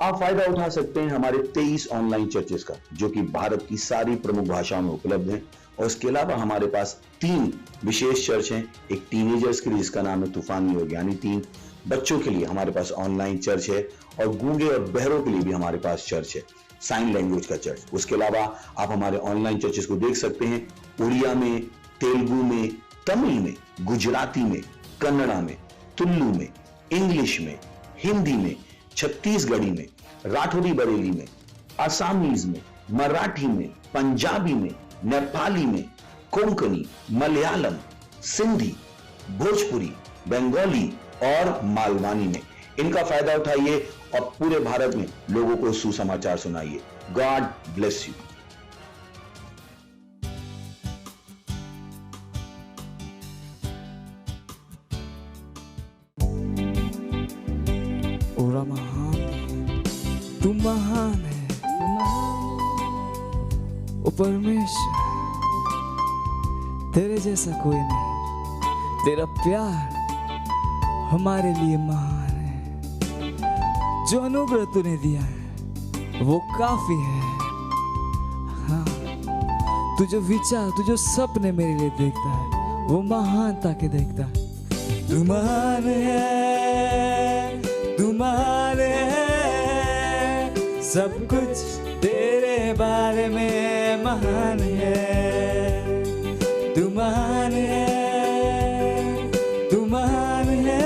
आप फायदा उठा सकते हैं हमारे 23 ऑनलाइन चर्चेस का, जो कि भारत की सारी प्रमुख भाषाओं में उपलब्ध हैं। और इसके अलावा हमारे पास 3 विशेष चर्च हैं। एक टीनेजर्स के लिए जिसका नाम है तूफानी योग यानी 3, बच्चों के लिए हमारे पास ऑनलाइन चर्च है, और गूंगे और बहरों के लिए भी हमारे पास चर्च है, साइन लैंग्वेज का चर्च। उसके अलावा आप हमारे ऑनलाइन चर्चेस को देख सकते हैं उड़िया में, तेलुगु में, तमिल में, गुजराती में, कन्नड़ा में, तुलु में, इंग्लिश में, हिंदी में, छत्तीसगढ़ी में, राठौरी बरेली में, आसामीज में, मराठी में, पंजाबी में, नेपाली में, कोंकणी, मलयालम, सिंधी, भोजपुरी, बंगाली और मालवानी में। इनका फायदा उठाइए और पूरे भारत में लोगों को सुसमाचार सुनाइए। God bless you. ओरा महान है, तू महान है, ओ परमेश्वर, तेरे जैसा कोई नहीं। तेरा प्यार हमारे लिए महान है। जो अनुग्रह तूने दिया है वो काफी है। हाँ, तू जो विचार, तू जो सपने मेरे लिए देखता है वो महानता के देखता है। तू महान है, तू महान है, सब कुछ तेरे बारे में महान है। तू महान है, तू महान है,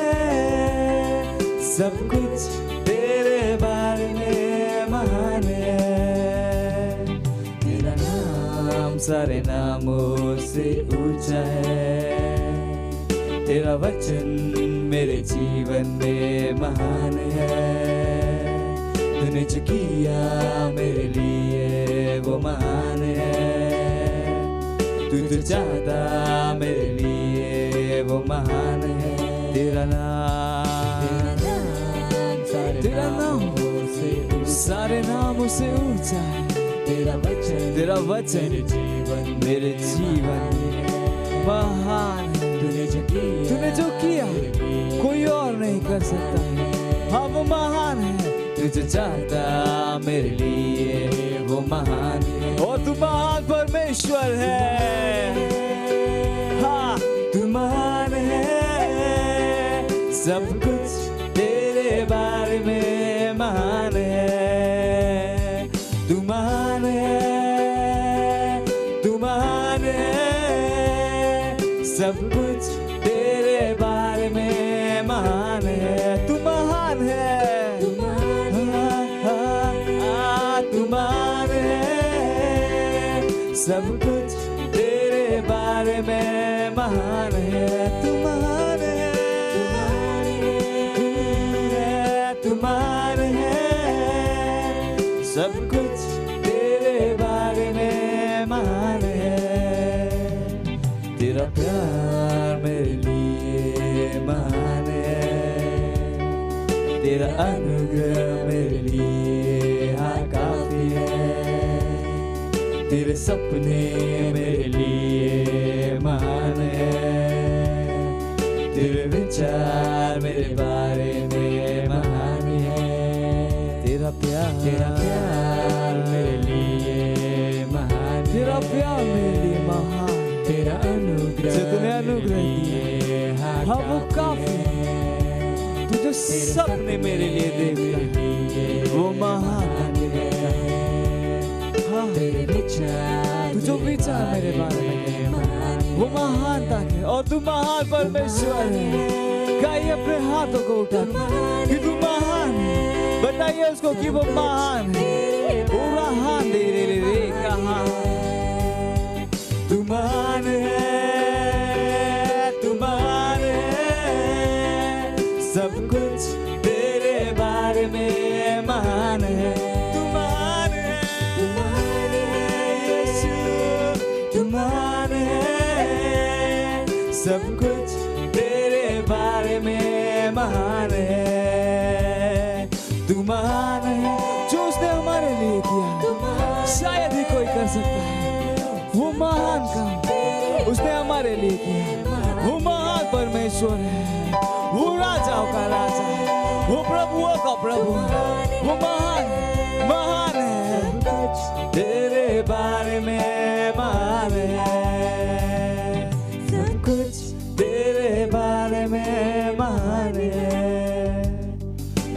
सब कुछ तेरे बारे में महान है। तेरा नाम सारे नामों से ऊंचा है। तेरा वचन मेरे जीवन में महान है। तूने जो किया मेरे लिए वो महान है। तू जो चाहता मेरे लिए वो महान है। तेरा नाम सारे नामों से ऊंचा है। तेरा वचन मेरे जीवन में महान है। तूने जो किया कोई और नहीं कर सकता है। हाँ, वो महान है। तू जो चाहता मेरे लिए वो महान है। और तू महान परमेश्वर है। हाँ, तू महान है, सब कुछ तेरे बारे में महान है। तू महान है, तू महान है, सब कुछ तेरे बारे में महान है। तू महान है, तू महान है, सब कुछ तेरे बारे में महान है। तू महान है, तू महान है, सब कुछ तेरे बारे में महान है। तेरा प्यार मेरे लिए महान है। तेरा अनुग्रह मेरे लिए हाँ काफी है। तेरे सपने मेरे लिए महान है। तेरे विचार मेरे बारे में महान है। तेरा प्यार मेरे लिए महान। तेरा प्यार मेरे लिए महान। तेरा अनुग्रह जितने अनुग्रह दिए हाँ वो काफी है। तू जो सपने मेरे लिए देखता है वो महान है। हाँ, तेरे विचार, तू जो विचार मेरे बारे में वो महानता है। और तू महान परमेश्वर है। गाइए अपने हाथों को उठा कि तू महान है। बताइए उसको कि वो महान है। वो महान दे रे कहा तू महान है, तू महान है, सब कुछ तेरे बारे में महान है। तू महान है, तू महान है यीशु, तू महान है, सब कुछ तेरे बारे में महान है। तू महान है, जो उसने हमारे लिए किया शायद ही कोई कर सकता है। वो महान काम उसने हमारे लिए किया। वो महान परमेश्वर है। वो राजाओं का राजा है, वो प्रभुओं का प्रभु है, वो महान महान है। सब कुछ तेरे बारे में महान है, सब कुछ तेरे बारे में महान है,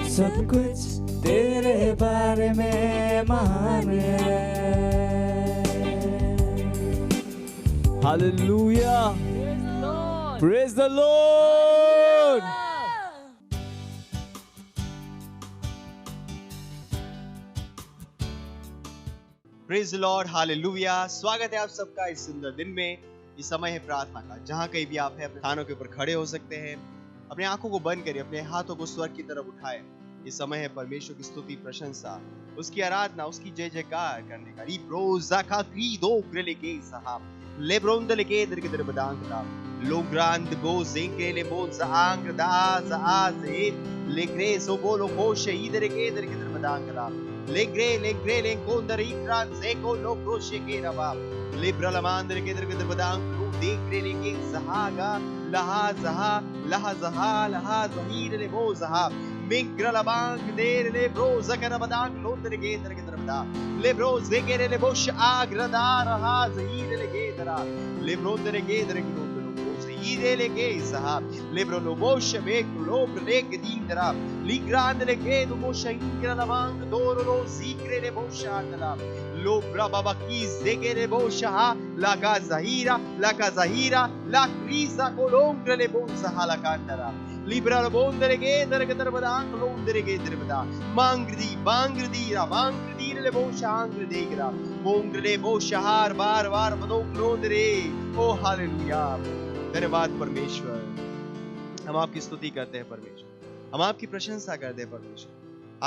सब कुछ तेरे बारे में महान है। Hallelujah. Praise the Lord. Praise the Lord, hallelujah. स्वागत है आप सबका इस सुंदर दिन में। ये समय है प्रार्थना का। जहाँ कहीं भी आप हैं, अपने स्थानों के ऊपर खड़े हो सकते हैं। अपने आंखों को बंद करिए, अपने हाथों को स्वर्ग की तरफ उठाएं। ये समय है परमेश्वर की स्तुति, प्रशंसा, उसकी आराधना, उसकी जय जयकार करने का। रीब्रोजा का क्रीदो ग्रेलेगे साहब लेब्रोंद लेके दर के दर बदांगला लोग्रांद बोजेंगे ले बोज आंग दाज आजे लेग्रे सो बोलो कोश इधर के दर बदांगला लेग्रे लेंकोंदर इक्रान जेको लो क्रोशे के रबा लेब्रलमांदर के दर बदांग लो देखरे लेके सहागा लहा जहा जहीर ले बोजहा मिंग्रलबांग देर ले ब्रोज कर बदांग लोंदर के दर बदा ले ब्रोज के ले बोश आग्रदार हा जहीर ले के दरा ले ब्रोंदर के दर के ide le che sa lebro lo moshe becco lo preg dindra li grande le che do moshe ingra la mang doro lo zikre le boshatala lo braba ki zege le bosha la gazahira la crisa colombre le bonza la cantara libra lo bondere che der che der badang londere che der bada mangrdi le bosha angre degra mongre le bosha har bar bado londere oh hallelujah। धन्यवाद परमेश्वर, हम आपकी स्तुति करते हैं परमेश्वर, हम आपकी प्रशंसा करते हैं परमेश्वर।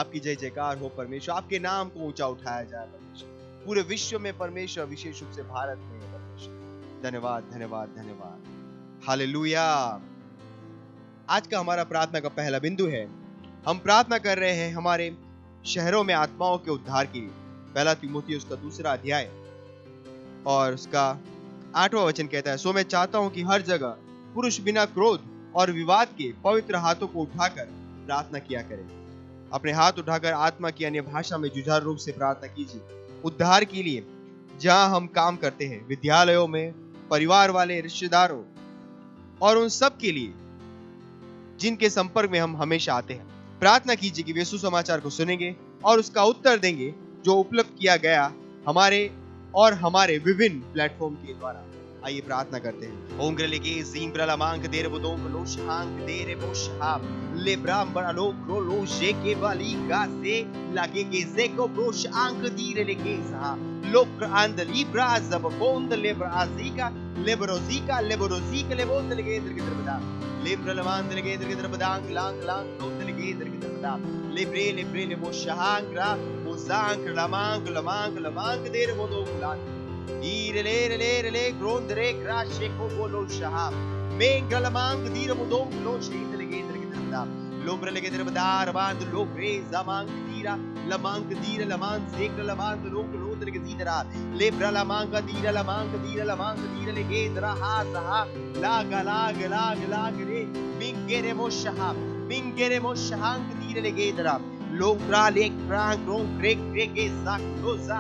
आपकी जय जयकार हो परमेश्वर, आपके नाम को ऊंचा उठाया जाए परमेश्वर, पूरे विश्व में परमेश्वर, विशेष रूप से भारत में परमेश्वर। धन्यवाद धन्यवाद धन्यवाद, हालेलुया। आज का हमारा प्रार्थना का पहला बिंदु है, हम प्रार्थना कर रहे हैं हमारे शहरों में आत्माओं के उद्धार के लिए। पहला तीमुथियुस उसका 2 अध्याय और उसका 8वां वचन कहता है, सो मैं चाहता हूं कि हर जगह पुरुष बिना क्रोध और विवाद के पवित्र हाथों को उठाकर प्रार्थना किया करें। अपने हाथ उठाकर आत्मा की अन्य भाषा में जुझारू रूप से प्रार्थना कीजिए उद्धार के लिए। जहां हम काम करते हैं, विद्यालयों में, परिवार वाले, रिश्तेदारों और उन सब के लिए जिनके संपर्क में हम हमेशा आते हैं, प्रार्थना कीजिए कि वे सुसमाचार को सुनेंगे और उसका उत्तर देंगे जो उपलब्ध किया गया हमारे विभिन्न प्लेटफॉर्म के द्वारा। आइए प्रार्थना करते हैं। ओम ग्रलेगे जीम ब्रला मांग देर बुदोंग लो शांग देरे बोशहा ले ब्राम बड़ा लो ग्रो लो शेके वाली गासे लागे के जेको ब्रोश आंक दीरे लेके सा लोक अंदली ब्राज अब कोंद ले ब्राजिका लेबरोजिका लेबोंद लेगे इधर की तरफ बता लेब्रलमान लेगे इधर की तरफ बदांग लांग लोंद लेगे इधर की तरफ बता लेब्रे ले बोशहांग्रा बोजांग लमांग देर बोदो लांग ले ग्रोंदरे क्राशे को बोलो शहा मेंगलमांग दीर मुदोंग लो शहीद लगे इधर की तरफ दा लोब्र लगे इधर बदार बांध लो ग्रे जमांग दीरा लमांग दीर लमान सेक लबांध लो लोदर के दीरा लेब्रा लमांग दीर लगे इधर हा सहा लाग रे मिंगेरे मोशहांग दीर लगे इधर लोग्रा लेक प्रांग रोंग क्रेक के साक्रोजा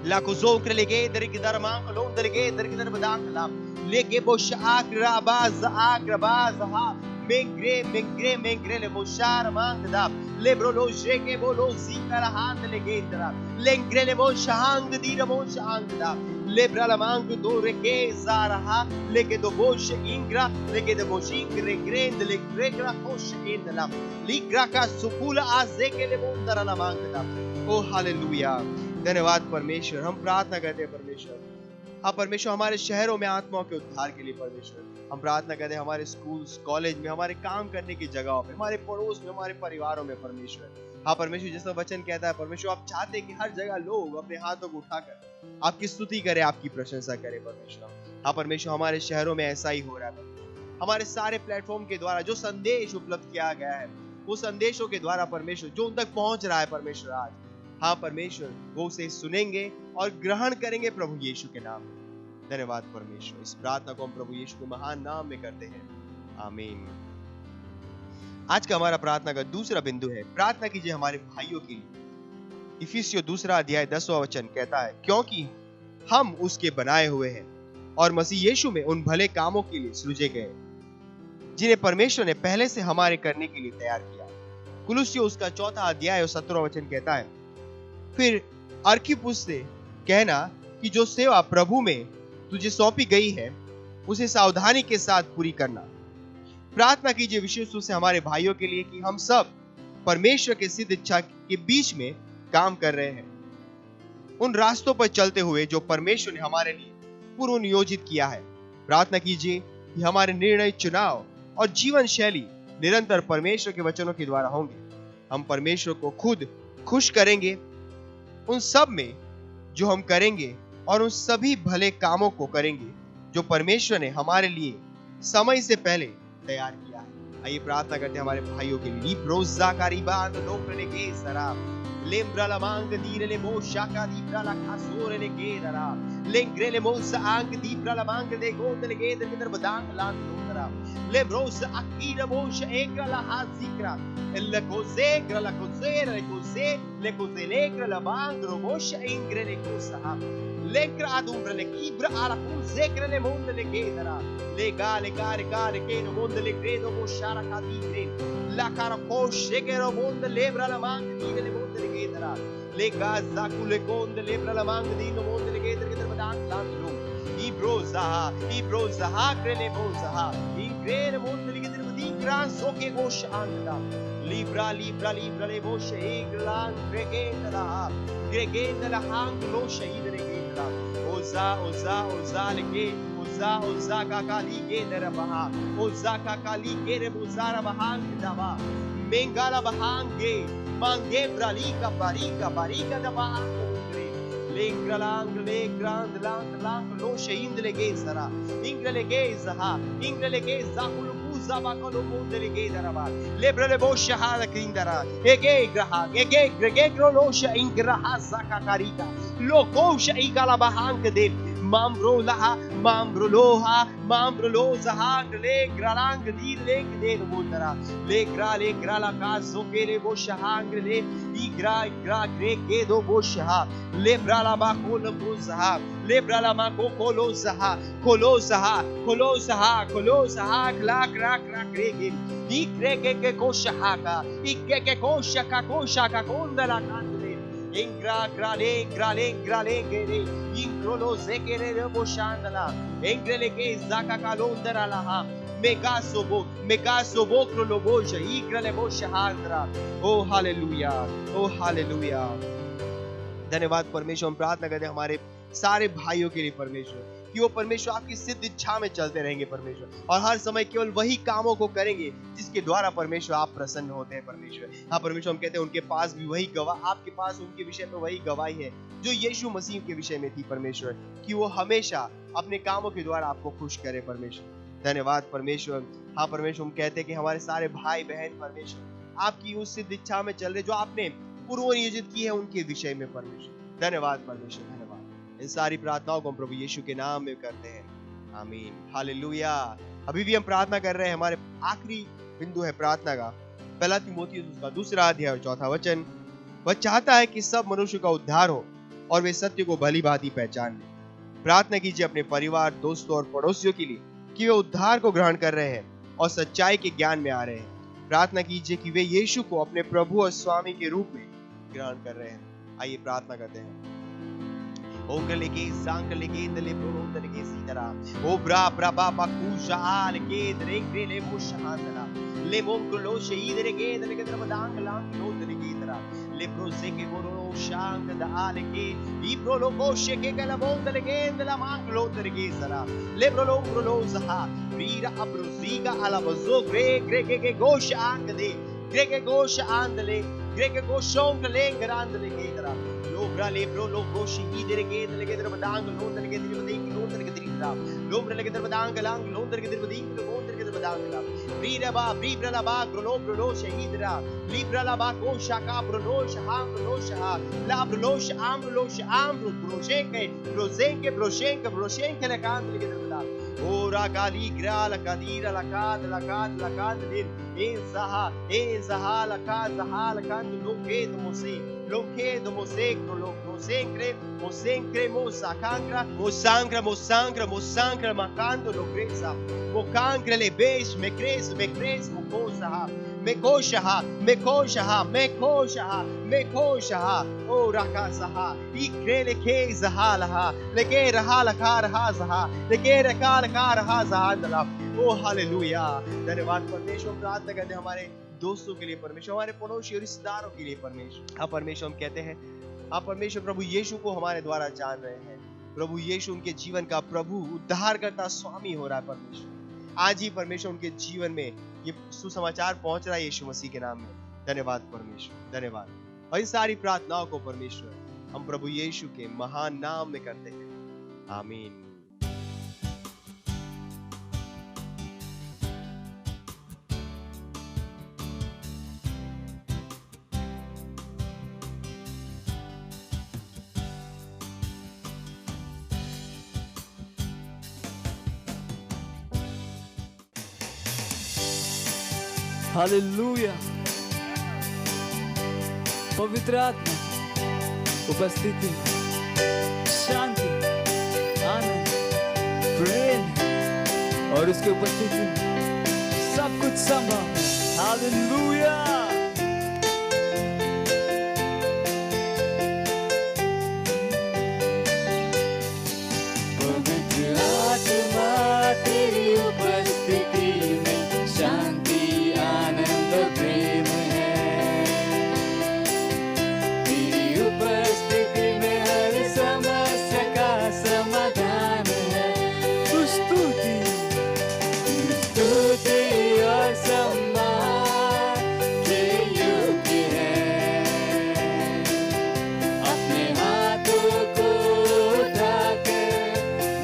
लाकुजो क्रेलेगे दर की दरमांग लो दर की दर बदांग ला लेके बोश आग्रबाज हा मेंग्रे ले मोशार मांग दा लेब्रो लो जेके बोलो सीकर हाथ लेगे इधर लेंग्रे ले मोशांग दीर मोशांग दा लेब्रा लमांग दो रेके सारहा लेके दो बोश इंग्रा लेके दो बोशिंग रेग्रेंद ले ग्रेग्रा कोश इंदला लिग्रा का सुकुल आजे के ले बोंदरा लमांग दा। ओ हालेलुया, धन्यवाद परमेश्वर। हम प्रार्थना करते हैं परमेश्वर, हाँ परमेश्वर, हमारे शहरों में आत्माओं के उद्धार के लिए परमेश्वर हम प्रार्थना करते हैं। हमारे स्कूल्स, कॉलेज में, हमारे काम करने की जगहों पे, हमारे पड़ोस में, हमारे परिवारों में परमेश्वर, हाँ परमेश्वर, जैसा वचन कहता है परमेश्वर, आप चाहते हैं कि हर जगह लोग अपने हाथों को उठाकर आपकी स्तुति करें, आपकी प्रशंसा करें परमेश्वर। हाँ परमेश्वर, हमारे शहरों में ऐसा ही हो रहा है। हमारे सारे प्लेटफॉर्म के द्वारा जो संदेश उपलब्ध किया गया है, वो संदेशों के द्वारा परमेश्वर जो उन तक पहुंच रहा है परमेश्वर आज, हाँ परमेश्वर, वो उसे सुनेंगे और ग्रहण करेंगे प्रभु यीशु के नाम में। धन्यवाद परमेश्वर। इस प्रार्थना को हम प्रभु यीशु के महान नाम में करते हैं, आमीन। आज का हमारा प्रार्थना का दूसरा बिंदु है, प्रार्थना कीजिए हमारे भाइयों के लिए। इफिसियों 2 अध्याय 10वां वचन कहता है, क्योंकि हम उसके बनाए हुए हैं और मसीह यीशु में उन भले कामों के लिए सृजे गए जिन्हें परमेश्वर ने पहले से हमारे करने के लिए तैयार किया। कुलुस्सियों उसका 4 अध्याय और 17वां वचन कहता है, फिर अर्खिप्पुस से कहना कि जो सेवा प्रभु में तुझे सौंपी गई है उसे सावधानी के साथ पूरी करना। प्रार्थना कीजिए विशेष रूप से हमारे भाइयों के लिए कि हम सब परमेश्वर के सिद्ध इच्छा के बीच में काम कर रहे हैं, उन रास्तों पर चलते हुए जो परमेश्वर ने हमारे लिए पूर्व नियोजित किया है। प्रार्थना कीजिए कि हमारे निर्णय, चुनाव और जीवन शैली निरंतर परमेश्वर के वचनों के द्वारा होंगे। हम परमेश्वर को खुद खुश करेंगे उन सब में जो हम करेंगे और उन सभी भले कामों को करेंगे जो परमेश्वर ने हमारे लिए समय से पहले तैयार किया है। आइए प्रार्थना करते हैं हमारे भाइयों के लिए। रोजा कारीबान लोकने के सरा लेम्ब्राला मांग दीरले मोशाका दीप्राला खासोरले के दरा लेंग्रेले मोस आंग दीप्राला मांग दे गोदले के दर बदांग लांग लोतरा लेब्रोस अकीरा मोश एकला हाजिकरा एलकोसे ग्रला कोसे लेकोसे लेग्रला मांग रोमोश इंग्रेले कोसा लेक्रा आदुम्ब्रले कीब्रा आला कुजेक्रले मोंदले के दरा लेगाले कार के नो मोंदले क्रेदो मोशारा का दीरे la cara posce che ero monte lebra la manga di le monte che dara le casa cule conde lebra la manga di no monte che dara badang landu i broza ha crele boza i crele monte che dara di gran so che gosh anda libra le bosce e gran gregenda la hang lo shaidere che dara oza le che oza kakali gedera baha oza kakali gere buzara bahang dava mengala bahange mange bralika barika da bahangre lengralang le grand lang lo sheindle ge sara ingrele ge zakulu buza bakalo mondele ge daraba lebrele bosha hala kindara ege gregro lo sha ingraha zakakarika lo kosha igala bahang de mambroloza le gralang di le de mundara le gra la caso che le bosha le igra ke do bosha le brala ma kol buza le brala ma koloza kla krege di krege ke kosha ka ikke kosha ka kondala kandle engrale gere incrolo zekere boshandala engrele ke zaka kalondara laha megaso bokro loboja igrale boshandra O hallelujah. धन्यवाद परमेश्वर। हम प्रार्थना करते हैं हमारे सारे भाइयों के लिए परमेश्वर कि वो परमेश्वर आपकी सिद्ध इच्छा में चलते रहेंगे परमेश्वर, और हर समय केवल वही कामों को करेंगे जिसके द्वारा परमेश्वर आप प्रसन्न होते हैं परमेश्वर। हाँ परमेश्वर, हम कहते हैं उनके पास भी वही गवाह, आपके पास उनके विषय में वही गवाही है जो यीशु मसीह के विषय में थी परमेश्वर, कि वो हमेशा अपने कामों के द्वारा आपको खुश करे परमेश्वर। धन्यवाद परमेश्वर। हाँ परमेश्वर, हम कहते हैं कि हमारे सारे भाई बहन परमेश्वर आपकी उस सिद्ध इच्छा में चल रहे जो आपने पूर्व नियोजित की है उनके विषय में परमेश्वर। धन्यवाद परमेश्वर, धन्यवाद। इन सारी प्रार्थनाओं को हम प्रभु यीशु के नाम में करते हैं, आमीन, हालेलुया। अभी भी हम प्रार्थना कर रहे हैं। हमारे आखिरी बिंदु है प्रार्थना का 1 तीमुथियुस उसका 2 अध्याय और 4 वचन। वह चाहता है कि सब मनुष्य का उद्धार हो और वे सत्य को भली भांति पहचान लें। प्रार्थना कीजिए अपने परिवार, दोस्तों और पड़ोसियों के लिए कि वे उद्धार को ग्रहण कर रहे हैं और सच्चाई के ज्ञान में आ रहे हैं। प्रार्थना कीजिए कि वे यीशु को अपने प्रभु और स्वामी के रूप में ग्रहण कर रहे हैं। आइए प्रार्थना करते हैं। ओ गलेगे सांगलेगे दले प्रोंदलेगे सीतरा ओ ब्रा ब्रा बाकुशा आलगे द्रेंग्रे ले मुशहांदला ले मोंगलो शहीदरेगे दलेगे द्रबदांग लांग लोदलेगे तरा ले प्रोसे के गोरो शांग द आलगे ई प्रोलो कोशे के गलबोंदलेगे दला मांग लोदलेगे सरा ले प्रोलो जहा वीरा अब्रोजीगा अलबजो ग्रे के गोश आंग दे ग्रे गोश आंदले ग्रे गोशोंग ले ग्रांदलेगे तरा लोब्रा लेब्रो लोब्रो शहीदरे के दलेगे द्रबदांग लोदलेगे द्रबदिंग लोदलेगे द्रिद्रा लोब्रा लेगे द्रबदांग लांग लोदलेगे द्रबदिंग लोदलेगे द्रबदांग ला ब्रीब्रा बा ग्रोलो शहीदरा लिब्रा ला बा कोशा का ब्रोलो शहां ब्रोलो शहा ला ब्रोलो आम ब्रोशेंके ले कांदलेगे द्रबदा Ora caligra la cadira la cad la cad la cad din en zaha la cad zaha la cad lo que do mosecro lo mosencre mosancra macando lo cresa mocancre le beis me cres mekoshaha ora kasaha ikrele ke zahala leke rahala karaha zaha leke rakala karaha zahandala O hallelujah. धन्यवाद परमेश्वर। प्रार्थना करते हैं हमारे दोस्तों के लिए परमेश्वर, हमारे पड़ोसी और रिश्तेदारों के लिए परमेश्वर। हाँ परमेश्वर, हम कहते हैं हाँ परमेश्वर, प्रभु यीशु को हमारे द्वारा जान रहे हैं। प्रभु यीशु उनके जीवन का प्रभु उद्धारकर्ता स्वामी हो रहा है परमेश्वर। आज ही परमेश्वर उनके जीवन में ये सुसमाचार पहुंच रहा है यीशु मसीह के नाम में। धन्यवाद परमेश्वर, धन्यवाद। और इन सारी प्रार्थनाओं को परमेश्वर हम प्रभु यीशु के महान नाम में करते हैं, आमीन। हालेलुया। पवित्र आत्मा उपस्थिति, शांति, आनंद, प्रेम और उसके उपस्थिति सब कुछ संभव है। हालेलुया। पवित्र आत्मा तेरी उपस्थिति में शांति आनंद प्रेम है। तेरी उपस्थिति में हर समस्या का समाधान है। तू स्तुति और सम्मान के योग्य है। अपने हाथों को उठाकर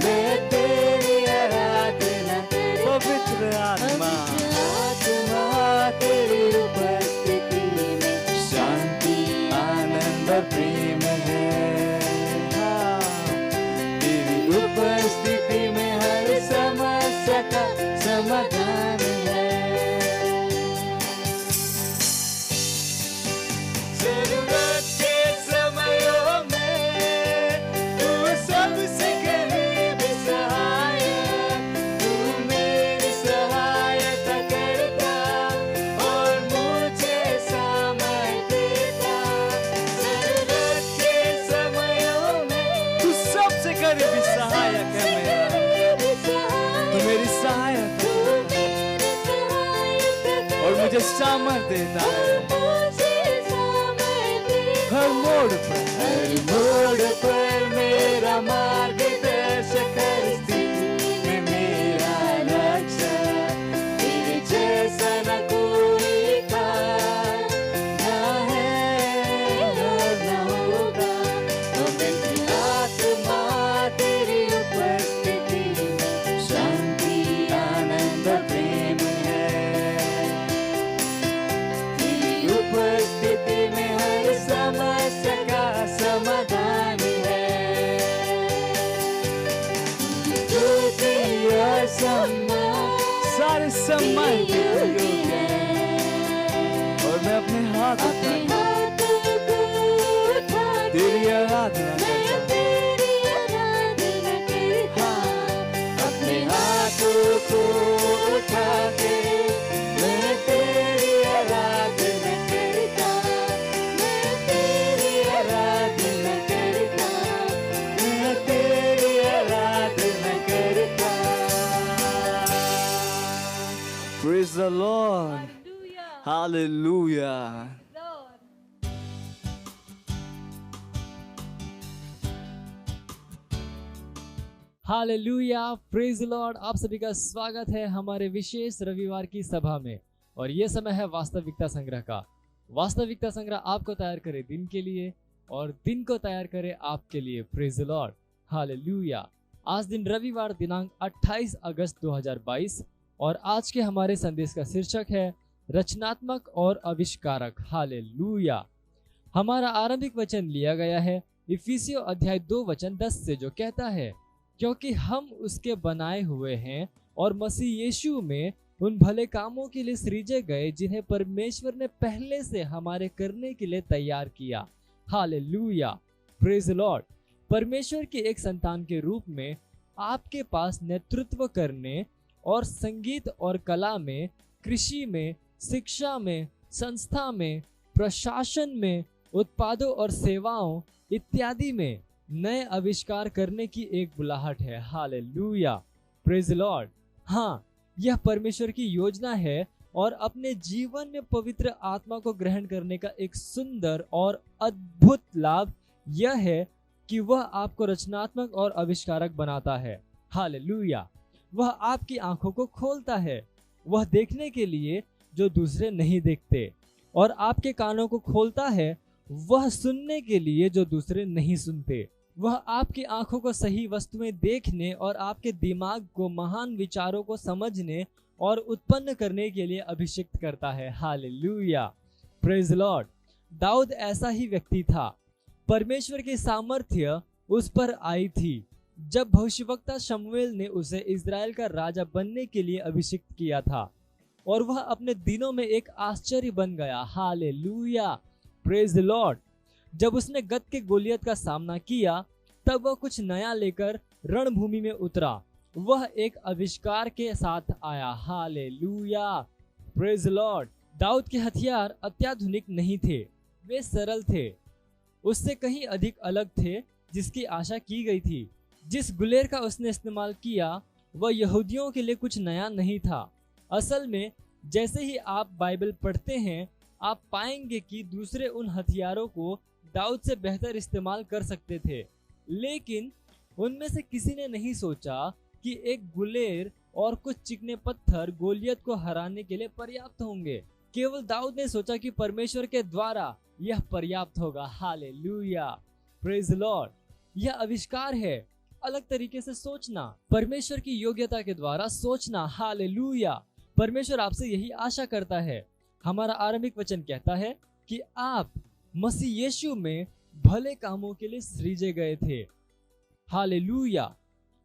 मैं तेरी आराधना करूं। पवित्र आत्मा तेरी उपस्थिति में शांति आनंद प्रेम है। तेरी उपस्थिति में हर समस्या का समाधान है। जरूरत के समयों में तू सबसे करीब सहायक, तू मेरी सहायता करता और मुझे सामर्थ देता। जरूरत के समयों में तू सबसे करीबी सहायक है मेरा। तू मेरी सहायता और मुझे सामर्थ देता है। हर मोड़ पर मेरा मार्गदर्शक, हर स्थिति में मेरा रक्षक। तेरे जैसा न कोई था, ना है और न होगा। पवित्र आत्मा तेरी उपस्थिति में शांति आनंद प्रेम है। तेरी उपस्थिति में हर समस्या का समाधान है। स्तुति और सम्मान सारे सम्मान के योग्य है। और मैं अपने हाथ तेरी आराधना करता हूं। अपने हाथों को उठा के मैं तेरी आराधना करता। मैं तेरी आराधना करता। मैं तेरी आराधना करता। Praise the Lord. Hallelujah. Hallelujah, praise the Lord. आप सभी का स्वागत है हमारे विशेष रविवार की सभा में। और ये समय है वास्तविकता संग्रह का। वास्तविकता संग्रह आपको तैयार करे दिन के लिए और दिन को तैयार करे आपके लिए। Praise the Lord, hallelujah. आज दिन रविवार दिनांक 28 अगस्त 2022 और आज के हमारे संदेश का शीर्षक है रचनात्मक और आविष्कारक। हालेलुया। हमारा आरंभिक वचन लिया गया है इफिसियों अध्याय 2 वचन 10 से, जो कहता है, क्योंकि हम उसके बनाए हुए हैं और मसीह यीशु में उन भले कामों के लिए सृजे गए जिन्हें परमेश्वर ने पहले से हमारे करने के लिए तैयार किया। Hallelujah, praise the Lord. परमेश्वर की एक संतान के रूप में आपके पास नेतृत्व करने और संगीत और कला में, कृषि में, शिक्षा में, संस्था में, प्रशासन में, उत्पादों और सेवाओं इत्यादि में नए आविष्कार करने की एक बुलाहट है। Hallelujah, praise the Lord. हाँ, यह परमेश्वर की योजना है और अपने जीवन में पवित्र आत्मा को ग्रहण करने का एक सुंदर और अद्भुत लाभ यह है कि वह आपको रचनात्मक और आविष्कारक बनाता है। हालेलुया। वह आपकी आंखों को खोलता है, वह देखने के लिए जो दूसरे नहीं देखते, और आपके कानों को खोलता है, वह सुनने के लिए जो दूसरे नहीं सुनते। वह आपकी आंखों को सही वस्तुएं देखने और आपके दिमाग को महान विचारों को समझने और उत्पन्न करने के लिए अभिषिक्त करता है। Hallelujah, praise Lord. दाऊद ऐसा ही व्यक्ति था। परमेश्वर की सामर्थ्य उस पर आई थी जब भविष्यवक्ता शमूएल ने उसे इजराइल का राजा बनने के लिए अभिषिक्त किया था, और वह अपने दिनों में एक आश्चर्य बन गया। Hallelujah, praise the Lord. जब उसने गत के गोलियत का सामना किया, तब वह कुछ नया लेकर रणभूमि में उतरा। वह एक आविष्कार के साथ आया। Hallelujah, praise the Lord. Dawood के हथियार अत्याधुनिक नहीं थे, वे सरल थे, उससे कहीं अधिक अलग थे जिसकी आशा की गई थी। जिस गुलेर का उसने इस्तेमाल किया वह यहूदियों के लिए कुछ नया नहीं था। असल में जैसे ही आप बाइबल पढ़ते हैं, आप पाएंगे कि दूसरे उन हथियारों को दाऊद से बेहतर इस्तेमाल कर सकते थे, लेकिन उनमें से किसी ने नहीं सोचा कि एक गुलेर और कुछ चिकने पत्थर गोलियत को हराने के लिए पर्याप्त होंगे। केवल दाऊद ने सोचा कि परमेश्वर के द्वारा यह पर्याप्त होगा। Hallelujah, praise the Lord. यह आविष्कार है, अलग तरीके से सोचना, परमेश्वर की योग्यता के द्वारा सोचना। हालेलुया। परमेश्वर आपसे यही आशा करता है। हमारा आरंभिक वचन कहता है कि आप मसीह यीशु में भले कामों के लिए सृजे गए थे। हालेलुया।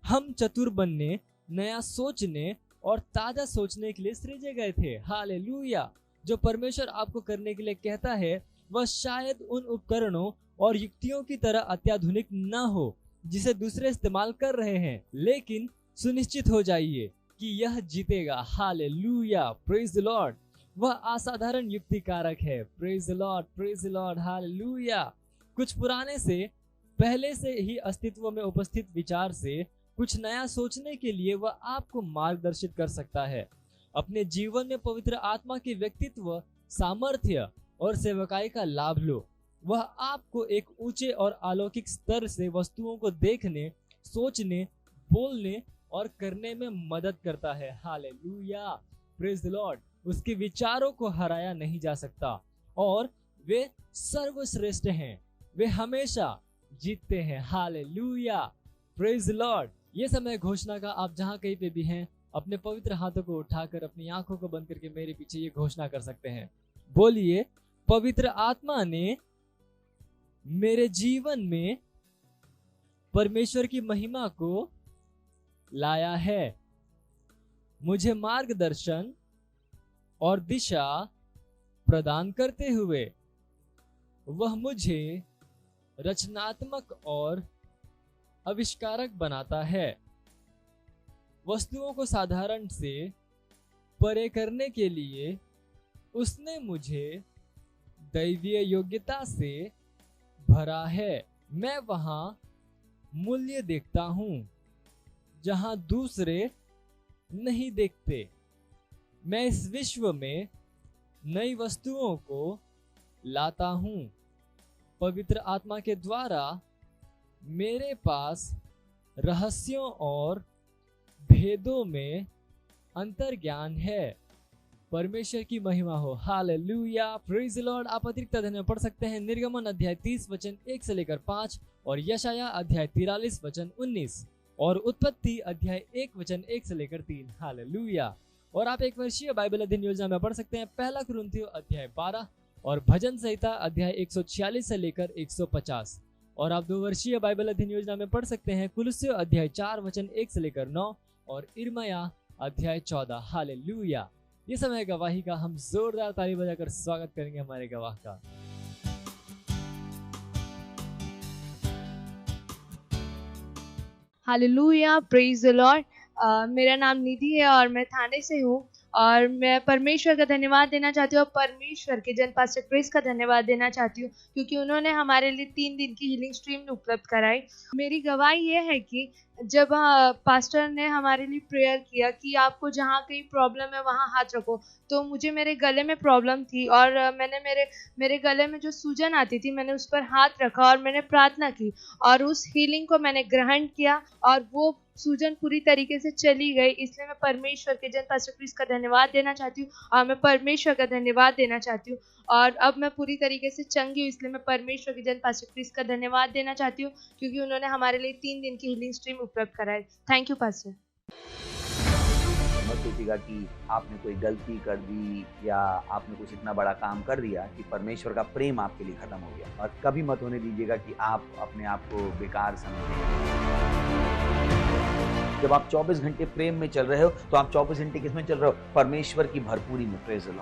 हम चतुर बनने, नया सोचने और ताजा सोचने के लिए सृजे गए थे। हालेलुया। जो परमेश्वर आपको करने के लिए कहता है वह शायद उन उपकरणों और युक्तियों की तरह अत्याधुनिक ना हो जिसे दूसरे इस्तेमाल कर रहे हैं, लेकिन सुनिश्चित हो जाइए कि यह जीतेगा। Hallelujah, praise the Lord. वह असाधारण युक्ति कारक है। Praise the Lord, praise the Lord, hallelujah. कुछ पुराने से, पहले से ही अस्तित्व में उपस्थित विचार से कुछ नया सोचने के लिए वह आपको मार्गदर्शित कर सकता है। अपने जीवन में पवित्र आत्मा के व्यक्तित्व, सामर्थ्य और सेवकाई का लाभ लो। वह आपको एक ऊंचे और अलौकिक स्तर से वस्तुओं को देखने, सोचने, बोलने और करने में मदद करता है। Hallelujah, praise the Lord. उसके विचारों को हराया नहीं जा सकता और वे सर्वश्रेष्ठ हैं। वे हमेशा जीतते हैं। Hallelujah, praise the Lord. ये समय घोषणा का, आप जहां कहीं पे भी हैं, अपने पवित्र हाथों को उठाकर अपनी आंखों को बंद करके मेरे पीछे ये घोषणा कर सकते हैं। बोलिए, पवित्र आत्मा ने मेरे जीवन में परमेश्वर की महिमा को लाया है। मुझे मार्गदर्शन और दिशा प्रदान करते हुए वह मुझे रचनात्मक और आविष्कारक बनाता है। वस्तुओं को साधारण से परे करने के लिए उसने मुझे दैवीय योग्यता से भरा है। मैं वहां मूल्य देखता हूं जहां दूसरे नहीं देखते। मैं इस विश्व में नई वस्तुओं को लाता हूं। पवित्र आत्मा के द्वारा मेरे पास रहस्यों और भेदों में अंतर्ज्ञान है। परमेश्वर की महिमा हो। Hallelujah, praise the Lord. आप अतिरिक्त अध्ययन में पढ़ सकते हैं निर्गमन अध्याय 30 वचन 1 से लेकर 5 और यशाया अध्याय 43 वचन 19 और उत्पत्ति अध्याय 1 वचन 1 से लेकर 3। हालेलुया। और आप एक वर्षीय बाइबल अध्ययन योजना में पढ़ सकते हैं पहला कुरिन्थियों अध्याय 12 और भजन संहिता अध्याय 146 से लेकर 150। और आप 2 वर्षीय बाइबल अध्ययन योजना में पढ़ सकते हैं कुलुस्सियों अध्याय 4 वचन 1 से लेकर 9 और इर्मिया अध्याय 14। हालेलुया। ये समय गवाही का, हम जोरदार ताली बजाकर स्वागत करेंगे हमारे गवाह का। Hallelujah, praise the Lord. मेरा नाम निधि है और मैं थाने से हूँ और मैं परमेश्वर का धन्यवाद देना चाहती हूँ और परमेश्वर के जन पास्टर क्रिस का धन्यवाद देना चाहती हूँ क्योंकि उन्होंने हमारे लिए 3 दिन की हीलिंग स्ट्रीम उपलब्ध कराई। मेरी गवाही ये है कि जब पास्टर ने हमारे लिए प्रेयर किया कि आपको जहाँ कहीं प्रॉब्लम है वहाँ हाथ रखो, तो मुझे मेरे गले में प्रॉब्लम थी और मैंने मेरे गले में जो सूजन आती थी मैंने उस पर हाथ रखा और मैंने प्रार्थना की और उस हीलिंग को मैंने ग्रहण किया और वो सूजन पूरी तरीके से चली गई। इसलिए मैं परमेश्वर के जन पास्टर क्रिस का धन्यवाद देना चाहती हूँ और मैं परमेश्वर का धन्यवाद देना चाहती हूँ और अब मैं पूरी तरीके से चंगी हूँ। इसलिए मैं परमेश्वर के जन पास्टर क्रिस का धन्यवाद देना चाहती हूँ क्योंकि उन्होंने हमारे लिए 3 दिन की हीलिंग स्ट्रीम उपलब्ध कराई। Thank you pastor. मत सोचिएगा कि आपने कोई गलती कर दी या आपने कुछ इतना बड़ा काम कर दिया कि परमेश्वर का प्रेम आपके लिए खत्म हो गया, और कभी मत होने दीजिएगा कि आप अपने आप को बेकार समझें। जब आप 24 घंटे प्रेम में चल रहे हो तो आप 24 घंटे किसमें चल रहे हो? परमेश्वर की भरपूरी में। Praise the Lord,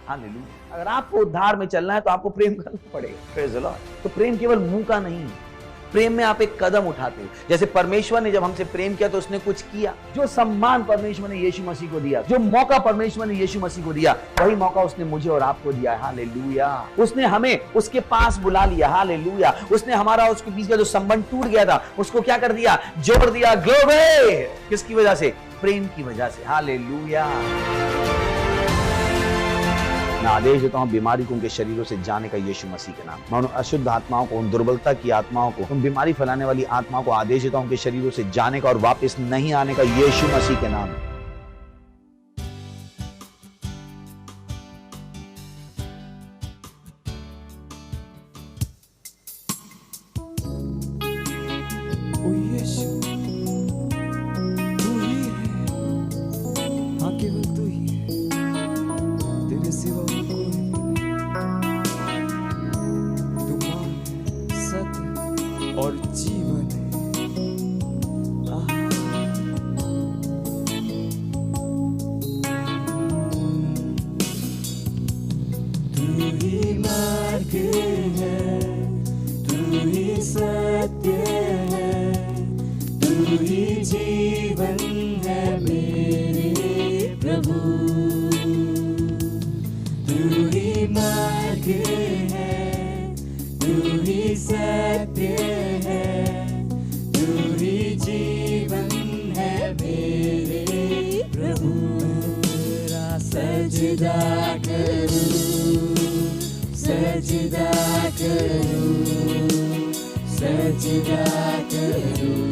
hallelujah. अगर आपको उद्धार में चलना है तो आपको प्रेम करना पड़ेगा। Praise the Lord. तो प्रेम केवल मुंह का नहीं है, प्रेम में आप एक कदम उठाते हो। जैसे परमेश्वर ने जब हमसे प्रेम किया तो उसने कुछ किया। जो सम्मान परमेश्वर ने यीशु मसीह को दिया, जो मौका परमेश्वर ने यीशु मसीह को दिया, वही मौका उसने मुझे और आपको दिया। हालेलुया। उसने हमें उसके पास बुला लिया। हालेलुया। उसने हमारा उसके बीच का जो संबंध टूट गया था उसको क्या कर दिया? जोड़ दिया। ग्लोरी। किसकी वजह से? प्रेम की वजह से। हालेलुया। मैं आदेश देता हूं बीमारी को उनके शरीरों से जाने का यीशु मसीह के नाम। मैं उन अशुद्ध आत्माओं को, उन दुर्बलता की आत्माओं को, उन बीमारी फैलाने वाली आत्माओं को आदेश देता हूं उनके शरीरों से जाने का और वापस नहीं आने का यीशु मसीह के नाम। ओ यीशु, तू ही है, हाँ केवल तू ही है, तेरे सिवा और कोई भी नहीं। तू मार्ग है, सत्य और जीवन है। तू ही मार्ग है, तू ही सत्य है, तू ही जीवन है मेरे प्रभु। तू ही मार्ग है, तू ही सत्य है, तू ही जीवन है मेरे प्रभु। तेरा सजदा करूं, सजदा करूं, सजदा करूं।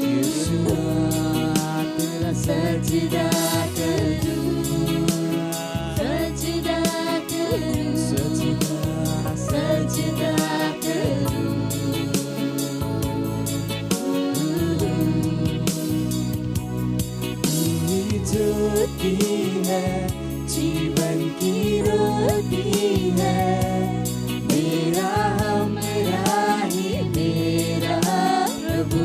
यीशुआ तेरा सजदा करूं, सजदा करूं, सजदा सजदा करूं। तू ज्योति है, जीवन की रोटी है, मेरा हमरा ही मेरा प्रभु।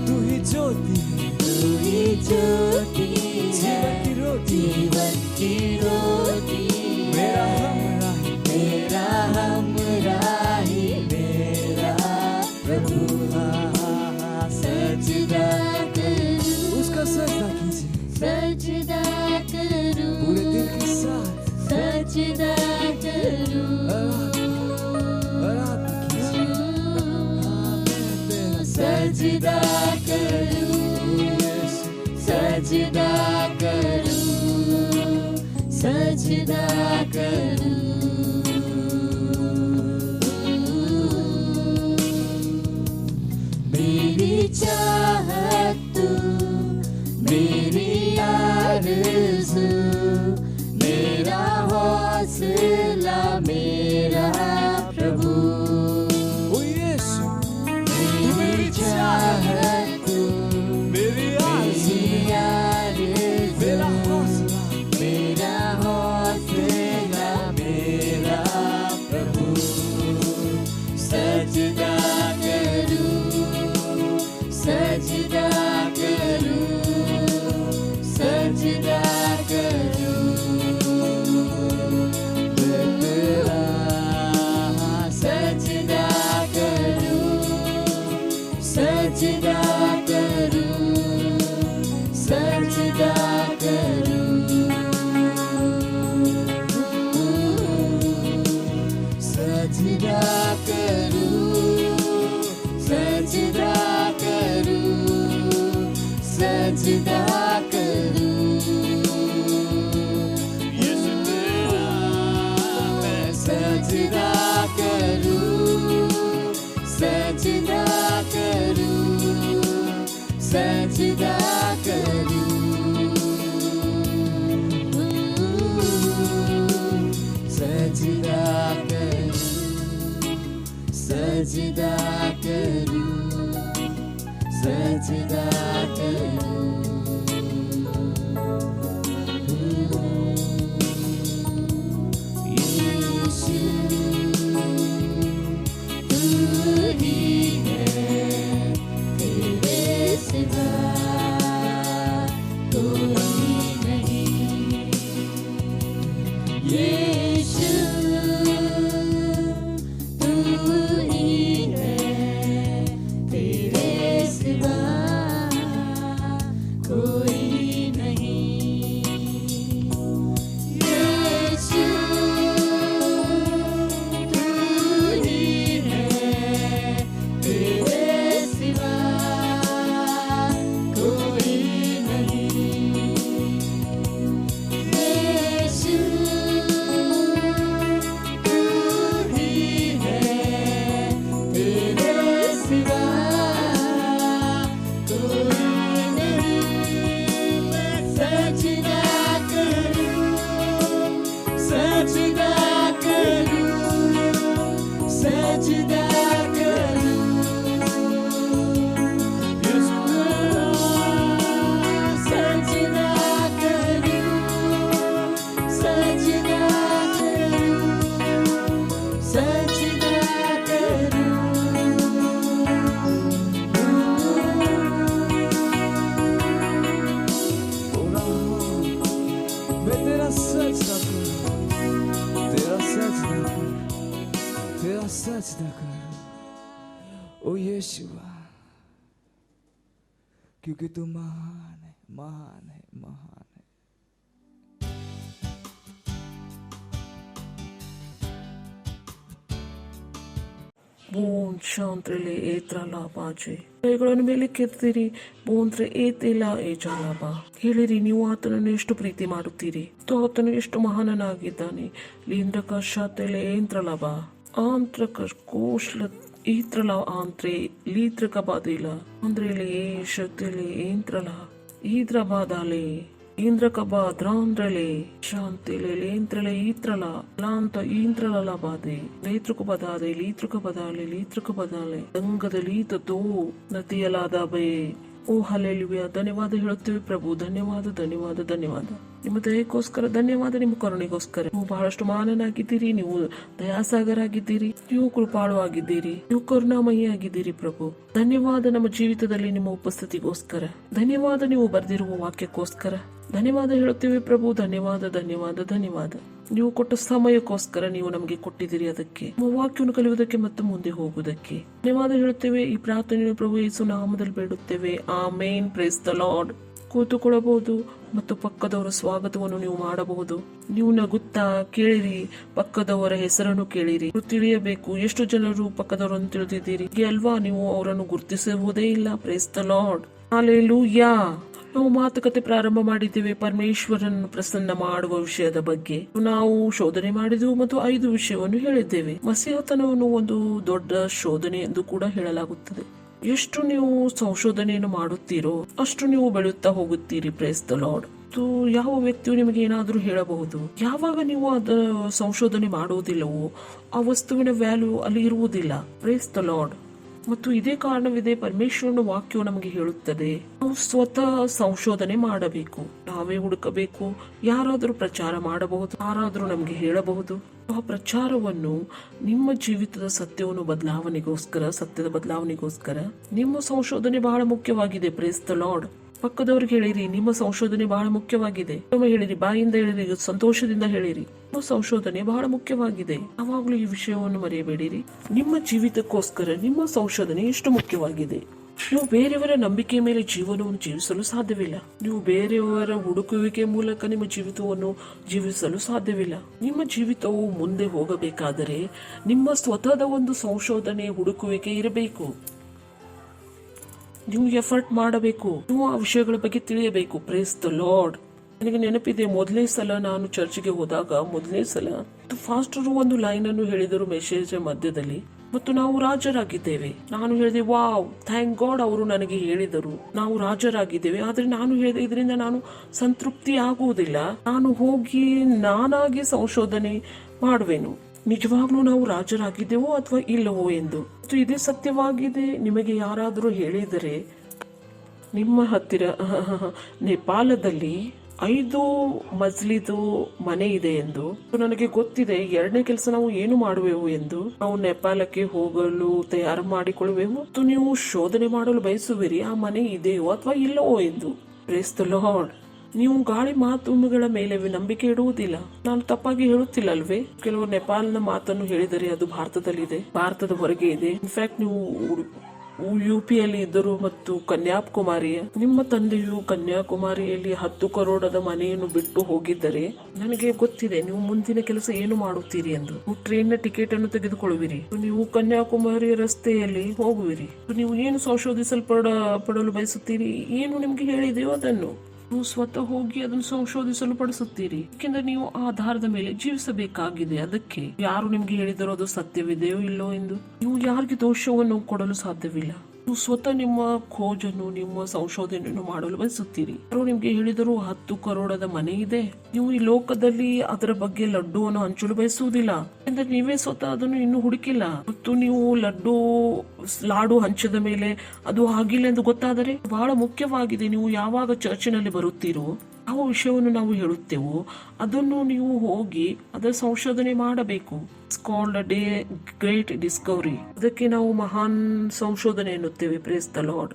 तू ही ज्योति है, तू ही ज्योति है, जीवन की रोटी, जीवन की रोटी, मेरा हमरा ही मेरा प्रभु। सजदा करूं, उसका सजदा कीजिए, सजदा करूं, पूरे दिल के साथ सजदा करूं, आराधना कीजिए। सजदा करूं, सजदा करूं, सजदा करूं। मेरी चाहत तू, मेरी आरज़ू, मेरा हौसला मेरा प्रभु। ओ यीशु, मेरी चाहत तू, मेरी आरज़ू, मेरा हौसला, मेरा हौसला मेरा प्रभु। सजदा करूं तेरा, सजदा करूं, सजदा करूं, सजदा करूं, सजदा करूं, सजदा करूं, सजदा करूं, यीशु तेरा मैं सजदा करूं, सजदा करूं, सजदा करूं, सजदा करूं, सजदा करूं, सजदा करूं, यीशु तू ही है, तेरे सिवा कोई नहीं, यीशु तू ही है, तेरे सिवा कोई नहीं, यीशु तू ही है, तेरे सिवा कोई नहीं, यीशु तू ही है, तेरे सिवा कोई नहीं, मैं सजदा करूं, सजदा करूं, सजदा करूं, यीशु सजदा करूं, सजदा करूं, सजदा करूं, मैं तेरा सजदा करूं, तेरा सजदा करूं, तेरा सजदा करूं, ओ यीशुआ, क्योंकि तू महान है, महान है, महान है। ಶಾಂತ್ರೆಲೆ ಏತ್ರಲ ಪಾಚೆ ಕೈಗಳನ್ನು ಮೇಲೆ ಕೆತ್ತಿರಿ ಬೋಂದ್ರೆ ಏತಿಲ್ಲ ಏಜಾಲಬ ಹೇಳಿರಿ ನೀವು ಆತನನ್ನು ಎಷ್ಟು ಪ್ರೀತಿ ಮಾಡುತ್ತೀರಿ ಆತನು ಎಷ್ಟು ಮಹಾನನಾಗಿದ್ದಾನೆ ಲೀಂದ್ರಕ ಶಾತೆಲೆ ಏಂತ್ರಲಬ ಆಂತ್ರಕ ಕೋಶ್ಲ ಈತ್ರಲ ಆಂತ್ರೆ ಲೀತ್ರಕ ಬಾದಿಲ ಅಂದ್ರೆಲೆ ಶತೆಲೆ ಏಂತ್ರಲ ಈದ್ರ ಬಾದಾಲೆ ಇಂದ್ರಕಬಾ ದ್ರಾಂದ್ರಲೆ ಶಾಂತಿಲೆ ಲೇಂತ್ರಲೆ ಈತ್ರಲ ಲಾಂತ ಈಂತ್ರಲ ಬಾದೆ ಲೇತ್ರಕ ಬದಾದೆ ಲೀತ್ರಕ ಬದಾಲೆ ಲೀತ್ರಕ ಬದಾಲೆ ಗಂಗದ ಲೀತ ತೋ ನದಿಯಲಾದ ಬೇ ಓ ಹಲ್ಲೆಲೂಯಾ ಧನ್ಯವಾದ ಹೇಳುತ್ತೇವೆ ಪ್ರಭು ಧನ್ಯವಾದ ಧನ್ಯವಾದ ಧನ್ಯವಾದ ನಿಮ್ಮ ದಯಕ್ಕೋಸ್ಕರ ಧನ್ಯವಾದ ನಿಮ್ಮ ಕರುಣೆಗೋಸ್ಕರ ನೀವು ಬಹಳಷ್ಟು ಮಾನನಾಗಿದ್ದೀರಿ ನೀವು ದಯಾಸಾಗರ ಆಗಿದ್ದೀರಿ ನೀವು ಕೃಪಾಳುವಾಗಿದ್ದೀರಿ ನೀವು ಕರುಣಾಮಯಿ ಆಗಿದ್ದೀರಿ ಪ್ರಭು ಧನ್ಯವಾದ ನಮ್ಮ ಜೀವಿತದಲ್ಲಿ ನಿಮ್ಮ ಉಪಸ್ಥಿತಿಗೋಸ್ಕರ ಧನ್ಯವಾದ ನೀವು ಬರೆದಿರುವ ವಾಕ್ಯಕ್ಕೋಸ್ಕರ ಧನ್ಯವಾದ ಹೇಳುತ್ತೇವೆ ಪ್ರಭು ಧನ್ಯವಾದ ಧನ್ಯವಾದ ಧನ್ಯವಾದ ನೀವು ಕೊಟ್ಟ ಸಮಯಕ್ಕೋಸ್ಕರ ನೀವು ನಮಗೆ ಕೊಟ್ಟಿದ್ದೀರಿ ಅದಕ್ಕೆ ನಿಮ್ಮ ವಾಕ್ಯವನ್ನು ಕಲಿಯುವುದಕ್ಕೆ ಮತ್ತು ಮುಂದೆ ಹೋಗುವುದಕ್ಕೆ ಧನ್ಯವಾದ ಹೇಳುತ್ತೇವೆ ಈ ಪ್ರಾರ್ಥನೆಯನ್ನು ಪ್ರಭು ಯೇಸು ನಾಮದಲ್ಲಿ ಬೇಡುತ್ತೇವೆ ಆಮೇನ್ ಪ್ರೈಸ್ ದ ಲಾರ್ಡ್ ಕೂತುಕೊಳ್ಳಬಹುದು ಮತ್ತು ಪಕ್ಕದವರ ಸ್ವಾಗತವನ್ನು ನೀವು ಮಾಡಬಹುದು ನೀವು ನಗುತ್ತಾ ಕೇಳಿರಿ ಪಕ್ಕದವರ ಹೆಸರನ್ನು ಕೇಳಿರಿ ತಿಳಿಯಬೇಕು ಎಷ್ಟು ಜನರು ಪಕ್ಕದವರನ್ನು ತಿಳಿದಿದ್ದೀರಿ ಅಲ್ವಾ ನೀವು ಅವರನ್ನು ಗುರುತಿಸುವುದೇ ಇಲ್ಲ ಪ್ರೈಸ್ ದ ಲಾರ್ಡ್ ಹಲ್ಲೆಲೂಯಾ ನಾವು ಮಾತುಕತೆ ಪ್ರಾರಂಭ ಮಾಡಿದ್ದೇವೆ ಪರಮೇಶ್ವರನ್ನು ಪ್ರಸನ್ನ ಮಾಡುವ ವಿಷಯದ ಬಗ್ಗೆ ನಾವು ಶೋಧನೆ ಮಾಡಿದೆವು ಮತ್ತು 5 ವಿಷಯವನ್ನು ಹೇಳಿದ್ದೇವೆ ಮಸೀಹತನವನ್ನು ಒಂದು ದೊಡ್ಡ ಶೋಧನೆ ಎಂದು ಕೂಡ ಹೇಳಲಾಗುತ್ತದೆ ಎಷ್ಟು ನೀವು ಸಂಶೋಧನೆಯನ್ನು ಮಾಡುತ್ತೀರೋ ಅಷ್ಟು ನೀವು ಬೆಳೆಯುತ್ತಾ ಹೋಗುತ್ತೀರಿ ಪ್ರೈಸ್ ದ ಲಾರ್ಡ್ ಯಾವ ವ್ಯಕ್ತಿಯು ನಿಮಗೆ ಏನಾದರೂ ಹೇಳಬಹುದು ಯಾವಾಗ ನೀವು ಅದ ಸಂಶೋಧನೆ ಮಾಡುವುದಿಲ್ಲವೋ ಆ ವಸ್ತುವಿನ ವ್ಯಾಲ್ಯೂ ಅಲ್ಲಿ ಇರುವುದಿಲ್ಲ ಪ್ರೈಸ್ ದ ಲಾರ್ಡ್ ಮತ್ತು ಇದೇ ಕಾರಣವಿದೆ ಪರಮೇಶ್ವರನ ವಾಕ್ಯವು ನಮಗೆ ಹೇಳುತ್ತದೆ ನಾವು ಸ್ವತಃ ಸಂಶೋಧನೆ ಮಾಡಬೇಕು ನಾವೇ ಹುಡುಕಬೇಕು ಯಾರಾದರೂ ಪ್ರಚಾರ ಮಾಡಬಹುದು ಯಾರಾದರೂ ನಮಗೆ ಹೇಳಬಹುದು ಆ ಪ್ರಚಾರವನ್ನು ನಿಮ್ಮ ಜೀವಿತದ ಸತ್ಯದ ಬದಲಾವಣೆಗೋಸ್ಕರ ನಿಮ್ಮ ಸಂಶೋಧನೆ ಬಹಳ ಮುಖ್ಯವಾಗಿದೆ ಪ್ರೇಸ್ ದ ಲಾರ್ಡ್ ಪಕ್ಕದವ್ರಿಗೆ ಹೇಳಿರಿ, ನಿಮ್ಮ ಸಂಶೋಧನೆ ಬಹಳ ಮುಖ್ಯವಾಗಿದೆ. ಹೇಳಿರಿ, ಬಾಯಿಂದ ಹೇಳಿರಿ, ಸಂತೋಷದಿಂದ ಹೇಳಿರಿ, ನಿಮ್ಮ ಸಂಶೋಧನೆ ಬಹಳ ಮುಖ್ಯವಾಗಿದೆ. ಯಾವಾಗ್ಲೂ ಈ ವಿಷಯವನ್ನು ಮರೆಯಬೇಡಿರಿ. ನಿಮ್ಮ ಜೀವಿತಕ್ಕೋಸ್ಕರ ನಿಮ್ಮ ಸಂಶೋಧನೆ ಎಷ್ಟು ಮುಖ್ಯವಾಗಿದೆ. ನೀವು ಬೇರೆಯವರ ನಂಬಿಕೆ ಮೇಲೆ ಜೀವನವನ್ನು ಜೀವಿಸಲು ಸಾಧ್ಯವಿಲ್ಲ. ನೀವು ಬೇರೆಯವರ ಹುಡುಕುವಿಕೆ ಮೂಲಕ ನಿಮ್ಮ ಜೀವಿತವನ್ನು ಜೀವಿಸಲು ಸಾಧ್ಯವಿಲ್ಲ. ನಿಮ್ಮ ಜೀವಿತವು ಮುಂದೆ ಹೋಗಬೇಕಾದರೆ ನಿಮ್ಮ ಸ್ವತಃದ ಒಂದು ಸಂಶೋಧನೆ ಹುಡುಕುವಿಕೆ ಇರಬೇಕು. ನೀವು ಎಫರ್ಟ್ ಮಾಡಬೇಕು. ನೀವು ಆ ವಿಷಯಗಳ ಬಗ್ಗೆ ತಿಳಿಯಬೇಕು. Praise the Lord. ನನಗೆ ನೆನಪಿದೆ, ಮೊದಲನೇ ಸಲ ನಾನು ಚರ್ಚ್ಗೆ ಹೋದಾಗ ಮೊದಲನೇ ಸಲ ಫಾಸ್ಟರು ಒಂದು ಲೈನ್ ಅನ್ನು ಹೇಳಿದರು ಮೆಸೇಜ್ ಮಧ್ಯದಲ್ಲಿ, ಮತ್ತು ನಾವು ರಾಜರಾಗಿದ್ದೇವೆ. ನಾನು ಹೇಳಿದೆ, ವಾವ್, ಥ್ಯಾಂಕ್ ಗಾಡ್ ಅವರು ನನಗೆ ಹೇಳಿದರು ನಾವು ರಾಜರಾಗಿದ್ದೇವೆ. ಆದ್ರೆ ನಾನು ಹೇಳಿದೆ, ಇದರಿಂದ ನಾನು ಸಂತೃಪ್ತಿ ಆಗುವುದಿಲ್ಲ. ನಾನು ಹೋಗಿ ನಾನಾಗಿ ಸಂಶೋಧನೆ ಮಾಡುವೆನು, ನಿಜವಾಗ್ಲೂ ನಾವು ರಾಜರಾಗಿದ್ದೇವೋ ಅಥವಾ ಇಲ್ಲವೋ ಎಂದು. ಇದೇ ಸತ್ಯವಾಗಿದೆ. ನಿಮಗೆ ಯಾರಾದರೂ ಹೇಳಿದರೆ, ನಿಮ್ಮ ಹತ್ತಿರ ನೇಪಾಳದಲ್ಲಿ 5 ಮಜ್ಲಿದು ಮನೆ ಇದೆ ಎಂದು, ನನಗೆ ಗೊತ್ತಿದೆ 2ನೇ ಕೆಲಸ ನಾವು ಏನು ಮಾಡುವೆವು ಎಂದು. ನಾವು ನೇಪಾಳಕ್ಕೆ ಹೋಗಲು ತಯಾರು ಮಾಡಿಕೊಳ್ಳುವೆವು ಮತ್ತು ನೀವು ಶೋಧನೆ ಮಾಡಲು ಬಯಸುವಿರಿ ಆ ಮನೆ ಇದೆಯೋ ಅಥವಾ ಇಲ್ಲವೋ ಎಂದು. Praise the Lord. ನೀವು ಗಾಳಿ ಮಾತುಗಳ ಮೇಲೆ ನಂಬಿಕೆ ಇಡುವುದಿಲ್ಲ. ನಾನು ತಪ್ಪಾಗಿ ಹೇಳುತ್ತಿಲ್ಲ ಅಲ್ವೇ? ಕೆಲವು ನೇಪಾಳನ ಮಾತನ್ನು ಹೇಳಿದರೆ ಅದು ಭಾರತದಲ್ಲಿದೆ, ಭಾರತದ ಹೊರಗೆ ಇದೆ. ಇನ್ಫ್ಯಾಕ್ಟ್ ನೀವು UP ಯಲ್ಲಿ ಇದ್ದರು ಮತ್ತು ಕನ್ಯಾಕುಮಾರಿಯ ನಿಮ್ಮ ತಂದೆಯು ಕನ್ಯಾಕುಮಾರಿಯಲ್ಲಿ 10 ಕರೋಡದ ಮನೆಯನ್ನು ಬಿಟ್ಟು ಹೋಗಿದ್ದರೆ ನನಗೆ ಗೊತ್ತಿದೆ ನೀವು ಮುಂದಿನ ಕೆಲಸ ಏನು ಮಾಡುತ್ತೀರಿ ಎಂದು. ನೀವು ಟ್ರೈನ್ ನ ಟಿಕೆಟ್ ಅನ್ನು ತೆಗೆದುಕೊಳ್ಳುವಿರಿ, ನೀವು ಕನ್ಯಾಕುಮಾರಿಯ ರಸ್ತೆಯಲ್ಲಿ ಹೋಗುವಿರಿ. ನೀವು ಏನು ಸಂಶೋಧಿಸಲ್ಪಡಲು ಬಯಸುತ್ತೀರಿ, ಏನು ನಿಮ್ಗೆ ಹೇಳಿದೆಯೋ ಅದನ್ನು ನೀವು ಸ್ವತಃ ಹೋಗಿ ಅದನ್ನು ಸಂಶೋಧಿಸಲು ಪಡಿಸುತ್ತೀರಿ. ಯಾಕೆಂದ್ರೆ ನೀವು ಆಧಾರದ ಮೇಲೆ ಜೀವಿಸಬೇಕಾಗಿದೆ. ಅದಕ್ಕೆ ಯಾರು ನಿಮ್ಗೆ ಹೇಳಿದರೋ ಅದು ಸತ್ಯವಿದೆಯೋ ಇಲ್ಲೋ ಎಂದು ನೀವು ಯಾರಿಗೆ ದೋಷವನ್ನು ಕೊಡಲು ಸಾಧ್ಯವಿಲ್ಲ. ನೀವು ಸ್ವತಃ ನಿಮ್ಮ ಖೋಜನ್ನು, ನಿಮ್ಮ ಸಂಶೋಧನೆಯನ್ನು ಮಾಡಲು ಬಯಸುತ್ತೀರಿ. ಯಾರು ನಿಮ್ಗೆ ಹೇಳಿದರೂ 10 ಕರೋಡದ ಮನೆ ಇದೆ, ನೀವು ಈ ಲೋಕದಲ್ಲಿ ಅದರ ಬಗ್ಗೆ ಲಡ್ಡುವನ್ನು ಹಂಚಲು ಬಯಸುವುದಿಲ್ಲ. ಯಾಕಂದ್ರೆ ನೀವೇ ಸ್ವತಃ ಅದನ್ನು ಇನ್ನೂ ಹುಡುಕಿಲ್ಲ. ಮತ್ತು ನೀವು ಲಾಡು ಹಂಚದ ಮೇಲೆ ಅದು ಆಗಿಲ್ಲ ಎಂದು ಗೊತ್ತಾದರೆ ಬಹಳ ಮುಖ್ಯವಾಗಿದೆ. ನೀವು ಯಾವಾಗ ಚರ್ಚಿನಲ್ಲಿ ಬರುತ್ತೀರೋ ಯಾವ ವಿಷಯವನ್ನು ನಾವು ಹೇಳುತ್ತೇವೋ ಅದನ್ನು ನೀವು ಹೋಗಿ ಅದರ ಸಂಶೋಧನೆ ಮಾಡಬೇಕು. It's called a great discovery. ಅದಕ್ಕೆ ನಾವು ಮಹಾನ್ ಸಂಶೋಧನೆ ಎನ್ನುತ್ತೇವೆ. Praise the Lord.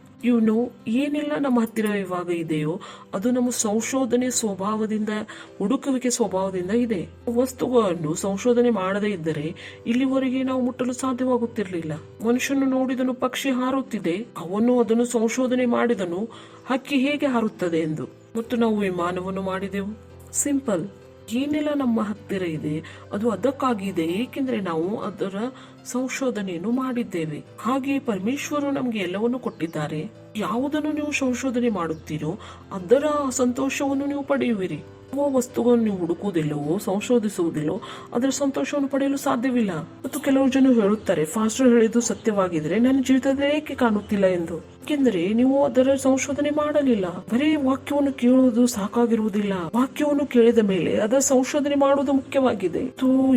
ಏನೆಲ್ಲ ನಮ್ಮ ಹತ್ತಿರ ಇವಾಗ ಇದೆಯೋ ಅದು ನಮ್ಮ ಸಂಶೋಧನೆ ಸ್ವಭಾವದಿಂದ, ಹುಡುಕುವಿಕೆ ಸ್ವಭಾವದಿಂದ ಇದೆ. ವಸ್ತುಗಳನ್ನು ಸಂಶೋಧನೆ ಮಾಡದೇ ಇದ್ದರೆ ಇಲ್ಲಿವರೆಗೆ ನಾವು ಮುಟ್ಟಲು ಸಾಧ್ಯವಾಗುತ್ತಿರಲಿಲ್ಲ. ಮನುಷ್ಯನು ನೋಡಿದನು ಪಕ್ಷಿ ಹಾರುತ್ತಿದೆ, ಅವನು ಅದನ್ನು ಸಂಶೋಧನೆ ಮಾಡಿದನು ಹಕ್ಕಿ ಹೇಗೆ ಹಾರುತ್ತದೆ ಎಂದು. ಮತ್ತು ನಾವು ವಿಮಾನವನ್ನು ಮಾಡಿದೆವು. ಸಿಂಪಲ್. ಏನೆಲ್ಲ ನಮ್ಮ ಹತ್ತಿರ ಇದೆ ಅದು ಅದಕ್ಕಾಗಿದೆ, ಏಕೆಂದ್ರೆ ನಾವು ಅದರ ಸಂಶೋಧನೆಯನ್ನು ಮಾಡಿದ್ದೇವೆ. ಹಾಗೆ ಪರಮೇಶ್ವರು ನಮ್ಗೆ ಎಲ್ಲವನ್ನು ಕೊಟ್ಟಿದ್ದಾರೆ. ಯಾವುದನ್ನು ನೀವು ಸಂಶೋಧನೆ ಮಾಡುತ್ತೀರೋ ಅದರ ಸಂತೋಷವನ್ನು ನೀವು ಪಡೆಯುವಿರಿ. ಯಾವ ವಸ್ತುಗಳನ್ನು ನೀವು ಹುಡುಕುವುದಿಲ್ಲವೋ, ಸಂಶೋಧಿಸುವುದಿಲ್ಲೋ ಅದರ ಸಂತೋಷವನ್ನು ಪಡೆಯಲು ಸಾಧ್ಯವಿಲ್ಲ. ಮತ್ತು ಕೆಲವು ಜನ ಹೇಳುತ್ತಾರೆ, ಫಾಸ್ಟರ್ ಹೇಳಿದ್ದು ಸತ್ಯವಾಗಿದ್ರೆ ನನ್ನ ಜೀವಿತದಲ್ಲಿ ಏಕೆ ಕಾಣುತ್ತಿಲ್ಲ ಎಂದು. ಏಕೆಂದರೆ ನೀವು ಅದರ ಸಂಶೋಧನೆ ಮಾಡಲಿಲ್ಲ. ಬರೀ ವಾಕ್ಯವನ್ನು ಕೇಳುವುದು ಸಾಕಾಗಿರುವುದಿಲ್ಲ. ವಾಕ್ಯವನ್ನು ಕೇಳಿದ ಮೇಲೆ ಅದರ ಸಂಶೋಧನೆ ಮಾಡುವುದು ಮುಖ್ಯವಾಗಿದೆ.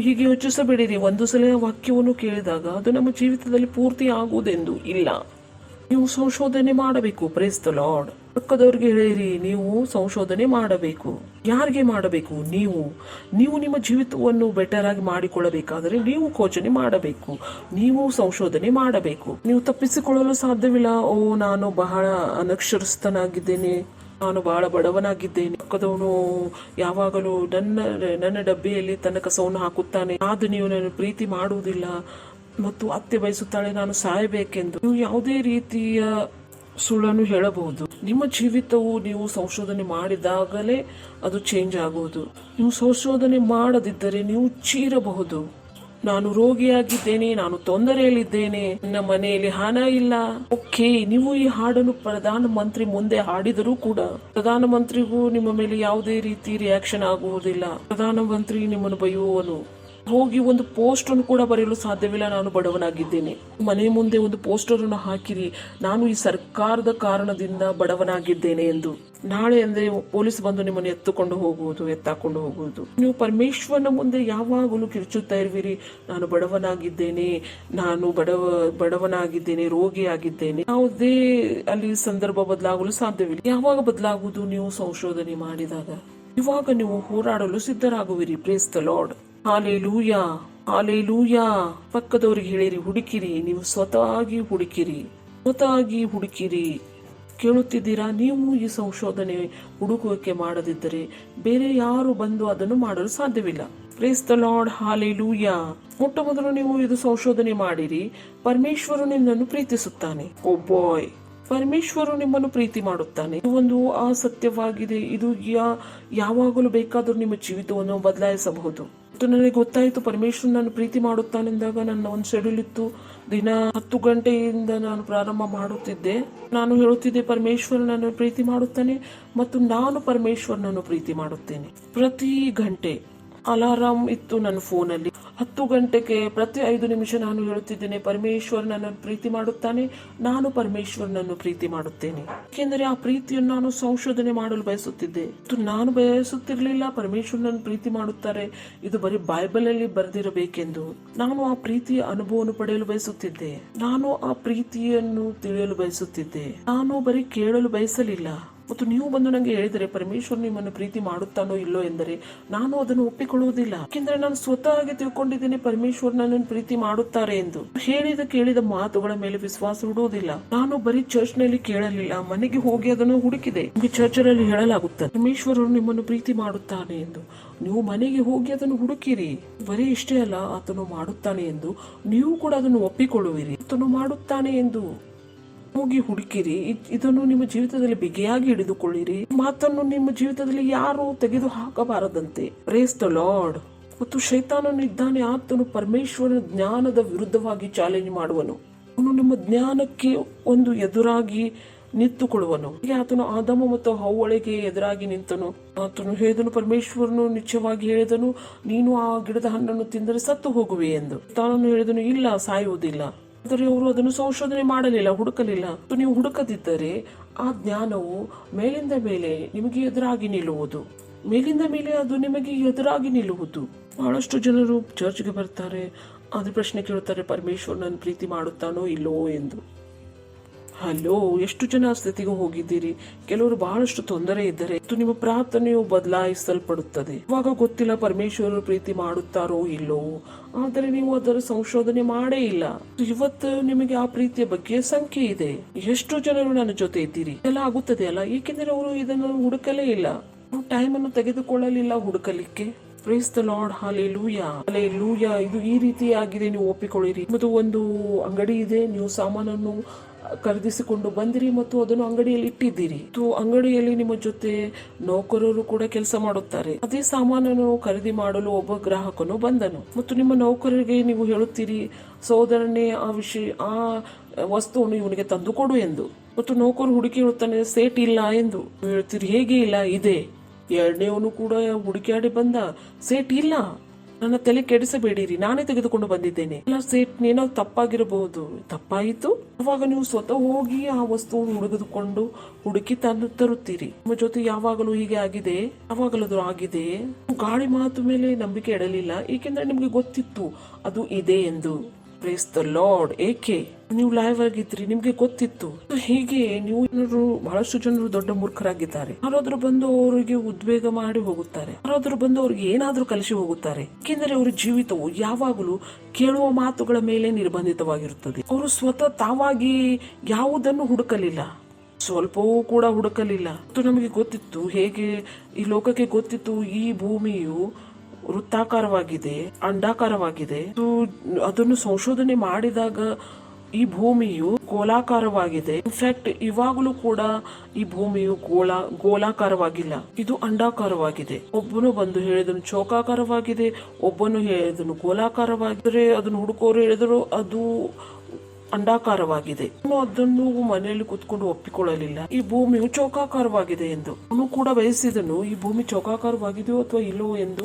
ಹೀಗೆ ಯೋಚಿಸಬೇಡಿರಿ, ಒಂದು ಸಲ ವಾಕ್ಯವನ್ನು ಕೇಳಿದಾಗ ಅದು ನಮ್ಮ ಜೀವಿತದಲ್ಲಿ ಪೂರ್ತಿ ಆಗುವುದೆಂದು ಇಲ್ಲ. ನೀವು ಸಂಶೋಧನೆ ಮಾಡಬೇಕು. Praise the lord. ಪಕ್ಕದವ್ರಿಗೆ ಹೇಳಿರಿ, ನೀವು ಸಂಶೋಧನೆ ಮಾಡಬೇಕು. ಯಾರಿಗೆ ಮಾಡಬೇಕು? ನೀವು ನಿಮ್ಮ ಜೀವಿತವನ್ನು ಬೆಟರ್ ಆಗಿ ಮಾಡಿಕೊಳ್ಳಬೇಕಾದರೆ ನೀವು ಯೋಚನೆ ಮಾಡಬೇಕು, ನೀವು ಸಂಶೋಧನೆ ಮಾಡಬೇಕು. ನೀವು ತಪ್ಪಿಸಿಕೊಳ್ಳಲು ಸಾಧ್ಯವಿಲ್ಲ. ನಾನು ಬಹಳ ಅನಕ್ಷರಸ್ಥನಾಗಿದ್ದೇನೆ, ನಾನು ಬಹಳ ಬಡವನಾಗಿದ್ದೇನೆ, ಪಕ್ಕದವನು ಯಾವಾಗಲೂ ನನ್ನ ಡಬ್ಬಿಯಲ್ಲಿ ತನ್ನ ಕಸವನ್ನು ಹಾಕುತ್ತಾನೆ, ಆದ್ರೆ ನೀವು ನನ್ನ ಪ್ರೀತಿ ಮಾಡುವುದಿಲ್ಲ ಮತ್ತು ಅತ್ತೆ ಬಯಸುತ್ತಾಳೆ ನಾನು ಸಾಯಬೇಕೆಂದು. ನೀವು ಯಾವುದೇ ರೀತಿಯ ಸುಳ್ಳನ್ನು ಹೇಳಬಹುದು. ನಿಮ್ಮ ಜೀವಿತವು ನೀವು ಸಂಶೋಧನೆ ಮಾಡಿದಾಗಲೇ ಅದು ಚೇಂಜ್ ಆಗುವುದು. ನೀವು ಸಂಶೋಧನೆ ಮಾಡದಿದ್ದರೆ ನೀವು ಚೀರಬಹುದು. ನಾನು ರೋಗಿಯಾಗಿದ್ದೇನೆ, ನಾನು ತೊಂದರೆಯಲ್ಲಿದ್ದೇನೆ, ನನ್ನ ಮನೆಯಲ್ಲಿ ಹಣ ಇಲ್ಲ. ಓಕೆ, ನೀವು ಈ ಹಾಡನ್ನು ಪ್ರಧಾನ ಮಂತ್ರಿ ಮುಂದೆ ಹಾಡಿದರೂ ಕೂಡ ಪ್ರಧಾನ ಮಂತ್ರಿಗೂ ನಿಮ್ಮ ಮೇಲೆ ಯಾವುದೇ ರೀತಿ ರಿಯಾಕ್ಷನ್ ಆಗುವುದಿಲ್ಲ. ಪ್ರಧಾನ ಮಂತ್ರಿ ನಿಮ್ಮನ್ನು ಬೈಯುವನು. ಹೋಗಿ ಒಂದು ಪೋಸ್ಟರ್ ಅನ್ನು ಕೂಡ ಬರೆಯಲು ಸಾಧ್ಯವಿಲ್ಲ, ನಾನು ಬಡವನಾಗಿದ್ದೇನೆ. ಮನೆ ಮುಂದೆ ಒಂದು ಪೋಸ್ಟರ್ ಅನ್ನು ಹಾಕಿರಿ, ನಾನು ಈ ಸರ್ಕಾರದ ಕಾರಣದಿಂದ ಬಡವನಾಗಿದ್ದೇನೆ ಎಂದು. ನಾಳೆ ಅಂದ್ರೆ ಪೊಲೀಸ್ ಬಂದು ನಿಮ್ಮನ್ನು ಎತ್ತಾಕೊಂಡು ಹೋಗುವುದು. ನೀವು ಪರಮೇಶ್ವರನ ಮುಂದೆ ಯಾವಾಗಲೂ ಕಿರ್ಚುತ್ತಾ ಇರುವಿರಿ, ನಾನು ಬಡವನಾಗಿದ್ದೇನೆ, ನಾನು ಬಡವನಾಗಿದ್ದೇನೆ, ರೋಗಿಯಾಗಿದ್ದೇನೆ. ಯಾವುದೇ ಅಲ್ಲಿ ಸಂದರ್ಭ ಬದಲಾಗಲು ಸಾಧ್ಯವಿಲ್ಲ. ಯಾವಾಗ ಬದಲಾಗುವುದು? ನೀವು ಸಂಶೋಧನೆ ಮಾಡಿದಾಗ. ಇವಾಗ ನೀವು ಹೋರಾಡಲು ಸಿದ್ಧರಾಗುವಿರಿ. Praise the lord. Hallelujah, hallelujah. ಪಕ್ಕದವರಿಗೆ ಹೇಳಿರಿ, ಹುಡುಕಿರಿ. ನೀವು ಸ್ವತಃ ಹುಡುಕಿರಿ. ಕೇಳುತ್ತಿದ್ದೀರಾ? ನೀವು ಈ ಸಂಶೋಧನೆ ಹುಡುಕುವಿಕೆ ಮಾಡದಿದ್ದರೆ ಬೇರೆ ಯಾರು ಬಂದು ಅದನ್ನು ಮಾಡಲು ಸಾಧ್ಯವಿಲ್ಲ. Praise the lord, hallelujah. ಮೊಟ್ಟ ಮೊದಲು ನೀವು ಇದು ಸಂಶೋಧನೆ ಮಾಡಿರಿ. ಪರಮೇಶ್ವರು ನಿನ್ನನ್ನು ಪ್ರೀತಿಸುತ್ತಾನೆ. ಓ ಬಾಯ್, ಪರಮೇಶ್ವರು ನಿಮ್ಮನ್ನು ಪ್ರೀತಿ ಮಾಡುತ್ತಾನೆ. ಇದು ಒಂದು ಅಸತ್ಯವಾಗಿದೆ. ಇದು ಯಾವಾಗಲೂ ಬೇಕಾದರೂ ನಿಮ್ಮ ಜೀವಿತವನ್ನು ಬದಲಾಯಿಸಬಹುದು. ಮತ್ತು ನನಗೆ ಗೊತ್ತಾಯಿತು ಪರಮೇಶ್ವರ್ ನಾನು ಪ್ರೀತಿ ಮಾಡುತ್ತಾನೆಂದಾಗ ನನ್ನ ಒಂದು ಶೆಡ್ಯೂಲ್ ಇತ್ತು. ದಿನ 10 ಗಂಟೆಯಿಂದ ನಾನು ಪ್ರಾರಂಭ ಮಾಡುತ್ತಿದ್ದೆ. ನಾನು ಹೇಳುತ್ತಿದ್ದೆ ಪರಮೇಶ್ವರ್ ನನ್ನ ಪ್ರೀತಿ ಮಾಡುತ್ತಾನೆ ಮತ್ತು ನಾನು ಪರಮೇಶ್ವರನನ್ನು ಪ್ರೀತಿ ಮಾಡುತ್ತೇನೆ. ಪ್ರತಿ ಗಂಟೆ ಅಲಾರಾಮ್ ಇತ್ತು ನನ್ನ ಫೋನಲ್ಲಿ. 10 ಗಂಟೆಗೆ ಪ್ರತಿ 5 ನಿಮಿಷ ನಾನು ಹೇಳುತ್ತಿದ್ದೇನೆ ಪರಮೇಶ್ವರ್ ನನ್ನನ್ನು ಪ್ರೀತಿ ಮಾಡುತ್ತಾನೆ, ನಾನು ಪರಮೇಶ್ವರನನ್ನು ಪ್ರೀತಿ ಮಾಡುತ್ತೇನೆ. ಏಕೆಂದರೆ ಆ ಪ್ರೀತಿಯನ್ನು ನಾನು ಸಂಶೋಧನೆ ಮಾಡಲು ಬಯಸುತ್ತಿದ್ದೆ. ನಾನು ಬಯಸುತ್ತಿರಲಿಲ್ಲ ಪರಮೇಶ್ವರ್ ನನ್ನ ಪ್ರೀತಿ ಮಾಡುತ್ತಾರೆ ಇದು ಬರೀ ಬೈಬಲ್ ಅಲ್ಲಿ ಬರೆದಿರಬೇಕೆಂದು. ನಾನು ಆ ಪ್ರೀತಿಯ ಅನುಭವವನ್ನು ಪಡೆಯಲು ಬಯಸುತ್ತಿದ್ದೆ. ನಾನು ಆ ಪ್ರೀತಿಯನ್ನು ತಿಳಿಯಲು ಬಯಸುತ್ತಿದ್ದೆ. ನಾನು ಬರೀ ಕೇಳಲು ಬಯಸಲಿಲ್ಲ. ಮತ್ತು ನೀವು ಬಂದು ನನಗೆ ಹೇಳಿದರೆ ಪರಮೇಶ್ವರ್ ನಿಮ್ಮನ್ನು ಪ್ರೀತಿ ಮಾಡುತ್ತಾನೋ ಇಲ್ಲೋ ಎಂದರೆ ನಾನು ಅದನ್ನು ಒಪ್ಪಿಕೊಳ್ಳುವುದಿಲ್ಲ. ಯಾಕೆಂದರೆ ನಾನು ಸ್ವತಃ ತಿಳ್ಕೊಂಡಿದ್ದೇನೆ ಪರಮೇಶ್ವರ್ ನನ್ನನ್ನು ಪ್ರೀತಿ ಮಾಡುತ್ತಾರೆ ಎಂದು. ಕೇಳಿದ ಮಾತುಗಳ ಮೇಲೆ ವಿಶ್ವಾಸ ಇಡುವುದಿಲ್ಲ. ನಾನು ಬರೀ ಚರ್ಚ್ ನಲ್ಲಿ ಕೇಳಲಿಲ್ಲ, ಮನೆಗೆ ಹೋಗಿ ಅದನ್ನು ಹುಡುಕಿದೆ. ನಿಮಗೆ ಚರ್ಚ್ ಅಲ್ಲಿ ಹೇಳಲಾಗುತ್ತದೆ ಪರಮೇಶ್ವರರು ನಿಮ್ಮನ್ನು ಪ್ರೀತಿ ಮಾಡುತ್ತಾನೆ ಎಂದು. ನೀವು ಮನೆಗೆ ಹೋಗಿ ಅದನ್ನು ಹುಡುಕಿರಿ. ಬರೀ ಇಷ್ಟೇ ಅಲ್ಲ, ಆತನು ಮಾಡುತ್ತಾನೆ ಎಂದು ನೀವು ಕೂಡ ಅದನ್ನು ಒಪ್ಪಿಕೊಳ್ಳುವಿರಿ. ಆತನು ಮಾಡುತ್ತಾನೆ ಎಂದು ಹೋಗಿ ಹುಡುಕಿರಿ. ಇದನ್ನು ನಿಮ್ಮ ಜೀವಿತದಲ್ಲಿ ಬಿಗಿಯಾಗಿ ಹಿಡಿದುಕೊಳ್ಳಿರಿ. ಮಾತನ್ನು ನಿಮ್ಮ ಜೀವಿತದಲ್ಲಿ ಯಾರು ತೆಗೆದು ಹಾಕಬಾರದಂತೆ. Praise the Lord. ಮತ್ತು ಶೈತಾನನು ಇದ್ದಾನೆ, ಆತನು ಪರಮೇಶ್ವರನ ಜ್ಞಾನದ ವಿರುದ್ಧವಾಗಿ ಚಾಲೆಂಜ್ ಮಾಡುವನು. ಅವನು ನಿಮ್ಮ ಜ್ಞಾನಕ್ಕೆ ಒಂದು ಎದುರಾಗಿ ನಿಂತುಕೊಳ್ಳುವನು. ಆತನು ಆದಾಮ ಮತ್ತು ಹವ್ವಳಿಗೆ ಎದುರಾಗಿ ನಿಂತನು. ಆತನು ಹೇಳಿದನು, ಪರಮೇಶ್ವರನು ನಿಶ್ಚಯವಾಗಿ ಹೇಳಿದನು, ನೀನು ಆ ಗಿಡದ ಹಣ್ಣನ್ನು ತಿಂದರೆ ಸತ್ತು ಹೋಗುವೆ ಎಂದು. ತಾನು ಹೇಳಿದನು, ಇಲ್ಲ, ಸಾಯುವುದಿಲ್ಲ. ಆದರೆ ಅವರು ಅದನ್ನು ಸಂಶೋಧನೆ ಮಾಡಲಿಲ್ಲ, ಹುಡುಕಲಿಲ್ಲ. ನೀವು ಹುಡುಕದಿದ್ದರೆ ಆ ಜ್ಞಾನವು ಮೇಲಿಂದ ಮೇಲೆ ನಿಮಗೆ ಎದುರಾಗಿ ನಿಲ್ಲುವುದು. ಮೇಲಿಂದ ಮೇಲೆ ಅದು ನಿಮಗೆ ಎದುರಾಗಿ ನಿಲ್ಲುವುದು. ಬಹಳಷ್ಟು ಜನರು ಚರ್ಚ್ಗೆ ಬರ್ತಾರೆ, ಅದ್ರ ಪ್ರಶ್ನೆ ಕೇಳುತ್ತಾರೆ ಪರಮೇಶ್ವರ್ ನನ್ನ ಪ್ರೀತಿ ಮಾಡುತ್ತಾನೋ ಇಲ್ಲೋ ಎಂದು. ಹಲೋ, ಎಷ್ಟು ಜನ ಆ ಸ್ಥಿತಿಗೆ ಹೋಗಿದ್ದೀರಿ? ಕೆಲವರು ಬಹಳಷ್ಟು ತೊಂದರೆ ಇದ್ದರೆ ನಿಮ್ಮ ಪ್ರಾರ್ಥನೆಯು ಬದಲಾಯಿಸಲ್ಪಡುತ್ತದೆ. ಇವಾಗ ಗೊತ್ತಿಲ್ಲ ಪರಮೇಶ್ವರರು ಪ್ರೀತಿ ಮಾಡುತ್ತಾರೋ ಇಲ್ಲೋ, ಆದರೆ ನೀವು ಅದರ ಸಂಶೋಧನೆ ಮಾಡೇ ಇಲ್ಲ. ಇವತ್ತು ನಿಮಗೆ ಆ ಪ್ರೀತಿಯ ಬಗ್ಗೆ ಸಂಖ್ಯೆ ಇದೆ. ಎಷ್ಟು ಜನರು ನನ್ನ ಜೊತೆ ಇದ್ದೀರಿ? ಎಲ್ಲ ಆಗುತ್ತದೆ ಅಲ್ಲ, ಏಕೆಂದರೆ ಅವರು ಇದನ್ನು ಹುಡುಕಲೇ ಇಲ್ಲ, ಟೈಮ್ ಅನ್ನು ತೆಗೆದುಕೊಳ್ಳಲಿಲ್ಲ ಹುಡುಕಲಿಕ್ಕೆ. Praise the lord, hallelujah, hallelujah. ಇದು ಈ ರೀತಿಯಾಗಿದೆ, ನೀವು ಒಪ್ಪಿಕೊಳ್ಳಿರಿ. ಮತ್ತು ಒಂದು ಅಂಗಡಿ ಇದೆ, ನೀವು ಸಾಮಾನನ್ನು ಖರೀದಿಸಿಕೊಂಡು ಬಂದಿರಿ ಮತ್ತು ಅದನ್ನು ಅಂಗಡಿಯಲ್ಲಿ ಇಟ್ಟಿದ್ದೀರಿ. ಅಂಗಡಿಯಲ್ಲಿ ನಿಮ್ಮ ಜೊತೆ ನೌಕರರು ಕೂಡ ಕೆಲಸ ಮಾಡುತ್ತಾರೆ. ಅದೇ ಸಾಮಾನನ್ನು ಖರೀದಿ ಮಾಡಲು ಒಬ್ಬ ಗ್ರಾಹಕನು ಬಂದನು ಮತ್ತು ನಿಮ್ಮ ನೌಕರರಿಗೆ ನೀವು ಹೇಳುತ್ತೀರಿ, ಸಹೋದರನೇ ಆ ವಸ್ತುವನ್ನು ಇವನಿಗೆ ತಂದು ಕೊಡು ಎಂದು. ಮತ್ತು ನೌಕರು ಹುಡುಕಿ ಹೇಳುತ್ತಾನೆ, ಸೇಟ್ ಇಲ್ಲ ಎಂದು. ಹೇಳ್ತೀರಿ, ಹೇಗೆ ಇಲ್ಲ, ಇದೆ. ಎರಡನೇವನು ಕೂಡ ಹುಡುಕಾಡಿ ಬಂದ, ಸೇಟ್ ಇಲ್ಲ, ನನ್ನ ತಲೆ ಕೆಡಿಸಬೇಡಿರಿ, ನಾನೇ ತೆಗೆದುಕೊಂಡು ಬಂದಿದ್ದೇನೆ. ಇಲ್ಲ ಸೇಟ್, ಏನೋ ತಪ್ಪಾಗಿರಬಹುದು. ತಪ್ಪಾಯಿತು. ಅವಾಗ ನೀವು ಸ್ವತಃ ಹೋಗಿ ಆ ವಸ್ತುವನ್ನು ಹುಡುಕಿ ತರುತ್ತೀರಿ. ನಿಮ್ಮ ಜೊತೆ ಯಾವಾಗಲೂ ಹೀಗೆ ಆಗಿದೆ? ಯಾವಾಗಲೂ ಆಗಿದೆ. ಗಾಳಿ ಮಾತು ಮೇಲೆ ನಂಬಿಕೆ ಇಡಲಿಲ್ಲ, ಏಕೆಂದ್ರೆ ನಿಮ್ಗೆ ಗೊತ್ತಿತ್ತು ಅದು ಇದೆ ಎಂದು. Praise the Lord. ಏಕೆ? ನೀವು ಲೈವ್ ಆಗಿದ್ರಿ, ನಿಮ್ಗೆ ಗೊತ್ತಿತ್ತು. ಹೀಗೆ ನೀವು ಬಹಳಷ್ಟು ಜನರು ದೊಡ್ಡ ಮೂರ್ಖರಾಗಿದ್ದಾರೆ. ಯಾರಾದ್ರೂ ಬಂದು ಅವರಿಗೆ ಉದ್ವೇಗ ಮಾಡಿ ಹೋಗುತ್ತಾರೆ, ಯಾರಾದ್ರೂ ಬಂದು ಅವ್ರಿಗೆ ಏನಾದ್ರೂ ಕಲಿಸಿ ಹೋಗುತ್ತಾರೆ. ಏಕೆಂದರೆ ಅವರ ಜೀವಿತವು ಯಾವಾಗಲೂ ಕೇಳುವ ಮಾತುಗಳ ಮೇಲೆ ನಿರ್ಬಂಧಿತವಾಗಿರುತ್ತದೆ. ಅವರು ಸ್ವತಃ ತಾವಾಗಿ ಯಾವುದನ್ನು ಹುಡುಕಲಿಲ್ಲ, ಸ್ವಲ್ಪವೂ ಕೂಡ ಹುಡುಕಲಿಲ್ಲ. ಮತ್ತು ನಮಗೆ ಗೊತ್ತಿತ್ತು, ಹೇಗೆ ಈ ಲೋಕಕ್ಕೆ ಗೊತ್ತಿತ್ತು ಈ ಭೂಮಿಯು ವೃತ್ತಾಕಾರವಾಗಿದೆ, ಅಂಡಾಕಾರವಾಗಿದೆ. ಅದನ್ನು ಸಂಶೋಧನೆ ಮಾಡಿದಾಗ ಈ ಭೂಮಿಯು ಗೋಲಾಕಾರವಾಗಿದೆ. ಇನ್ಫ್ಯಾಕ್ಟ್ ಇವಾಗಲೂ ಕೂಡ ಈ ಭೂಮಿಯು ಗೋಲಾಕಾರವಾಗಿಲ್ಲ, ಇದು ಅಂಡಾಕಾರವಾಗಿದೆ. ಒಬ್ಬನು ಬಂದು ಹೇಳಿದನು ಚೌಕಾಕಾರವಾಗಿದೆ, ಒಬ್ಬನು ಹೇಳಿದನು ಗೋಲಾಕಾರವಾಗಿದೆ. ಅದನ್ನು ಹುಡುಕೋರು ಹೇಳಿದರು ಅದು ಅಂಡಾಕಾರವಾಗಿದೆ. ಅದನ್ನು ಮನೆಯಲ್ಲಿ ಕುತ್ಕೊಂಡು ಒಪ್ಪಿಕೊಳ್ಳಲಿಲ್ಲ, ಈ ಭೂಮಿಯು ಚೌಕಾಕಾರವಾಗಿದೆ ಎಂದು. ಅವನು ಕೂಡ ಬಯಸಿದನು ಈ ಭೂಮಿ ಚೌಕಾಕಾರವಾಗಿದೆಯೋ ಅಥವಾ ಇಲ್ಲವೋ ಎಂದು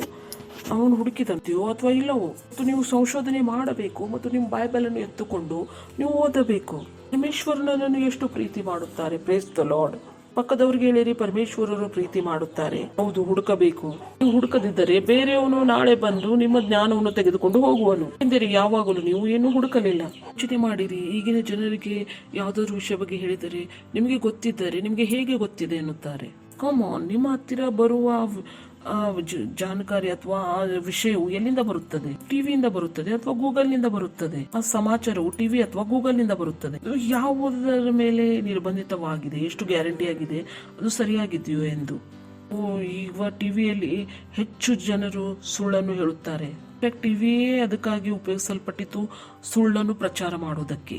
ಅವನು ಹುಡುಕಿದಂತೆಯೋ ಅಥವಾ ಇಲ್ಲವೋ. ಮತ್ತು ನೀವು ಸಂಶೋಧನೆ ಮಾಡಬೇಕು ಮತ್ತು ನಿಮ್ಮ ಬೈಬಲ್ ಅನ್ನು ಎತ್ತುಕೊಂಡು ನೀವು ಓದಬೇಕು. ಪರಮೇಶ್ವರನನ್ನು ಎಷ್ಟು ಪ್ರೀತಿ ಮಾಡುತ್ತಾರೆ. Praise the lord. ಪಕ್ಕದವ್ರಿಗೆ ಹೇಳಿರಿ, ಪರಮೇಶ್ವರರು ಪ್ರೀತಿ ಮಾಡುತ್ತಾರೆ. ಹೌದು, ಹುಡುಕಬೇಕು. ನೀವು ಹುಡುಕದಿದ್ದರೆ ಬೇರೆಯವನು ನಾಳೆ ಬಂದು ನಿಮ್ಮ ಜ್ಞಾನವನ್ನು ತೆಗೆದುಕೊಂಡು ಹೋಗುವನು. ಎಂದರೆ ಯಾವಾಗಲೂ ನೀವು ಏನು ಹುಡುಕಲಿಲ್ಲ. ಯೋಚನೆ ಮಾಡಿರಿ, ಈಗಿನ ಜನರಿಗೆ ಯಾವುದಾದ್ರೂ ವಿಷಯ ಬಗ್ಗೆ ಹೇಳಿದರೆ ನಿಮಗೆ ಗೊತ್ತಿದ್ದರೆ ನಿಮಗೆ ಹೇಗೆ ಗೊತ್ತಿದೆ ಎನ್ನುತ್ತಾರೆ. ಕಮ್ ಆನ್, ನಿಮ್ಮ ಹತ್ತಿರ ಬರುವ ಆ ಜಾಣಕಾರಿ ಅಥವಾ ಆ ವಿಷಯವು ಎಲ್ಲಿಂದ ಬರುತ್ತದೆ? ಟಿವಿಯಿಂದ ಬರುತ್ತದೆ ಅಥವಾ ಗೂಗಲ್ ನಿಂದ ಬರುತ್ತದೆ. ಆ ಸಮಾಚಾರವು ಟಿವಿ ಅಥವಾ ಗೂಗಲ್ ನಿಂದ ಬರುತ್ತದೆ. ಯಾವುದರ ಮೇಲೆ ನಿರ್ಬಂಧಿತವಾಗಿದೆ, ಎಷ್ಟು ಗ್ಯಾರಂಟಿ ಆಗಿದೆ ಅದು ಸರಿಯಾಗಿದೆಯೋ ಎಂದು. ಈಗ ಟಿವಿಯಲ್ಲಿ ಹೆಚ್ಚು ಜನರು ಸುಳ್ಳನ್ನು ಹೇಳುತ್ತಾರೆ. ಟಿವಿಯೇ ಅದಕ್ಕಾಗಿ ಉಪಯೋಗಿಸಲ್ಪಟ್ಟಿತು, ಸುಳ್ಳನ್ನು ಪ್ರಚಾರ ಮಾಡುವುದಕ್ಕೆ.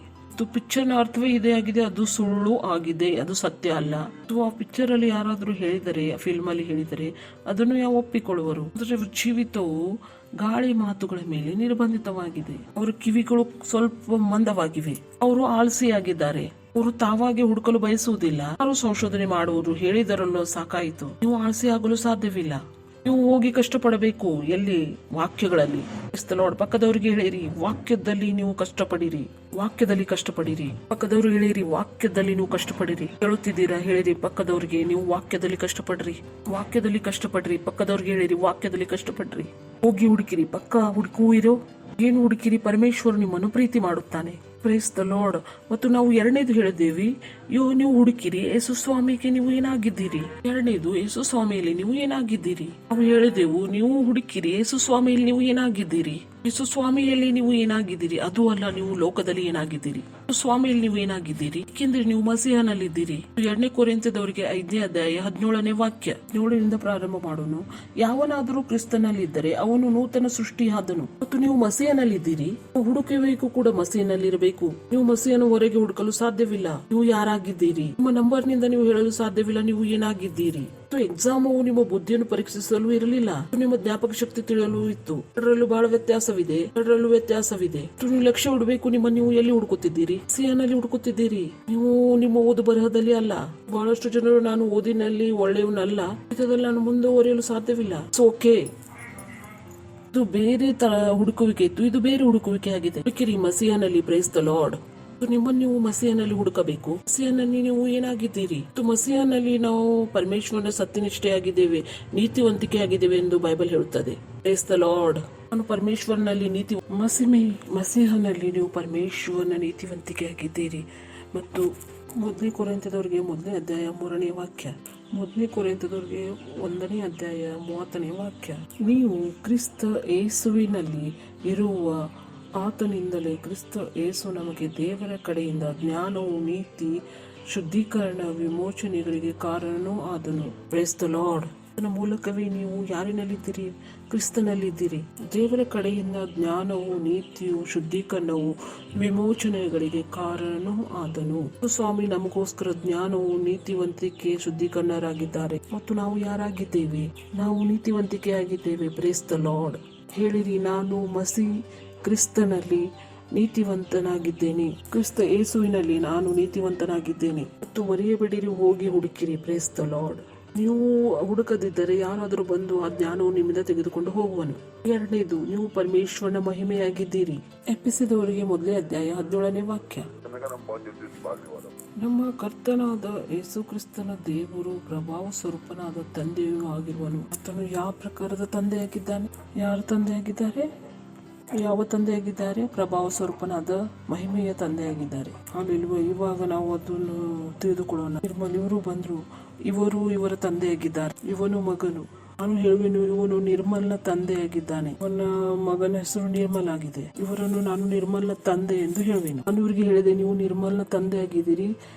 ಪಿಕ್ಚರ್ನ ಅರ್ಥವೇ ಇದೇ ಆಗಿದೆ, ಅದು ಸುಳ್ಳು ಆಗಿದೆ, ಅದು ಸತ್ಯ ಅಲ್ಲ. ಅಥವಾ ಪಿಕ್ಚರ್ ಅಲ್ಲಿ ಯಾರಾದ್ರೂ ಹೇಳಿದರೆ, ಫಿಲ್ಮ್ ಅಲ್ಲಿ ಹೇಳಿದರೆ ಅದನ್ನು ಯಾವ ಒಪ್ಪಿಕೊಳ್ಳುವರು? ಜೀವಿತವು ಗಾಳಿ ಮಾತುಗಳ ಮೇಲೆ ನಿರ್ಬಂಧಿತವಾಗಿದೆ. ಅವರ ಕಿವಿಗಳು ಸ್ವಲ್ಪ ಮಂದವಾಗಿವೆ. ಅವರು ಆಲಸಿಯಾಗಿದ್ದಾರೆ. ಅವರು ತಾವಾಗಿ ಹುಡುಕಲು ಬಯಸುವುದಿಲ್ಲ. ಯಾರು ಸಂಶೋಧನೆ ಮಾಡುವುದು ಹೇಳಿದರಲ್ಲೋ ಸಾಕಾಯಿತು. ನೀವು ಆಲಸಿ ಆಗಲು ಸಾಧ್ಯವಿಲ್ಲ. ನೀವು ಹೋಗಿ ಕಷ್ಟಪಡಬೇಕು. ಎಲ್ಲಿ? ವಾಕ್ಯಗಳಲ್ಲಿ. ಪಕ್ಕದವ್ರಿಗೆ ಹೇಳಿರಿ, ವಾಕ್ಯದಲ್ಲಿ ನೀವು ಕಷ್ಟಪಡಿರಿ. ವಾಕ್ಯದಲ್ಲಿ ಕಷ್ಟಪಡಿರಿ. ಪಕ್ಕದವ್ರು ಹೇಳಿರಿ, ವಾಕ್ಯದಲ್ಲಿ ನೀವು ಕಷ್ಟಪಡಿರಿ. ಹೇಳುತ್ತಿದ್ದೀರಾ? ಹೇಳಿರಿ ಪಕ್ಕದವ್ರಿಗೆ, ನೀವು ವಾಕ್ಯದಲ್ಲಿ ಕಷ್ಟಪಡ್ರಿ. ವಾಕ್ಯದಲ್ಲಿ ಕಷ್ಟಪಡ್ರಿ. ಪಕ್ಕದವ್ರಿಗೆ ಹೇಳಿರಿ, ವಾಕ್ಯದಲ್ಲಿ ಕಷ್ಟಪಡ್ರಿ. ಹೋಗಿ ಹುಡುಕಿರಿ. ಪಕ್ಕ ಹುಡುಕುವಿರೋ? ಏನು ಹುಡುಕಿರಿ? ಪರಮೇಶ್ವರ ನಿಮ್ಮನ್ನು ಪ್ರೀತಿ ಮಾಡುತ್ತಾನೆ. Price the Lord. ಮತ್ತು ನಾವು ಎರಡನೇದು ಹೇಳಿದ್ದೇವೆ, ನೀವು ಹುಡುಕಿರಿ ಯೇಸು ಸ್ವಾಮಿಗೆ ನೀವು ಏನಾಗಿದ್ದೀರಿ. ಎರಡನೇದು, ಯೇಸು ಸ್ವಾಮಿಯಲ್ಲಿ ನೀವು ಏನಾಗಿದ್ದೀರಿ. ನಾವು ಹೇಳಿದೆವು, ನೀವು ಹುಡುಕಿರಿ ಯೇಸು ಸ್ವಾಮಿಯಲ್ಲಿ ನೀವು ಏನಾಗಿದ್ದೀರಿ. ಯೇಸು ಸ್ವಾಮಿಯಲ್ಲಿ ನೀವು ಏನಾಗಿದ್ದೀರಿ, ಅದು ಅಲ್ಲ ನೀವು ಲೋಕದಲ್ಲಿ ಏನಾಗಿದ್ದೀರಿ. ಸ್ವಾಮಿಯಲ್ಲಿ ನೀವು ಏನಾಗಿದ್ದೀರಿ, ಏಕೆಂದ್ರೆ ನೀವು ಮಸೀಹನಲ್ಲಿದ್ದೀರಿ. 2 ಕೊರಿಂಥದವರಿಗೆ 5ನೇ ಅಧ್ಯಾಯ 17ನೇ ವಾಕ್ಯ. 7ರಿಂದ ಪ್ರಾರಂಭ ಮಾಡೋಣ. ಯಾವನಾದರೂ ಕ್ರಿಸ್ತನಲ್ಲಿದ್ದರೆ ಅವನು ನೂತನ ಸೃಷ್ಟಿಯಾದನು. ಮತ್ತು ನೀವು ಮಸೀಹನಲ್ಲಿದ್ದೀರಿ. ಹುಡುಕಬೇಕು ಕೂಡ ಮಸೀಹನಲ್ಲಿರಬೇಕು. ನೀವು ಮಸೀಹನ ಹೊರಗೆ ಹುಡುಕಲು ಸಾಧ್ಯವಿಲ್ಲ. ನೀವು ಯಾರಾಗಿದ್ದೀರಿ? ನಿಮ್ಮ ನಂಬರ್ ನಿಂದ ನೀವು ಹೇಳಲು ಸಾಧ್ಯವಿಲ್ಲ ನೀವು ಏನಾಗಿದ್ದೀರಿ. ಎಕ್ಸಾಮು ನಿಮ್ಮ ಬುದ್ಧಿಯನ್ನು ಪರೀಕ್ಷಿಸಲು ಇರಲಿಲ್ಲ. ನಿಮ್ಮ ಜ್ಞಾಪಕ ಶಕ್ತಿ ತಿಳಿಯಲು ಇತ್ತು. ಎರಡರಲ್ಲೂ ಬಹಳ ವ್ಯತ್ಯಾಸವಿದೆ. ನೀವು ಲಕ್ಷ್ಯ ಹುಡಬೇಕು. ನೀವು ಎಲ್ಲಿ ಹುಡುಕುತ್ತಿದ್ದೀರಿ? ಸಿಯಾನಲ್ಲಿ ಹುಡುಕುತ್ತಿದ್ದೀರಿ. ನೀವು ನಿಮ್ಮ ಓದು ಬರಹದಲ್ಲಿ ಅಲ್ಲ. ಬಹಳಷ್ಟು ಜನರು ನಾನು ಓದಿನಲ್ಲಿ ಒಳ್ಳೆಯವನಲ್ಲ, ಇದರಲ್ಲಿ ನಾನು ಮುಂದುವರಿಯಲು ಸಾಧ್ಯವಿಲ್ಲ. ಓಕೆ, ಇದು ಬೇರೆ ತರ ಹುಡುಕುವಿಕೆ ಇತ್ತು, ಇದು ಬೇರೆ ಹುಡುಕುವಿಕೆ ಆಗಿದೆ. ಹುಡುಕಿರಿ ಮಸೀಹನಲ್ಲಿ. Praise the Lord. ನಿಮ್ಮನ್ನು ನೀವು ಮಸೀಹನಲ್ಲಿ ಹುಡುಕಬೇಕು. ಮಸೀಹನಲ್ಲಿ ನೀವು ಏನಾಗಿದ್ದೀರಿ? ಮಸೀಹನಲ್ಲಿ ನಾವು ಪರಮೇಶ್ವರನ ಸತ್ಯನಿಷ್ಠೆಯಾಗಿದ್ದೇವೆ, ನೀತಿವಂತಿಕೆ ಆಗಿದ್ದೇವೆ ಎಂದು ಬೈಬಲ್ ಹೇಳುತ್ತದೆ. Price the lord. ನಾನು ಪರಮೇಶ್ವರನಲ್ಲಿ ಮಸೀಹನಲ್ಲಿ ನೀವು ಪರಮೇಶ್ವರನ ನೀತಿವಂತಿಕೆ ಆಗಿದ್ದೀರಿ. ಮತ್ತು 1 ಕೊರಿಂಥದವರಿಗೆ 1ನೇ ಅಧ್ಯಾಯ 3ನೇ ವಾಕ್ಯ. 1 ಕೊರಿಂಥದವರಿಗೆ 1ನೇ ಅಧ್ಯಾಯ 30ನೇ ವಾಕ್ಯ. ನೀವು ಕ್ರಿಸ್ತ ಯೇಸುವಿನಲ್ಲಿ ಇರುವ ಆತನಿಂದಲೇ ಕ್ರಿಸ್ತ ಯೇಸು ನಮಗೆ ದೇವರ ಕಡೆಯಿಂದ ಜ್ಞಾನವು, ನೀತಿ, ಶುದ್ಧೀಕರಣ, ವಿಮೋಚನೆಗಳಿಗೆ ಕಾರಣನೂ ಆದನು. Praise the Lord. ಅದರ ಮೂಲಕವೇ ನೀವು ಯಾರಿನಲ್ಲಿದ್ದೀರಿ? ಕ್ರಿಸ್ತನಲ್ಲಿದ್ದೀರಿ. ದೇವರ ಕಡೆಯಿಂದ ಜ್ಞಾನವು, ನೀತಿಯು, ಶುದ್ಧೀಕರಣವು, ವಿಮೋಚನೆಗಳಿಗೆ ಕಾರಣನೂ ಆದನು. ಸ್ವಾಮಿ ನಮಗೋಸ್ಕರ ಜ್ಞಾನವು, ನೀತಿವಂತಿಕೆ, ಶುದ್ಧೀಕರಣರಾಗಿದ್ದಾರೆ. ಮತ್ತು ನಾವು ಯಾರಾಗಿದ್ದೇವೆ? ನಾವು ನೀತಿವಂತಿಕೆ ಆಗಿದ್ದೇವೆ. Price the lord. ಹೇಳಿರಿ, ನಾನು ಕ್ರಿಸ್ತನಲ್ಲಿ ನೀತಿವಂತನಾಗಿದ್ದೇನೆ. ಕ್ರಿಸ್ತ ಯೇಸುವಿನಲ್ಲಿ ನಾನು ನೀತಿವಂತನಾಗಿದ್ದೇನೆ. ಮತ್ತು ಮರೆಯಬೇಡಿರಿ, ಹೋಗಿ ಹುಡುಕಿರಿ. Praise the Lord. ನೀವು ಹುಡುಕದಿದ್ದರೆ ಯಾರಾದರೂ ಬಂದು ಆ ಜ್ಞಾನವು ನಿಮ್ಮಿಂದ ತೆಗೆದುಕೊಂಡು ಹೋಗುವನು. ಎರಡನೇದು, ನೀವು ಪರಮೇಶ್ವರನ ಮಹಿಮೆಯಾಗಿದ್ದೀರಿ. ಎಫೆಸದವರಿಗೆ 1ನೇ ಅಧ್ಯಾಯ 17ನೇ ವಾಕ್ಯ. ನಮ್ಮ ಕರ್ತನಾದ ಯೇಸು ಕ್ರಿಸ್ತನ ದೇವರು ಪ್ರಭಾವ ಸ್ವರೂಪನಾದ ತಂದೆಯೂ ಆಗಿರುವನು. ಆತನು ಯಾವ ಪ್ರಕಾರದ ತಂದೆಯಾಗಿದ್ದಾನೆ? ಯಾರ ತಂದೆಯಾಗಿದ್ದಾರೆ? ಯಾವ ತಂದೆಯಾಗಿದ್ದಾರೆ? ಪ್ರಭಾವ ಸ್ವರೂಪನಾದ ಮಹಿಮೆಯ ತಂದೆಯಾಗಿದ್ದಾರೆ. ಹಾಲೆಲೂಯಾ. ಇವಾಗ ನಾವು ಅದನ್ನು ತಿಳಿದುಕೊಳ್ಳೋಣ. ಇವರು ಬಂದ್ರು, ಇವರ ತಂದೆಯಾಗಿದ್ದಾರೆ. ಇವನು ಮಗನು. ನಾನು ಹೇಳುವೆನು, ಇವನು ನಿರ್ಮಲನ ತಂದೆಯಾಗಿದ್ದಾನೆ. ಅವನ ಮಗನ ಹೆಸರು ನಿರ್ಮಲ ಆಗಿದೆ. ಇವರನ್ನು ನಾನು ನಿರ್ಮಲನ ತಂದೆ ಎಂದು ಹೇಳುವೆನು. ನಾನು ಇವರಿಗೆ ಹೇಳಿದೆ, ನೀವು ನಿರ್ಮಲನ ತಂದೆಯಾಗಿದ್ದೀರಿ.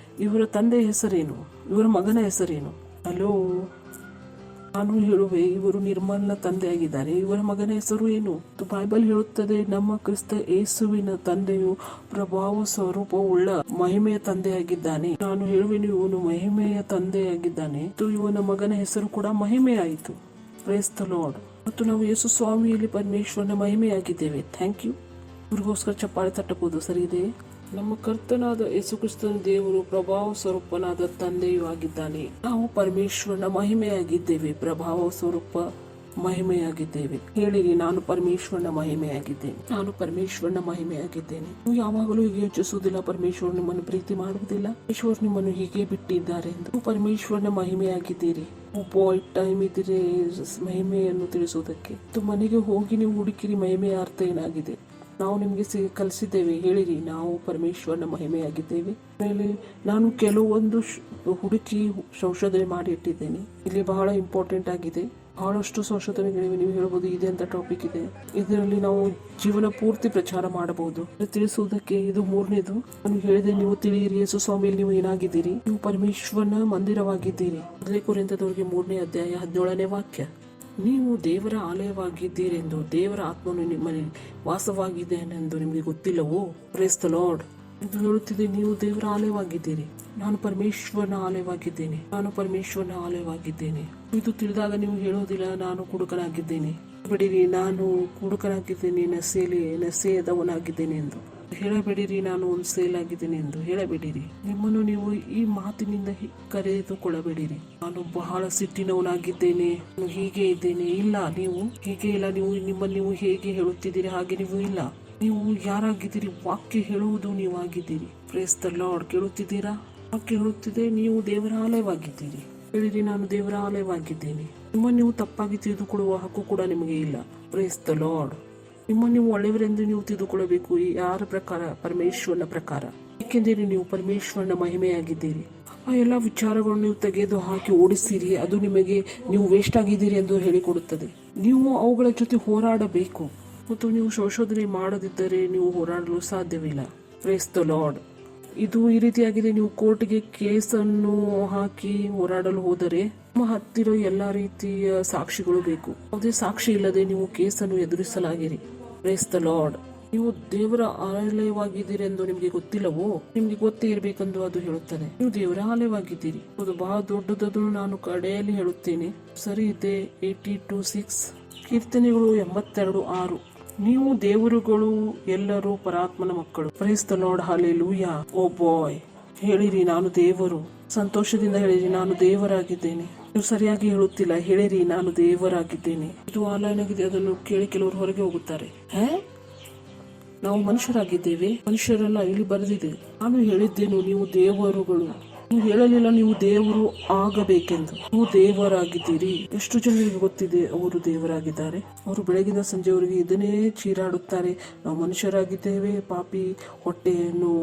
ಇವರ ತಂದೆಯ ಹೆಸರೇನು? ಇವರ ಮಗನ ಹೆಸರೇನು? ಹಲೋ, ನಾನು ಹೇಳುವೆ, ಇವರು ನಿರ್ಮಲನ ತಂದೆಯಾಗಿದ್ದಾರೆ. ಇವರ ಮಗನ ಹೆಸರು ಏನು? ಬೈಬಲ್ ಹೇಳುತ್ತದೆ, ನಮ್ಮ ಕ್ರಿಸ್ತ ಯೇಸುವಿನ ತಂದೆಯು ಪ್ರಭಾವ ಸ್ವರೂಪವುಳ್ಳ ಮಹಿಮೆಯ ತಂದೆಯಾಗಿದ್ದಾನೆ. ನಾನು ಹೇಳುವೆನು, ಇವನು ಮಹಿಮೆಯ ತಂದೆಯಾಗಿದ್ದಾನೆ. ಇವನ ಮಗನ ಹೆಸರು ಕೂಡ ಮಹಿಮೆಯಾಯಿತು. Price the Lord. ಮತ್ತು ನಾವು ಯೇಸು ಸ್ವಾಮಿಯಲ್ಲಿ ಪರಮೇಶ್ವರನ ಮಹಿಮೆಯಾಗಿದ್ದೇವೆ. Thank you. ಇವ್ರಿಗೋಸ್ಕರ ಚಪ್ಪಾಳೆ ತಟ್ಟಬಹುದು. ಸರಿ ಇದೆ. ನಮ್ಮ ಕರ್ತನಾದ ಯೇಸು ಕ್ರಿಸ್ತನ ದೇವರು ಪ್ರಭಾವ ಸ್ವರೂಪನಾದ ತಂದೆಯೂ ಆಗಿದ್ದಾನೆ. ನಾವು ಪರಮೇಶ್ವರನ ಮಹಿಮೆಯಾಗಿದ್ದೇವೆ. ಪ್ರಭಾವ ಸ್ವರೂಪ ಮಹಿಮೆಯಾಗಿದ್ದೇವೆ. ಹೇಳಿರಿ, ನಾನು ಪರಮೇಶ್ವರನ ಮಹಿಮೆಯಾಗಿದ್ದೇನೆ. ನಾನು ಪರಮೇಶ್ವರನ ಮಹಿಮೆಯಾಗಿದ್ದೇನೆ. ನೀವು ಯಾವಾಗಲೂ ಹೀಗೆ ಯೋಚಿಸುವುದಿಲ್ಲ, ಪರಮೇಶ್ವರ ನಿಮ್ಮನ್ನು ಪ್ರೀತಿ ಮಾಡುವುದಿಲ್ಲ, ಪರಮೇಶ್ವರ್ ನಿಮ್ಮನ್ನು ಹೀಗೆ ಬಿಟ್ಟಿದ್ದಾರೆ ಎಂದು. ನೀವು ಪರಮೇಶ್ವರನ ಮಹಿಮೆಯಾಗಿದ್ದೀರಿ. ಬಾಯ್ಡ್ ಟೈಮ್ ಇದ್ದರೆ ಮಹಿಮೆಯನ್ನು ತಿಳಿಸುವುದಕ್ಕೆ. ಮನೆಗೆ ಹೋಗಿ ನೀವು ಹುಡುಕಿರಿ, ಮಹಿಮೆಯ ಅರ್ಥ ಏನಾಗಿದೆ. ನಾವು ನಿಮಗೆ ಕಲಿಸಿದ್ದೇವೆ. ಹೇಳಿರಿ, ನಾವು ಪರಮೇಶ್ವರನ ಮಹಿಮೆಯಾಗಿದ್ದೇವೆ. ಆಮೇಲೆ ನಾನು ಕೆಲವೊಂದು ಹುಡುಕಿ ಸಂಶೋಧನೆ ಮಾಡಿ ಇಟ್ಟಿದ್ದೇನೆ. ಇಲ್ಲಿ ಬಹಳ ಇಂಪಾರ್ಟೆಂಟ್ ಆಗಿದೆ. ಬಹಳಷ್ಟು ಸಂಶೋಧನೆಗಳಿವೆ. ನೀವು ಹೇಳ್ಬೋದು ಇದೆ ಅಂತ ಟಾಪಿಕ್ ಇದೆ, ಇದರಲ್ಲಿ ನಾವು ಜೀವನ ಪೂರ್ತಿ ಪ್ರಚಾರ ಮಾಡಬಹುದು. ತಿಳಿಸುವುದಕ್ಕೆ ಇದು ಮೂರನೇದು. ನಾನು ಹೇಳಿದೆ, ನೀವು ತಿಳಿಯಿರಿ ಯೇಸು ಸ್ವಾಮಿಯಲ್ಲಿ ನೀವು ಏನಾಗಿದ್ದೀರಿ, ನೀವು ಪರಮೇಶ್ವರನ ಮಂದಿರವಾಗಿದ್ದೀರಿ. ಮೊದಲೇ ಕೊರಿಂಥದವರಿಗೆ 3ನೇ ಅಧ್ಯಾಯ 17ನೇ ವಾಕ್ಯ. ನೀವು ದೇವರ ಆಲಯವಾಗಿದ್ದೀರೆಂದು, ದೇವರ ಆತ್ಮನು ನಿಮ್ಮಲ್ಲಿ ವಾಸವಾಗಿದ್ದೇನೆಂದು ನಿಮಗೆ ಗೊತ್ತಿಲ್ಲವೋ? Praise the Lord. ಇದು ಹೇಳುತ್ತಿದೆ, ನೀವು ದೇವರ ಆಲಯವಾಗಿದ್ದೀರಿ. ನಾನು ಪರಮೇಶ್ವರನ ಆಲಯವಾಗಿದ್ದೇನೆ, ನಾನು ಪರಮೇಶ್ವರನ ಆಲಯವಾಗಿದ್ದೇನೆ. ಇದು ತಿಳಿದಾಗ ನೀವು ಹೇಳೋದಿಲ್ಲ ನಾನು ಕುಡುಕನಾಗಿದ್ದೇನೆ. ಬಿಡಿರಿ, ನಾನು ಕುಡುಕನಾಗಿದ್ದೇನೆ, ನಸೆಯದವನಾಗಿದ್ದೇನೆ ಎಂದು ಹೇಳಬೇಡಿರಿ. ನಾನು ಒಂದು ಸೇಲಾಗಿದ್ದೇನೆ ಎಂದು ಹೇಳಬೇಡಿರಿ. ನಿಮ್ಮನ್ನು ನೀವು ಈ ಮಾತಿನಿಂದ ಕರೆದುಕೊಳ್ಳಬೇಡಿರಿ. ನಾನು ಬಹಳ ಸಿಟ್ಟಿನವನಾಗಿದ್ದೇನೆ, ನಾನು ಹೀಗೆ ಇದ್ದೇನೆ. ಇಲ್ಲ, ನೀವು ಹೀಗೆ ಇಲ್ಲ. ನೀವು ಹೇಗೆ ಹೇಳುತ್ತಿದ್ದೀರಿ ಹಾಗೆ ನೀವು ಇಲ್ಲ. ನೀವು ಯಾರಾಗಿದ್ದೀರಿ? ವಾಕ್ಯ ಹೇಳುವುದು ನೀವಾಗಿದ್ದೀರಿ. Praise the Lord. ಕೇಳುತ್ತಿದ್ದೀರಾ? ವಾಕ್ಯ ಹೇಳುತ್ತಿದೆ, ನೀವು ದೇವರ ಆಲಯವಾಗಿದ್ದೀರಿ. ಹೇಳಿರಿ, ನಾನು ದೇವರ ಆಲಯವಾಗಿದ್ದೇನೆ. ನಿಮ್ಮನ್ನು ನೀವು ತಪ್ಪಾಗಿ ತಿಳಿದುಕೊಳ್ಳುವ ಹಕ್ಕು ಕೂಡ ನಿಮಗೆ ಇಲ್ಲ. Praise the Lord. ನಿಮ್ಮನ್ನು ನೀವು ಒಳ್ಳೆಯವರೆಂದು ನೀವು ತಿಳಿದುಕೊಳ್ಳಬೇಕು. ಯಾರ ಪ್ರಕಾರ? ಪರಮೇಶ್ವರನ ಪ್ರಕಾರ. ಏಕೆಂದರೆ ನೀವು ಪರಮೇಶ್ವರನ ಮಹಿಮೆಯಾಗಿದ್ದೀರಿ. ಆ ಎಲ್ಲ ವಿಚಾರಗಳನ್ನು ನೀವು ತೆಗೆದು ಹಾಕಿ ಓಡಿಸಿರಿ. ಅದು ನಿಮಗೆ ನೀವು ವೇಸ್ಟ್ ಆಗಿದ್ದೀರಿ ಎಂದು ಹೇಳಿಕೊಡುತ್ತದೆ. ನೀವು ಅವುಗಳ ಜೊತೆ ಹೋರಾಡಬೇಕು. ಮತ್ತು ನೀವು ಸಂಶೋಧನೆ ಮಾಡದಿದ್ದರೆ ನೀವು ಹೋರಾಡಲು ಸಾಧ್ಯವಿಲ್ಲ. Praise the Lord. ಇದು ಈ ರೀತಿಯಾಗಿದೆ. ನೀವು ಕೋರ್ಟ್ಗೆ ಕೇಸನ್ನು ಹಾಕಿ ಹೋರಾಡಲು ಹೋದರೆ ನಿಮ್ಮ ಹತ್ತಿರ ಎಲ್ಲಾ ರೀತಿಯ ಸಾಕ್ಷಿಗಳು ಬೇಕು. ಯಾವುದೇ ಸಾಕ್ಷಿ ಇಲ್ಲದೆ ನೀವು ಕೇಸನ್ನು ಎದುರಿಸಲಾಗಿರಿ. Praise the Lord. ನೀವು ದೇವರ ಆಲಯವಾಗಿದ್ದೀರಿ ಎಂದು ನಿಮಗೆ ಗೊತ್ತಿಲ್ಲವೋ? ನಿಮ್ಗೆ ಗೊತ್ತೇ ಇರಬೇಕೆಂದು ಅದು ಹೇಳುತ್ತದೆ. ನೀವು ದೇವರ ಆಲಯವಾಗಿದ್ದೀರಿ. ಅದು ಬಹಳ ದೊಡ್ಡದನ್ನು ನಾನು ಕಡೆಯಲ್ಲಿ ಹೇಳುತ್ತೇನೆ. ಸರಿ ಇದೆ. 82:6 ಕೀರ್ತನೆಗಳು 82:6. ನೀವು ದೇವರುಗಳು ಎಲ್ಲರೂ ಪರಾತ್ಮನ ಮಕ್ಕಳು. Price the lord. ಹಲ್ಲೆಲೂಯಾ. ಓ ಬಾಯ್. ಹೇಳಿರಿ, ನಾನು ದೇವರು. ಸಂತೋಷದಿಂದ ಹೇಳಿರಿ, ನಾನು ದೇವರಾಗಿದ್ದೇನೆ. ನೀವು ಸರಿಯಾಗಿ ಹೇಳುತ್ತಿಲ್ಲ. ಹೇಳಿರಿ, ನಾನು ದೇವರಾಗಿದ್ದೇನೆ. ಇದು ಆನ್ಲೈನ್ ಆಗಿದೆ. ಅದನ್ನು ಕೇಳಿ ಕೆಲವರು ಹೊರಗೆ ಹೋಗುತ್ತಾರೆ. ನಾವು ಮನುಷ್ಯರಾಗಿದ್ದೇವೆ. ಮನುಷ್ಯರೆಲ್ಲ ಇಲ್ಲಿ ಬರೆದಿದೆ. ನಾನು ಹೇಳಿದ್ದೇನು, ನೀವು ದೇವರುಗಳು. ನೀವು ಹೇಳಲಿಲ್ಲ ನೀವು ದೇವರು ಆಗಬೇಕೆಂದು. ನೀವು ದೇವರಾಗಿದ್ದೀರಿ. ಎಷ್ಟು ಜನರಿಗೆ ಗೊತ್ತಿದೆ ಅವರು ದೇವರಾಗಿದ್ದಾರೆ? ಅವರು ಬೆಳಗಿನ ಸಂಜೆವರೆಗೆ ಇದನ್ನೇ ಚೀರಾಡುತ್ತಾರೆ. ನಾವು ಮನುಷ್ಯರಾಗಿದ್ದೇವೆ, ಪಾಪಿ, ಹೊಟ್ಟೆಯನ್ನು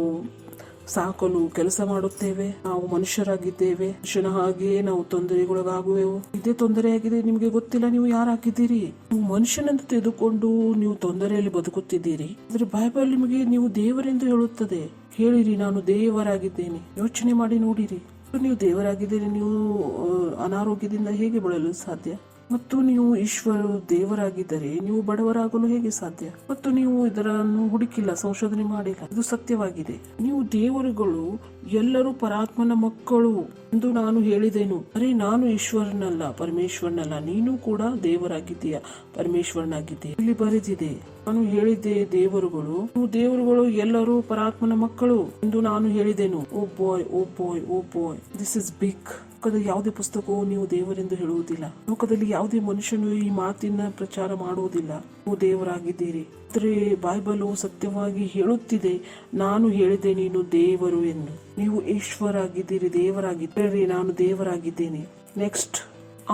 ಸಾಕಲು ಕೆಲಸ ಮಾಡುತ್ತೇವೆ. ನಾವು ಮನುಷ್ಯರಾಗಿದ್ದೇವೆ, ಮನುಷ್ಯನ ಹಾಗೆಯೇ ನಾವು ತೊಂದರೆಗೊಳಗಾಗುವೆವು. ಇದೇ ತೊಂದರೆಯಾಗಿದೆ. ನಿಮಗೆ ಗೊತ್ತಿಲ್ಲ ನೀವು ಯಾರಾಗಿದ್ದೀರಿ. ನೀವು ಮನುಷ್ಯನೆಂದು ತೆಗೆದುಕೊಂಡು ನೀವು ತೊಂದರೆಯಲ್ಲಿ ಬದುಕುತ್ತಿದ್ದೀರಿ. ಆದ್ರೆ ಬೈಬಲ್ ನಿಮಗೆ ನೀವು ದೇವರೆಂದು ಹೇಳುತ್ತದೆ. ಹೇಳಿರಿ, ನಾನು ದೇವರಾಗಿದ್ದೇನೆ. ಯೋಚನೆ ಮಾಡಿ ನೋಡಿರಿ. ನೀವು ದೇವರಾಗಿದ್ದೀರಿ. ನೀವು ಅನಾರೋಗ್ಯದಿಂದ ಹೇಗೆ ಬಳಲಲು ಸಾಧ್ಯ? ಮತ್ತು ನೀವು ಈಶ್ವರ ದೇವರಾಗಿದ್ದರೆ ನೀವು ಬಡವರಾಗಲು ಹೇಗೆ ಸಾಧ್ಯ? ಮತ್ತು ನೀವು ಇದನ್ನು ಹುಡುಕಿಲ್ಲ, ಸಂಶೋಧನೆ ಮಾಡಿಲ್ಲ. ಇದು ಸತ್ಯವಾಗಿದೆ. ನೀವು ದೇವರುಗಳು ಎಲ್ಲರೂ ಪರಾತ್ಮನ ಮಕ್ಕಳು ಎಂದು ನಾನು ಹೇಳಿದೆನು. ಅರೆ, ನಾನು ಈಶ್ವರನಲ್ಲ, ಪರಮೇಶ್ವರನಲ್ಲ. ನೀನು ಕೂಡ ದೇವರಾಗಿದ್ದೀಯ, ಪರಮೇಶ್ವರನಾಗಿದ್ದೀಯ. ಇಲ್ಲಿ ಬರೆದಿದೆ. ನಾನು ಹೇಳಿದ್ದೆ ದೇವರುಗಳು, ನೀವು ದೇವರುಗಳು ಎಲ್ಲರೂ ಪರಾತ್ಮನ ಮಕ್ಕಳು ಎಂದು ನಾನು ಹೇಳಿದೆನು. Oh boy, oh boy, oh boy. This is big. ಲೋಕದಲ್ಲಿ ಯಾವುದೇ ಪುಸ್ತಕವು ನೀವು ದೇವರೆಂದು ಹೇಳುವುದಿಲ್ಲ. ಲೋಕದಲ್ಲಿ ಯಾವುದೇ ಮನುಷ್ಯನು ಈ ಮಾತಿನ ಪ್ರಚಾರ ಮಾಡುವುದಿಲ್ಲ. ನೀವು ದೇವರಾಗಿದ್ದೀರಿ. ಆದರೆ ಬೈಬಲು ಸತ್ಯವಾಗಿ ಹೇಳುತ್ತಿದೆ, ನಾನು ಹೇಳಿದೆ ನೀನು ದೇವರು ಎಂದು. ನೀವು ಈಶ್ವರಾಗಿದ್ದೀರಿ, ದೇವರಾಗಿದ್ದೀರಿ. ನಾನು ದೇವರಾಗಿದ್ದೇನೆ. ನೆಕ್ಸ್ಟ್.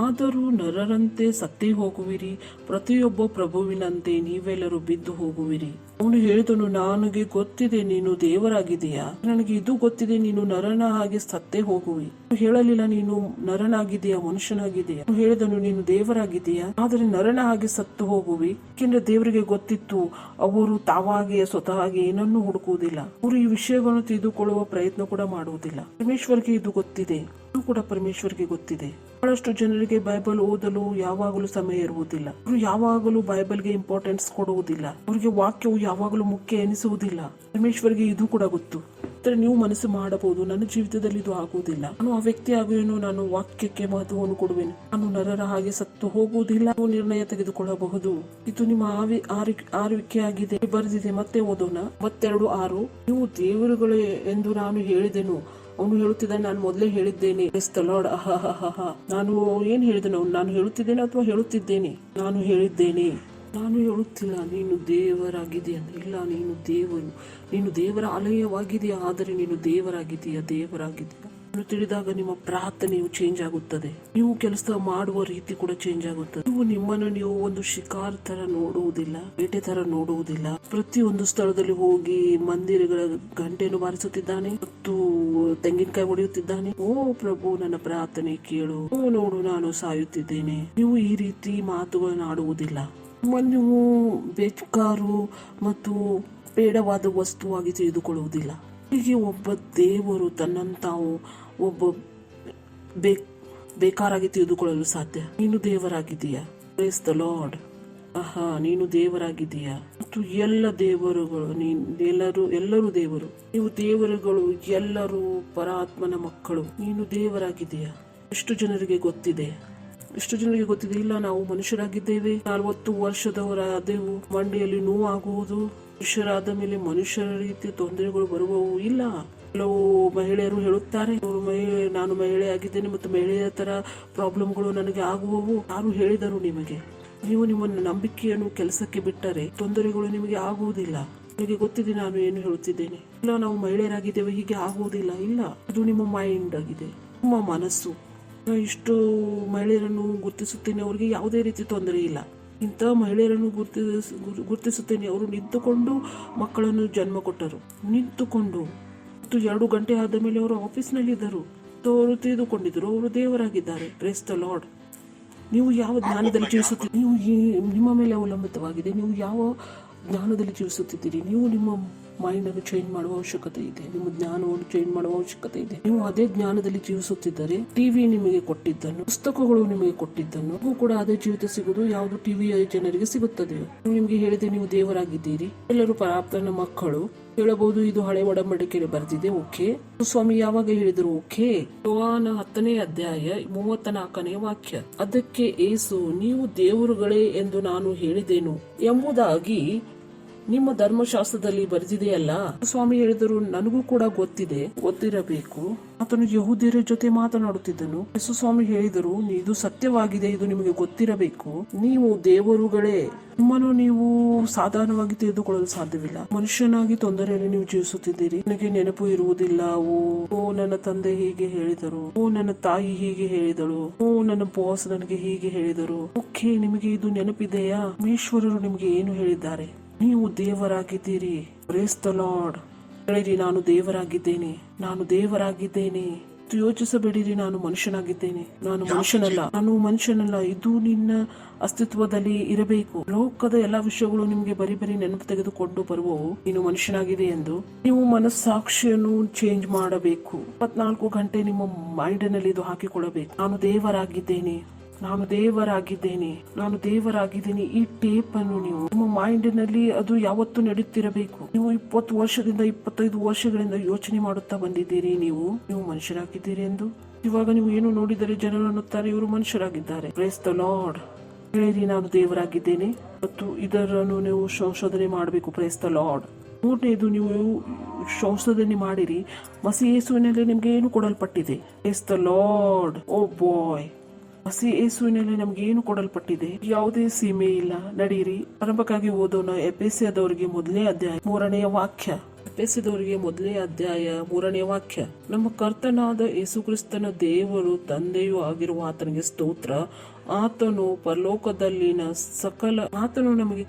ಆದರೂ ನರರಂತೆ ಸತ್ತೇ ಹೋಗುವಿರಿ, ಪ್ರತಿಯೊಬ್ಬ ಪ್ರಭುವಿನಂತೆ ನೀವೆಲ್ಲರೂ ಬಿದ್ದು ಹೋಗುವಿರಿ. ಅವನು ಹೇಳಿದನು, ನನಗೆ ಗೊತ್ತಿದೆ ನೀನು ದೇವರಾಗಿದೆಯಾ. ನನಗೆ ಇದು ಗೊತ್ತಿದೆ, ನೀನು ನರನ ಹಾಗೆ ಸತ್ತೇ ಹೋಗುವಿ. ಹೇಳಲಿಲ್ಲ ನೀನು ನರನಾಗಿದೆಯಾ, ಮನುಷ್ಯನಾಗಿದೆಯಾ. ಹೇಳಿದನು, ನೀನು ದೇವರಾಗಿದೆಯಾ, ಆದರೆ ನರನ ಹಾಗೆ ಸತ್ತು ಹೋಗುವಿ. ಏಕೆಂದ್ರೆ ದೇವರಿಗೆ ಗೊತ್ತಿತ್ತು, ಅವರು ತಾವಾಗಿಯೇ ಸ್ವತಃ ಏನನ್ನೂ ಹುಡುಕುವುದಿಲ್ಲ. ಅವರು ಈ ವಿಷಯಗಳನ್ನು ತಿಳಿದುಕೊಳ್ಳುವ ಪ್ರಯತ್ನ ಕೂಡ ಮಾಡುವುದಿಲ್ಲ. ಪರಮೇಶ್ವರ್ಗೆ ಇದು ಗೊತ್ತಿದೆ. ಇದು ಕೂಡ ಪರಮೇಶ್ವರ್ಗೆ ಗೊತ್ತಿದೆ. ಬಹಳಷ್ಟು ಜನರಿಗೆ ಬೈಬಲ್ ಓದಲು ಯಾವಾಗಲೂ ಸಮಯ ಇರುವುದಿಲ್ಲ. ಅವರು ಯಾವಾಗಲೂ ಬೈಬಲ್ಗೆ ಇಂಪಾರ್ಟೆನ್ಸ್ ಕೊಡುವುದಿಲ್ಲ. ಅವರಿಗೆ ವಾಕ್ಯವು ಯಾವಾಗಲೂ ಮುಖ್ಯ ಎನಿಸುವುದಿಲ್ಲ. ಪರಮೇಶ್ವರ್ಗೆ ಇದು ಕೂಡ ಗೊತ್ತು. ನೀವು ಮನಸ್ಸು ಮಾಡಬಹುದು, ನನ್ನ ಜೀವಿತದಲ್ಲಿ ಇದು ಆಗುವುದಿಲ್ಲ, ನಾನು ಆ ವ್ಯಕ್ತಿ ಆಗುವೆನು, ನಾನು ವಾಕ್ಯಕ್ಕೆ ಮಹತ್ವವನ್ನು ಕೊಡುವೆನು, ನಾನು ನರರ ಹಾಗೆ ಸತ್ತು ಹೋಗುವುದಿಲ್ಲ, ನೀವು ನಿರ್ಣಯ ತೆಗೆದುಕೊಳ್ಳಬಹುದು. ಇದು ನಿಮ್ಮ ಆರ್ವಿಕೆಯಾಗಿದೆ, ಬರೆದಿದೆ. ಮತ್ತೆ ಓದೋಣ. 32:6. ನೀವು ದೇವರುಗಳೇ ಎಂದು ನಾನು ಹೇಳಿದೆನು. ಅವನು ಹೇಳುತ್ತಿದ್ದಾನೆ, ನಾನು ಮೊದಲೇ ಹೇಳಿದ್ದೇನೆ. ನಾನು ಏನ್ ಹೇಳಿದನು? ನಾನು ಹೇಳುತ್ತಿದ್ದೇನೆ ಅಥವಾ ಹೇಳುತ್ತಿದ್ದೇನೆ? ನಾನು ಹೇಳಿದ್ದೇನೆ. ನಾನು ಹೇಳುತ್ತಿಲ್ಲ ನೀನು ದೇವರಾಗಿದೆಯ. ಇಲ್ಲ, ನೀನು ದೇವರು. ನೀನು ದೇವರ ಆಲಯವಾಗಿದೆಯಾ, ಆದರೆ ನೀನು ದೇವರಾಗಿದೆಯಾ. ಅದನ್ನು ತಿಳಿದಾಗ ನಿಮ್ಮ ಪ್ರಾರ್ಥನೆಯು ಚೇಂಜ್ ಆಗುತ್ತದೆ. ನೀವು ಕೆಲಸ ಮಾಡುವ ರೀತಿ ಕೂಡ ಚೇಂಜ್ ಆಗುತ್ತದೆ. ನೀವು ಒಂದು ಶಿಕಾರ್ ತರ ನೋಡುವುದಿಲ್ಲ, ಬೇಟೆ ತರ ನೋಡುವುದಿಲ್ಲ. ಪ್ರತಿಯೊಂದು ಸ್ಥಳದಲ್ಲಿ ಹೋಗಿ ಮಂದಿರಗಳ ಗಂಟೆಯನ್ನು ಬಾರಿಸುತ್ತಿದ್ದಾನೆ ಮತ್ತು ತೆಂಗಿನಕಾಯಿ ಹೊಡೆಯುತ್ತಿದ್ದಾನೆ. ಓ ಪ್ರಭು, ನನ್ನ ಪ್ರಾರ್ಥನೆ ಕೇಳು. ಓ ನೋಡು, ನಾನು ಸಾಯುತ್ತಿದ್ದೇನೆ. ನೀವು ಈ ರೀತಿ ಮಾತುಗಳನ್ನು ಆಡುವುದಿಲ್ಲ. ನೀವು ಬೇಕಾರು ಮತ್ತು ಬೇಡವಾದ ವಸ್ತುವಾಗಿ ತಿಳಿದುಕೊಳ್ಳುವುದಿಲ್ಲ. ಹೀಗೆ ಒಬ್ಬ ದೇವರು ತನ್ನಂತಾವು ಒಬ್ಬ ಬೇಕಾರಾಗಿ ತಿಳಿದುಕೊಳ್ಳಲು ಸಾಧ್ಯ. ನೀನು ದೇವರಾಗಿದ್ದೀಯಾ. Price the lord. ನೀನು ದೇವರಾಗಿದ್ದೀಯಾ ಮತ್ತು ಎಲ್ಲ ದೇವರುಗಳು ಎಲ್ಲರೂ ದೇವರು. ನೀವು ದೇವರುಗಳು, ಎಲ್ಲರೂ ಪರಾತ್ಮನ ಮಕ್ಕಳು. ನೀನು ದೇವರಾಗಿದ್ದೀಯಾ. ಎಷ್ಟು ಜನರಿಗೆ ಗೊತ್ತಿದೆ? ಇಲ್ಲ, ನಾವು ಮನುಷ್ಯರಾಗಿದ್ದೇವೆ. 40 ವರ್ಷದವರಾದೆವು. ಮಂಡಿಯಲ್ಲಿ ನೋವಾಗುವುದು. ಮನುಷ್ಯರಾದ ಮೇಲೆ ಮನುಷ್ಯರ ರೀತಿಯ ತೊಂದರೆಗಳು ಬರುವವು ಇಲ್ಲ. ಕೆಲವು ಮಹಿಳೆಯರು ಹೇಳುತ್ತಾರೆ, ನಾನು ಮಹಿಳೆ ಆಗಿದ್ದೇನೆ ಮತ್ತು ಮಹಿಳೆಯ ತರ ಪ್ರಾಬ್ಲಮ್ಗಳು ನನಗೆ ಆಗುವವು. ಯಾರು ಹೇಳಿದರು ನಿಮಗೆ? ನೀವು ನಿಮ್ಮ ನಂಬಿಕೆಯನ್ನು ಕೆಲಸಕ್ಕೆ ಬಿಟ್ಟರೆ ತೊಂದರೆಗಳು ನಿಮಗೆ ಆಗುವುದಿಲ್ಲ. ನಿಮಗೆ ಗೊತ್ತಿದೆ ನಾನು ಏನು ಹೇಳುತ್ತಿದ್ದೇನೆ. ಇಲ್ಲ, ನಾವು ಮಹಿಳೆಯರಾಗಿದ್ದೇವೆ, ಹೀಗೆ ಆಗುವುದಿಲ್ಲ. ಇಲ್ಲ, ಇದು ನಿಮ್ಮ ಮೈಂಡ್ ಆಗಿದೆ, ನಿಮ್ಮ ಮನಸ್ಸು. ಇಷ್ಟು ಮಹಿಳೆಯರನ್ನು ಗುರುತಿಸುತ್ತೇನೆ, ಅವರಿಗೆ ಯಾವುದೇ ರೀತಿ ತೊಂದರೆ ಇಲ್ಲ. ಇಂಥ ಮಹಿಳೆಯರನ್ನು ಗುರುತಿಸುತ್ತೇನೆ, ಅವರು ನಿಂತುಕೊಂಡು ಮಕ್ಕಳನ್ನು ಜನ್ಮ ಕೊಟ್ಟರು. ನಿಂತುಕೊಂಡು 2 ಗಂಟೆ ಆದ ಮೇಲೆ ಅವರು ಆಫೀಸ್ನಲ್ಲಿ ಇದ್ದರು. ಅವರು ತಿಳಿದುಕೊಂಡಿದ್ದರು ಅವರು ದೇವರಾಗಿದ್ದಾರೆ. Praise the Lord. ನೀವು ಯಾವ ಜ್ಞಾನದಲ್ಲಿ ಜೀವಿಸುತ್ತೀರಿ? ನೀವು ನಿಮ್ಮ ಮೇಲೆ ಅವಲಂಬಿತವಾಗಿದೆ. ನೀವು ಯಾವ ಜ್ಞಾನದಲ್ಲಿ ಜೀವಿಸುತ್ತಿದ್ದೀರಿ? ನೀವು ನಿಮ್ಮ ಮೈಂಡ್ ಅನ್ನು ಚೇಂಜ್ ಮಾಡುವ ಅವಶ್ಯಕತೆ ಇದೆ. ನಿಮ್ಮ ಜ್ಞಾನವನ್ನು ಚೇಂಜ್ ಮಾಡುವ ಅವಶ್ಯಕತೆ ಇದೆ. ನೀವು ಅದೇ ಜ್ಞಾನದಲ್ಲಿ ಜೀವಿಸುತ್ತಿದ್ದರೆ, ಟಿವಿ ನಿಮಗೆ ಕೊಟ್ಟಿದ್ದನ್ನು, ಪುಸ್ತಕಗಳು ನಿಮಗೆ ಕೊಟ್ಟಿದ್ದನ್ನು, ನೀವು ಕೂಡ ಅದೇ ಜೀವಿತ ಸಿಗುವುದು ಯಾವುದು ಟಿವಿಯ ಜನರಿಗೆ ಸಿಗುತ್ತದೆ. ನಿಮಗೆ ಹೇಳಿದೆ ನೀವು ದೇವರಾಗಿದ್ದೀರಿ, ಎಲ್ಲರೂ ಪರಾತ್ಮನ ಮಕ್ಕಳು. ಹೇಳಬಹುದು, ಇದು ಹಳೆ ಒಡಂಬಡಿಕೆಯಲ್ಲಿ ಬರೆದಿದೆ. ಓಕೆ, ಸ್ವಾಮಿ ಯಾವಾಗ ಹೇಳಿದರು? ಓಕೆ, ಯೋಹಾನ 10ನೇ ಅಧ್ಯಾಯ 34ನೇ ವಾಕ್ಯ. ಅದಕ್ಕೆ ಯೇಸು, ನೀವು ದೇವರುಗಳೇ ಎಂದು ನಾನು ಹೇಳಿದೆನು ಎಂಬುದಾಗಿ ನಿಮ್ಮ ಧರ್ಮಶಾಸ್ತ್ರದಲ್ಲಿ ಬರೆದಿದೆಯಲ್ಲ. ಸ್ವಾಮಿ ಹೇಳಿದರು, ನನಗೂ ಕೂಡ ಗೊತ್ತಿರಬೇಕು. ಆತನು ಯಹೂದ್ಯರ ಜೊತೆ ಮಾತನಾಡುತ್ತಿದ್ದನು. ಯೇಸು ಸ್ವಾಮಿ ಹೇಳಿದರು, ಇದು ಸತ್ಯವಾಗಿದೆ, ಇದು ನಿಮಗೆ ಗೊತ್ತಿರಬೇಕು. ನೀವು ದೇವರುಗಳೇ. ನಿಮ್ಮನ್ನು ನೀವು ಸಾಧಾರಣವಾಗಿ ತಿಳಿದುಕೊಳ್ಳಲು ಸಾಧ್ಯವಿಲ್ಲ. ಮನುಷ್ಯನಾಗಿ ತೊಂದರೆಯಲ್ಲಿ ನೀವು ಜೀವಿಸುತ್ತಿದ್ದೀರಿ. ನನಗೆ ನೆನಪು ಇರುವುದಿಲ್ಲ. ಓ ನನ್ನ ತಂದೆ ಹೀಗೆ ಹೇಳಿದರು, ಓ ನನ್ನ ತಾಯಿ ಹೀಗೆ ಹೇಳಿದಳು, ಓ ನನ್ನ ಬಾಸ್ ನನಗೆ ಹೀಗೆ ಹೇಳಿದರು. ಓಕೆ, ನಿಮಗೆ ಇದು ನೆನಪಿದೆಯಾ? ಈಶ್ವರರು ನಿಮಗೆ ಏನು ಹೇಳಿದ್ದಾರೆ? ನೀವು ದೇವರಾಗಿದ್ದೀರಿ. Praise the lord. ಹೇಳಿರಿ, ನಾನು ದೇವರಾಗಿದ್ದೇನೆ. ಯೋಚಿಸಬೇಡಿರಿ, ನಾನು ಮನುಷ್ಯನಾಗಿದ್ದೇನೆ. ನಾನು ಮನುಷ್ಯನಲ್ಲ. ಇದು ನಿನ್ನ ಅಸ್ತಿತ್ವದಲ್ಲಿ ಇರಬೇಕು. ಲೋಕದ ಎಲ್ಲಾ ವಿಷಯಗಳು ನಿಮಗೆ ಬರೀ ನೆನಪು ತೆಗೆದುಕೊಂಡು ಬರುವವು ನೀನು ಮನುಷ್ಯನಾಗಿದೆ ಎಂದು. ನೀವು ಮನಸ್ಸಾಕ್ಷಿಯನ್ನು ಚೇಂಜ್ ಮಾಡಬೇಕು. 24 ಗಂಟೆ ನಿಮ್ಮ ಮೈಂಡಿನಲ್ಲಿ ಇದು ಹಾಕಿಕೊಳ್ಳಬೇಕು. ನಾನು ದೇವರಾಗಿದ್ದೇನೆ. ಈ ಟೇಪ್ ಅನ್ನು ನೀವು ನಿಮ್ಮ ಮೈಂಡಿನಲ್ಲಿ ಅದು ಯಾವತ್ತೂ ನಡೆಯುತ್ತಿರಬೇಕು. ನೀವು 20 ವರ್ಷದಿಂದ 25 ವರ್ಷಗಳಿಂದ ಯೋಚನೆ ಮಾಡುತ್ತಾ ಬಂದಿದ್ದೀರಿ ನೀವು ಮನುಷ್ಯರಾಗಿದ್ದೀರಿ ಎಂದು. ಇವಾಗ ನೀವು ಏನು ನೋಡಿದರೆ ಜನರು ಅನ್ನುತ್ತಾರೆ, ಇವರು ಮನುಷ್ಯರಾಗಿದ್ದಾರೆ. Praise the lord. ಹೇಳಿರಿ, ನಾನು ದೇವರಾಗಿದ್ದೇನೆ ಮತ್ತು ಇದರನ್ನು ನೀವು ಸಂಶೋಧನೆ ಮಾಡಬೇಕು. Praise the lord. 3ನೇದು, ನೀವು ಸಂಶೋಧನೆ ಮಾಡಿರಿ, ಮಸಿ ಯೇಸುವಿನಲ್ಲಿ ನಿಮ್ಗೆ ಏನು ಕೊಡಲ್ಪಟ್ಟಿದೆ. Praise the Lord. Oh boy, ಮಸಿ ಯೇಸುವಿನಲ್ಲಿ ನಮ್ಗೆ ಏನು ಕೊಡಲ್ಪಟ್ಟಿದೆ? ಯಾವುದೇ ಸೀಮೆ ಇಲ್ಲ. ನಡೀರಿ, ಆರಂಭಕ್ಕಾಗಿ ಓದೋಣ. ಎಫೆಸದವರಿಗೆ 1ನೇ ಅಧ್ಯಾಯ 3ನೇ ವಾಕ್ಯ. ಎಫೆಸದವರಿಗೆ 1ನೇ ಅಧ್ಯಾಯ 3ನೇ ವಾಕ್ಯ. ನಮ್ಮ ಕರ್ತನಾದ ಯೇಸುಕ್ರಿಸ್ತನ ದೇವರು ತಂದೆಯೂ ಆಗಿರುವ ಆತನಿಗೆ ಸ್ತೋತ್ರ. ಆತನು ಪರಲೋಕದಲ್ಲಿನ ಆತನು ನಮಗೆ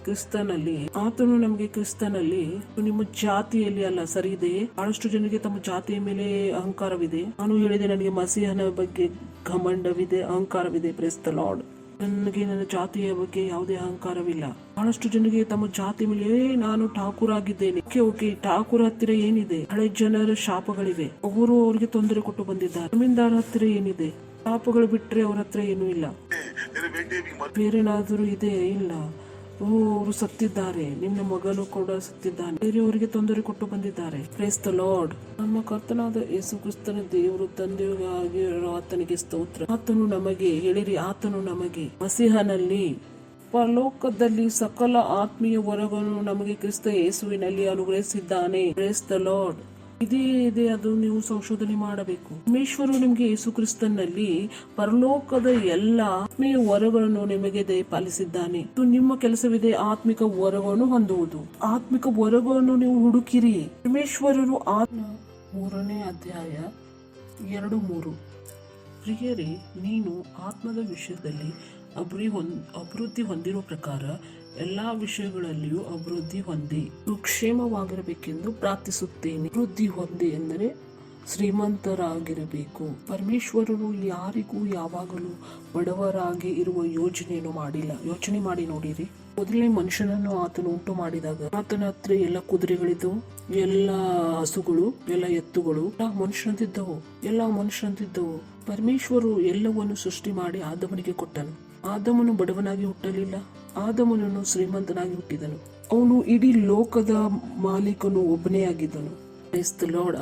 ಕ್ರಿಸ್ತನಲ್ಲಿ ನಿಮ್ಮ ಜಾತಿಯಲ್ಲಿ ಅಲ್ಲ. ಸರಿ ಇದೆ, ಬಹಳಷ್ಟು ಜನರಿಗೆ ತಮ್ಮ ಜಾತಿಯ ಮೇಲೆ ಅಹಂಕಾರವಿದೆ. ನಾನು ಹೇಳಿದೆ, ನನಗೆ ಮಸೀಹನ ಬಗ್ಗೆ ಘಮಂಡವಿದೆ, ಅಹಂಕಾರವಿದೆ. Praise the Lord. ನನಗೆ ನನ್ನ ಜಾತಿಯ ಬಗ್ಗೆ ಯಾವುದೇ ಅಹಂಕಾರವಿಲ್ಲ. ಬಹಳಷ್ಟು ಜನರಿಗೆ ತಮ್ಮ ಜಾತಿ ಮೇಲೆ ನಾನು ಠಾಕೂರ್ ಆಗಿದ್ದೇನೆ. ಓಕೆ, ಠಾಕೂರ್ ಹತ್ತಿರ ಏನಿದೆ? ಹಳೆ ಜನರ ಶಾಪಗಳಿವೆ. ಅವ್ರಿಗೆ ತೊಂದರೆ ಕೊಟ್ಟು ಬಂದಿದ್ದಾರೆ. ಜಮೀನ್ದಾರ ಹತ್ತಿರ ಏನಿದೆ? ಶಾಪಗಳು ಬಿಟ್ರೆ ಅವ್ರ ಹತ್ರ ಏನೂ ಇಲ್ಲ. ಬೇರೆನಾದರೂ ಇದೆ? ಇಲ್ಲ. ಅವರು ಸತ್ತಿದ್ದಾರೆ. ನಿಮ್ಮ ಮಗನು ಕೂಡ ಸತ್ತಿದ್ದಾನೆ. ಬೇರೆಯವರಿಗೆ ತೊಂದರೆ ಕೊಟ್ಟು ಬಂದಿದ್ದಾರೆ. Praise the Lord. ನಮ್ಮ ಕರ್ತನಾದ ಯೇಸು ಕ್ರಿಸ್ತನ ದೇವರು ತಂದೆಯಾಗಿ ಆತನಿಗೆ ಸ್ತೋತ್ರ. ಆತನು ನಮಗೆ ಮಸೀಹನಲ್ಲಿ ಪರಲೋಕದಲ್ಲಿ ಸಕಲ ಆತ್ಮೀಯ ವರಗಳನ್ನು ನಮಗೆ ಕ್ರಿಸ್ತ ಯೇಸುವಿನಲ್ಲಿ ಅನುಗ್ರಹಿಸಿದ್ದಾನೆ. Praise the lord. ಇದೇ ಅದು ನೀವು ಸಂಶೋಧನೆ ಮಾಡಬೇಕು. ಪರಮೇಶ್ವರು ನಿಮಗೆ ಯೇಸು ಕ್ರಿಸ್ತನಲ್ಲಿ ಪರಲೋಕದ ಎಲ್ಲ ಆತ್ಮೀಯ ವರಗಳನ್ನು ನಿಮಗೆ ದಯಪಾಲಿಸಿದ್ದಾನೆ. ನಿಮ್ಮ ಕೆಲಸವಿದೆ ಆತ್ಮಿಕ ವರಗಳನ್ನು ಹೊಂದುವುದು. ಆತ್ಮಿಕ ವರಗಳನ್ನು ನೀವು ಹುಡುಕಿರಿ. ಪರಮೇಶ್ವರರು 3ನೇ ಅಧ್ಯಾಯ 2:3. ಪ್ರಿಯರೇ, ನೀನು ಆತ್ಮದ ವಿಷಯದಲ್ಲಿ ಅಭಿವೃದ್ಧಿ ಹೊಂದಿರುವ ಪ್ರಕಾರ ಎಲ್ಲಾ ವಿಷಯಗಳಲ್ಲಿಯೂ ಅಭಿವೃದ್ಧಿ ಹೊಂದಿ ಕ್ಷೇಮವಾಗಿರಬೇಕೆಂದು ಪ್ರಾರ್ಥಿಸುತ್ತೇನೆ. ಅಭಿವೃದ್ಧಿ ಹೊಂದಿ ಎಂದರೆ ಶ್ರೀಮಂತರಾಗಿರಬೇಕು. ಪರಮೇಶ್ವರರು ಯಾರಿಗೂ ಯಾವಾಗಲೂ ಬಡವರಾಗಿ ಇರುವ ಯೋಚನೆಯನ್ನು ಮಾಡಿಲ್ಲ. ಯೋಚನೆ ಮಾಡಿ ನೋಡಿರಿ, ಮೊದಲನೇ ಮನುಷ್ಯನನ್ನು ಆತನು ಉಂಟು ಮಾಡಿದಾಗ ಆತನ ಹತ್ರ ಎಲ್ಲ ಕುದುರೆಗಳಿದ್ದವು, ಎಲ್ಲ ಹಸುಗಳು, ಎಲ್ಲ ಎತ್ತುಗಳು, ಎಲ್ಲ ಮನುಷ್ಯನಂತಿದ್ದವು. ಪರಮೇಶ್ವರು ಎಲ್ಲವನ್ನು ಸೃಷ್ಟಿ ಮಾಡಿ ಆದಮನಿಗೆ ಕೊಟ್ಟನು. ಆದಮನು ಬಡವನಾಗಿ ಹುಟ್ಟಲಿಲ್ಲ, ಆದಮನನ್ನು ಶ್ರೀಮಂತನಾಗಿ ಹುಟ್ಟಿದನು. ಅವನು ಇಡೀ ಲೋಕದ ಮಾಲೀಕನು ಒಬ್ಬನೇ ಆಗಿದ್ದನು. ಲಾರ್ಡ್.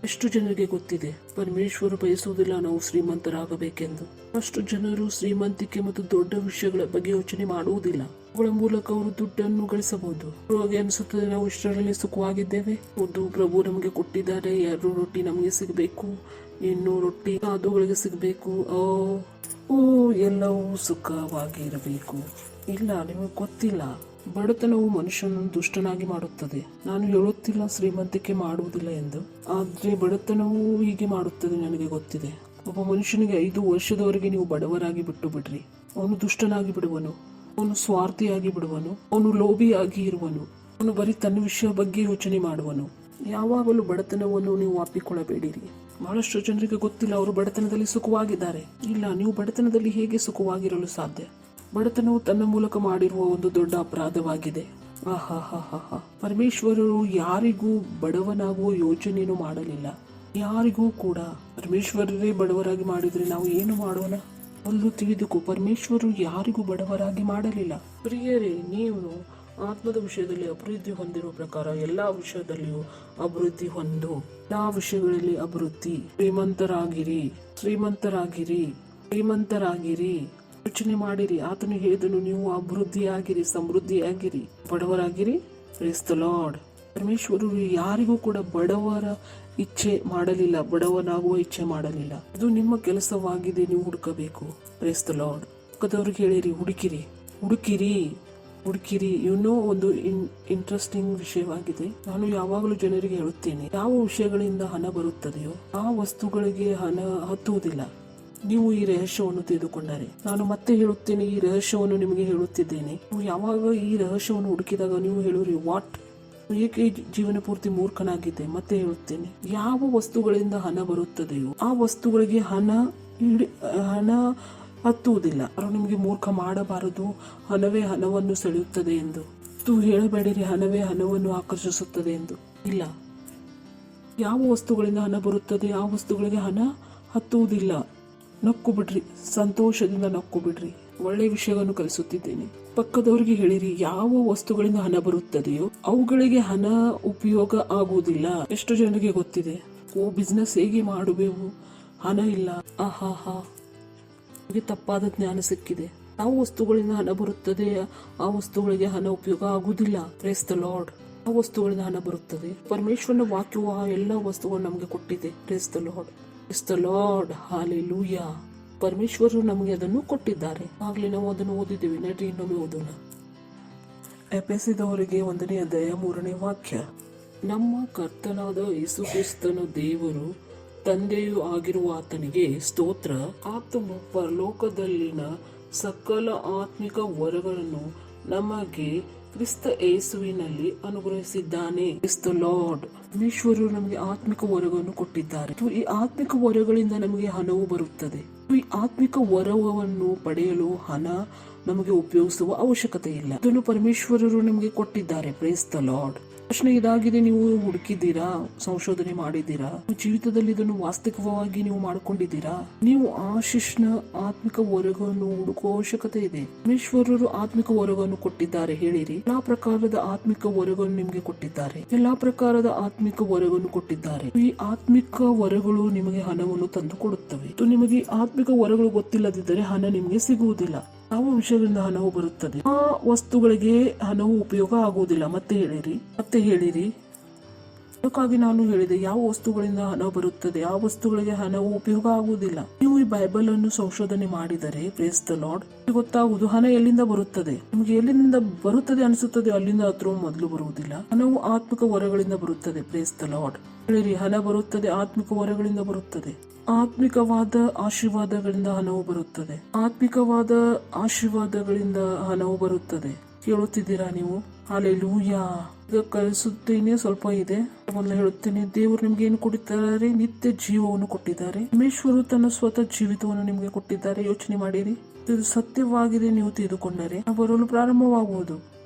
ಎಷ್ಟು ಜನರಿಗೆ ಗೊತ್ತಿದೆ ಪರಮೇಶ್ವರು ಬಯಸುವುದಿಲ್ಲ ನಾವು ಶ್ರೀಮಂತರಾಗಬೇಕೆಂದು. ಅಷ್ಟು ಜನರು ಶ್ರೀಮಂತಿಕೆ ಮತ್ತು ದೊಡ್ಡ ವಿಷಯಗಳ ಬಗ್ಗೆ ಯೋಚನೆ ಮಾಡುವುದಿಲ್ಲ. ಅವುಗಳ ಮೂಲಕ ಅವರು ದುಡ್ಡನ್ನು ಗಳಿಸಬಹುದು. ಹಾಗೆ ಅನಿಸುತ್ತದೆ ನಾವು ಇಷ್ಟರಲ್ಲಿ ಸುಖವಾಗಿದ್ದೇವೆ, ಒಂದು ಪ್ರಭು ನಮಗೆ ಕೊಟ್ಟಿದ್ದಾರೆ, 2 ರೊಟ್ಟಿ ನಮಗೆ ಸಿಗಬೇಕು, 2 ರೊಟ್ಟಿ ಅದುಗಳಿಗೆ ಸಿಗಬೇಕು, ಎಲ್ಲವೂ ಸುಖವಾಗಿ ಇರಬೇಕು. ಇಲ್ಲ, ನಿಮಗೆ ಗೊತ್ತಿಲ್ಲ, ಬಡತನವು ಮನುಷ್ಯನನ್ನು ದುಷ್ಟನಾಗಿ ಮಾಡುತ್ತದೆ. ನಾನು ಹೇಳುತ್ತಿಲ್ಲ ಶ್ರೀಮಂತಿಕೆ ಮಾಡುವುದಿಲ್ಲ ಎಂದು, ಆದ್ರೆ ಬಡತನವು ಹೀಗೆ ಮಾಡುತ್ತದೆ. ನನಗೆ ಗೊತ್ತಿದೆ, ಒಬ್ಬ ಮನುಷ್ಯನಿಗೆ 5 ವರ್ಷದವರೆಗೆ ನೀವು ಬಡವರಾಗಿ ಬಿಟ್ಟು ಬಿಡ್ರಿ, ಅವನು ದುಷ್ಟನಾಗಿ ಬಿಡುವನು, ಅವನು ಸ್ವಾರ್ಥಿಯಾಗಿ ಬಿಡುವನು, ಅವನು ಲೋಭಿಯಾಗಿ ಇರುವನು, ಅವನು ಬರೀ ತನ್ನ ವಿಷಯ ಬಗ್ಗೆ ಯೋಚನೆ ಮಾಡುವನು. ಯಾವಾಗಲೂ ಬಡತನವನ್ನು ನೀವು ಅಪ್ಪಿಕೊಳ್ಳಬೇಡಿರಿ. ಬಹಳಷ್ಟು ಜನರಿಗೆ ಗೊತ್ತಿಲ್ಲ ಅವರು ಬಡತನದಲ್ಲಿ ಸುಖವಾಗಿದ್ದಾರೆ. ಇಲ್ಲ, ನೀವು ಬಡತನದಲ್ಲಿ ಹೇಗೆ ಸುಖವಾಗಿರಲು ಸಾಧ್ಯ? ಬಡತನವು ತನ್ನ ಮೂಲಕ ಮಾಡಿರುವ ಒಂದು ದೊಡ್ಡ ಅಪರಾಧವಾಗಿದೆ. ಪರಮೇಶ್ವರರು ಯಾರಿಗೂ ಬಡವನಾಗುವ ಯೋಚನೆಯನ್ನು ಮಾಡಲಿಲ್ಲ, ಯಾರಿಗೂ ಕೂಡ. ಪರಮೇಶ್ವರರೇ ಬಡವರಾಗಿ ಮಾಡಿದ್ರೆ ನಾವು ಏನು ಮಾಡೋಣ? ಒಂದು ತಿಳಿದುಕೋ, ಪರಮೇಶ್ವರರು ಯಾರಿಗೂ ಬಡವರಾಗಿ ಮಾಡಲಿಲ್ಲ. ಪ್ರಿಯರೇ, ನೀವು ಆತ್ಮದ ವಿಷಯದಲ್ಲಿ ಅಭಿವೃದ್ಧಿ ಹೊಂದಿರುವ ಪ್ರಕಾರ ಎಲ್ಲಾ ವಿಷಯದಲ್ಲಿಯೂ ಅಭಿವೃದ್ಧಿ ಹೊಂದು, ಎಲ್ಲಾ ವಿಷಯಗಳಲ್ಲಿ ಅಭಿವೃದ್ಧಿ. ಶ್ರೀಮಂತರಾಗಿರಿ. ಯೋಚನೆ ಮಾಡಿರಿ, ಆತನು ಹೇಳಿದನು, ನೀವು ಅಭಿವೃದ್ಧಿಯಾಗಿರಿ, ಸಮೃದ್ಧಿಯಾಗಿರಿ, ಬಡವರಾಗಿರಿ. Praise the Lord. ಪರಮೇಶ್ವರರು ಯಾರಿಗೂ ಕೂಡ ಬಡವರ ಇಚ್ಛೆ ಮಾಡಲಿಲ್ಲ, ಬಡವನಾಗುವ ಇಚ್ಛೆ ಮಾಡಲಿಲ್ಲ. ಇದು ನಿಮ್ಮ ಕೆಲಸವಾಗಿದೆ, ನೀವು ಹುಡುಕಬೇಕು. Praise the lord. ಪಕ್ಕದವ್ರಿಗೆ ಹೇಳಿರಿ, ಹುಡುಕಿರಿ. ಇನ್ನೂ ಒಂದು ಇಂಟ್ರೆಸ್ಟಿಂಗ್ ವಿಷಯವಾಗಿದೆ. ನಾನು ಯಾವಾಗಲೂ ಜನರಿಗೆ ಹೇಳುತ್ತೇನೆ, ಯಾವ ವಿಷಯಗಳಿಂದ ಹಣ ಬರುತ್ತದೆಯೋ ಆ ವಸ್ತುಗಳಿಗೆ ಹಣ ಹತ್ತುವುದಿಲ್ಲ. ನೀವು ಈ ರಹಸ್ಯವನ್ನು ತಿಳಿದುಕೊಂಡರೆ, ನಾನು ಮತ್ತೆ ಹೇಳುತ್ತೇನೆ, ಈ ರಹಸ್ಯವನ್ನು ನಿಮಗೆ ಹೇಳುತ್ತಿದ್ದೇನೆ. ನೀವು ಯಾವಾಗ ಈ ರಹಸ್ಯವನ್ನು ಹುಡುಕಿದಾಗ ನೀವು ಹೇಳುವಿರಿ, ವಾಟ್, ಏಕೆ ಜೀವನ ಪೂರ್ತಿ ಮೂರ್ಖನಾಗಿದೆ. ಮತ್ತೆ ಹೇಳುತ್ತೇನೆ, ಯಾವ ವಸ್ತುಗಳಿಂದ ಹಣ ಬರುತ್ತದೆಯೋ ಆ ವಸ್ತುಗಳಿಗೆ ಹಣ ಹತ್ತುವುದಿಲ್ಲ. ಅವರು ನಿಮಗೆ ಮೂರ್ಖ ಮಾಡಬಾರದು, ಹಣವೇ ಹಣವನ್ನು ಸೆಳೆಯುತ್ತದೆ ಎಂದು. ಹೇಳಬೇಡಿರಿ ಹಣವೇ ಹಣವನ್ನು ಆಕರ್ಷಿಸುತ್ತದೆ ಎಂದು. ಇಲ್ಲ, ಯಾವ ವಸ್ತುಗಳಿಂದ ಹಣ ಬರುತ್ತದೆ ಆ ವಸ್ತುಗಳಿಗೆ ಹಣ ಹತ್ತುವುದಿಲ್ಲ. ನಕ್ಕು ಬಿಡ್ರಿ, ಸಂತೋಷದಿಂದ ನಕ್ಕು ಬಿಡ್ರಿ. ಒಳ್ಳೆಯ ವಿಷಯವನ್ನು ಕಲಿಸುತ್ತಿದ್ದೇನೆ. ಪಕ್ಕದವರಿಗೆ ಹೇಳಿರಿ, ಯಾವ ವಸ್ತುಗಳಿಂದ ಹಣ ಬರುತ್ತದೆಯೋ ಅವುಗಳಿಗೆ ಹಣ ಉಪಯೋಗ ಆಗುವುದಿಲ್ಲ. ಎಷ್ಟು ಜನರಿಗೆ ಗೊತ್ತಿದೆ, ಬಿಸ್ನೆಸ್ ಹೇಗೆ ಮಾಡುವೆವು, ಹಣ ಇಲ್ಲ. ತಪ್ಪಾದ ಜ್ಞಾನ ಸಿಕ್ಕಿದೆ. ಯಾವ ವಸ್ತುಗಳಿಂದ ಹಣ ಬರುತ್ತದೆ ಆ ವಸ್ತುಗಳಿಗೆ ಹಣ ಉಪಯೋಗ ಆಗುವುದಿಲ್ಲ. Praise the Lord. ಆ ವಸ್ತುಗಳಿಂದ ಹಣ ಬರುತ್ತದೆ. ಪರಮೇಶ್ವರನ ವಾಕ್ಯವು ಆ ಎಲ್ಲ ವಸ್ತುಗಳನ್ನು ನಮಗೆ ಕೊಟ್ಟಿದೆ. Praise the lord. Praise the lord. Hallelujah. ಪರಮೇಶ್ವರರು ನಮಗೆ ಅದನ್ನು ಕೊಟ್ಟಿದ್ದಾರೆ. ಆಗ್ಲೇ ನಾವು ಅದನ್ನು ಓದಿದ್ದೇವೆ. ನಡ್ರಿ ಇನ್ನೊಮ್ಮೆ ಓದೋಣ. ಎಫೆಸದವರಿಗೆ 1ನೇ ಅಧ್ಯಾಯ 3ನೇ ವಾಕ್ಯ. ನಮ್ಮ ಕರ್ತನಾದ ಯೇಸು ಕ್ರಿಸ್ತನ ದೇವರು ತಂದೆಯೂ ಆಗಿರುವ ಆತನಿಗೆ ಸ್ತೋತ್ರ. ಆತನು ಪರಲೋಕದಲ್ಲಿನ ಸಕಲ ಆತ್ಮಿಕ ವರಗಳನ್ನು ನಮಗೆ ಕ್ರಿಸ್ತ ಯೇಸುವಿನಲ್ಲಿ ಅನುಗ್ರಹಿಸಿದ್ದಾನೆ. ಕ್ರಿಸ್ತ ಲಾರ್ಡ್. ಪರಮೇಶ್ವರರು ನಮಗೆ ಆತ್ಮಿಕ ವರಗಳನ್ನು ಕೊಟ್ಟಿದ್ದಾರೆ. ಈ ಆತ್ಮಿಕ ವರಗಳಿಂದ ನಮಗೆ ಹಣವು ಬರುತ್ತದೆ. ಈ ಆತ್ಮಿಕ ವರವನ್ನು ಪಡೆಯಲು ಹಣ ನಮಗೆ ಉಪಯೋಗಿಸುವ ಅವಶ್ಯಕತೆ ಇಲ್ಲ. ಇದನ್ನು ಪರಮೇಶ್ವರರು ನಮಗೆ ಕೊಟ್ಟಿದ್ದಾರೆ. Praise the Lord. ಪ್ರಶ್ನೆ ಇದಾಗಿದೆ, ನೀವು ಹುಡುಕಿದ್ದೀರಾ, ಸಂಶೋಧನೆ ಮಾಡಿದ್ದೀರಾ, ಜೀವಿತದಲ್ಲಿ ಇದನ್ನು ವಾಸ್ತವಿಕವಾಗಿ ನೀವು ಮಾಡಿಕೊಂಡಿದ್ದೀರಾ? ನೀವು ಆಶಿಷ್ನ ಆತ್ಮಿಕ ವರಗಳನ್ನು ಹುಡುಕುವ ಅವಶ್ಯಕತೆ ಇದೆ. ಪರಮೇಶ್ವರರು ಆತ್ಮಿಕ ವರಗಳನ್ನು ಕೊಟ್ಟಿದ್ದಾರೆ. ಹೇಳಿರಿ, ಎಲ್ಲಾ ಪ್ರಕಾರದ ಆತ್ಮಿಕ ವರಗಳನ್ನು ನಿಮಗೆ ಕೊಟ್ಟಿದ್ದಾರೆ. ಎಲ್ಲಾ ಪ್ರಕಾರದ ಆತ್ಮಿಕ ವರಗಳನ್ನು ಕೊಟ್ಟಿದ್ದಾರೆ. ಈ ಆತ್ಮಿಕ ವರಗಳು ನಿಮಗೆ ಹಣವನ್ನು ತಂದು ಕೊಡುತ್ತವೆ. ನಿಮಗೆ ಆತ್ಮಿಕ ವರಗಳು ಗೊತ್ತಿಲ್ಲದಿದ್ದರೆ ಹಣ ನಿಮಗೆ ಸಿಗುವುದಿಲ್ಲ. ಯಾವ ವಿಷಯಗಳಿಂದ ಹಣವು ಬರುತ್ತದೆ ಆ ವಸ್ತುಗಳಿಗೆ ಹಣವು ಉಪಯೋಗ ಆಗುವುದಿಲ್ಲ. ಮತ್ತೆ ಹೇಳಿರಿ ಅದಕ್ಕಾಗಿ ನಾನು ಹೇಳಿದೆ, ಯಾವ ವಸ್ತುಗಳಿಂದ ಹಣ ಬರುತ್ತದೆ ಆ ವಸ್ತುಗಳಿಗೆ ಹಣವು ಉಪಯೋಗ ಆಗುವುದಿಲ್ಲ. ನೀವು ಈ ಬೈಬಲ್ ಅನ್ನು ಸಂಶೋಧನೆ ಮಾಡಿದರೆ ಪ್ರೇಸ್ ದ ಲಾರ್ಡ್ ಗೊತ್ತಾಗುವುದು ಹಣ ಎಲ್ಲಿಂದ ಬರುತ್ತದೆ. ನಿಮಗೆ ಎಲ್ಲಿಂದ ಬರುತ್ತದೆ ಅನಿಸುತ್ತದೆ ಅಲ್ಲಿಂದ ಹತ್ರ ಮೊದಲು ಬರುವುದಿಲ್ಲ. ಹಣವು ಆತ್ಮಿಕ ವರಗಳಿಂದ ಬರುತ್ತದೆ. ಪ್ರೇಸ್ ದ ಲಾರ್ಡ್ ಹೇಳಿರಿ, ಹಣ ಬರುತ್ತದೆ ಆತ್ಮಿಕ ವರಗಳಿಂದ ಬರುತ್ತದೆ. ಆತ್ಮಿಕವಾದ ಆಶೀರ್ವಾದಗಳಿಂದ ಹಣವು ಬರುತ್ತದೆ. ಆತ್ಮಿಕವಾದ ಆಶೀರ್ವಾದಗಳಿಂದ ಹಣವು ಬರುತ್ತದೆ. ಕೇಳುತ್ತಿದ್ದೀರಾ ನೀವು? ಹಲ್ಲೆಲೂಯಾ. ಈಗ ಕಲಿಸುತ್ತೇನೆ, ಸ್ವಲ್ಪ ಇದೆ, ಮೊದಲು ಹೇಳುತ್ತೇನೆ. ದೇವರು ನಿಮ್ಗೆ ಏನು ಕೊಟ್ಟಿದ್ದಾರೆ? ನಿತ್ಯ ಜೀವವನ್ನು ಕೊಟ್ಟಿದ್ದಾರೆ. ಪರಮೇಶ್ವರು ತನ್ನ ಸ್ವತಃ ಜೀವಿತವನ್ನು ನಿಮಗೆ ಕೊಟ್ಟಿದ್ದಾರೆ. ಯೋಚನೆ ಮಾಡಿರಿ, ಇದು ಸತ್ಯವಾಗಿದೆ. ನೀವು ತಿಳಿದುಕೊಂಡರೆ ಬರಲು ಪ್ರಾರಂಭವಾಗುವುದು.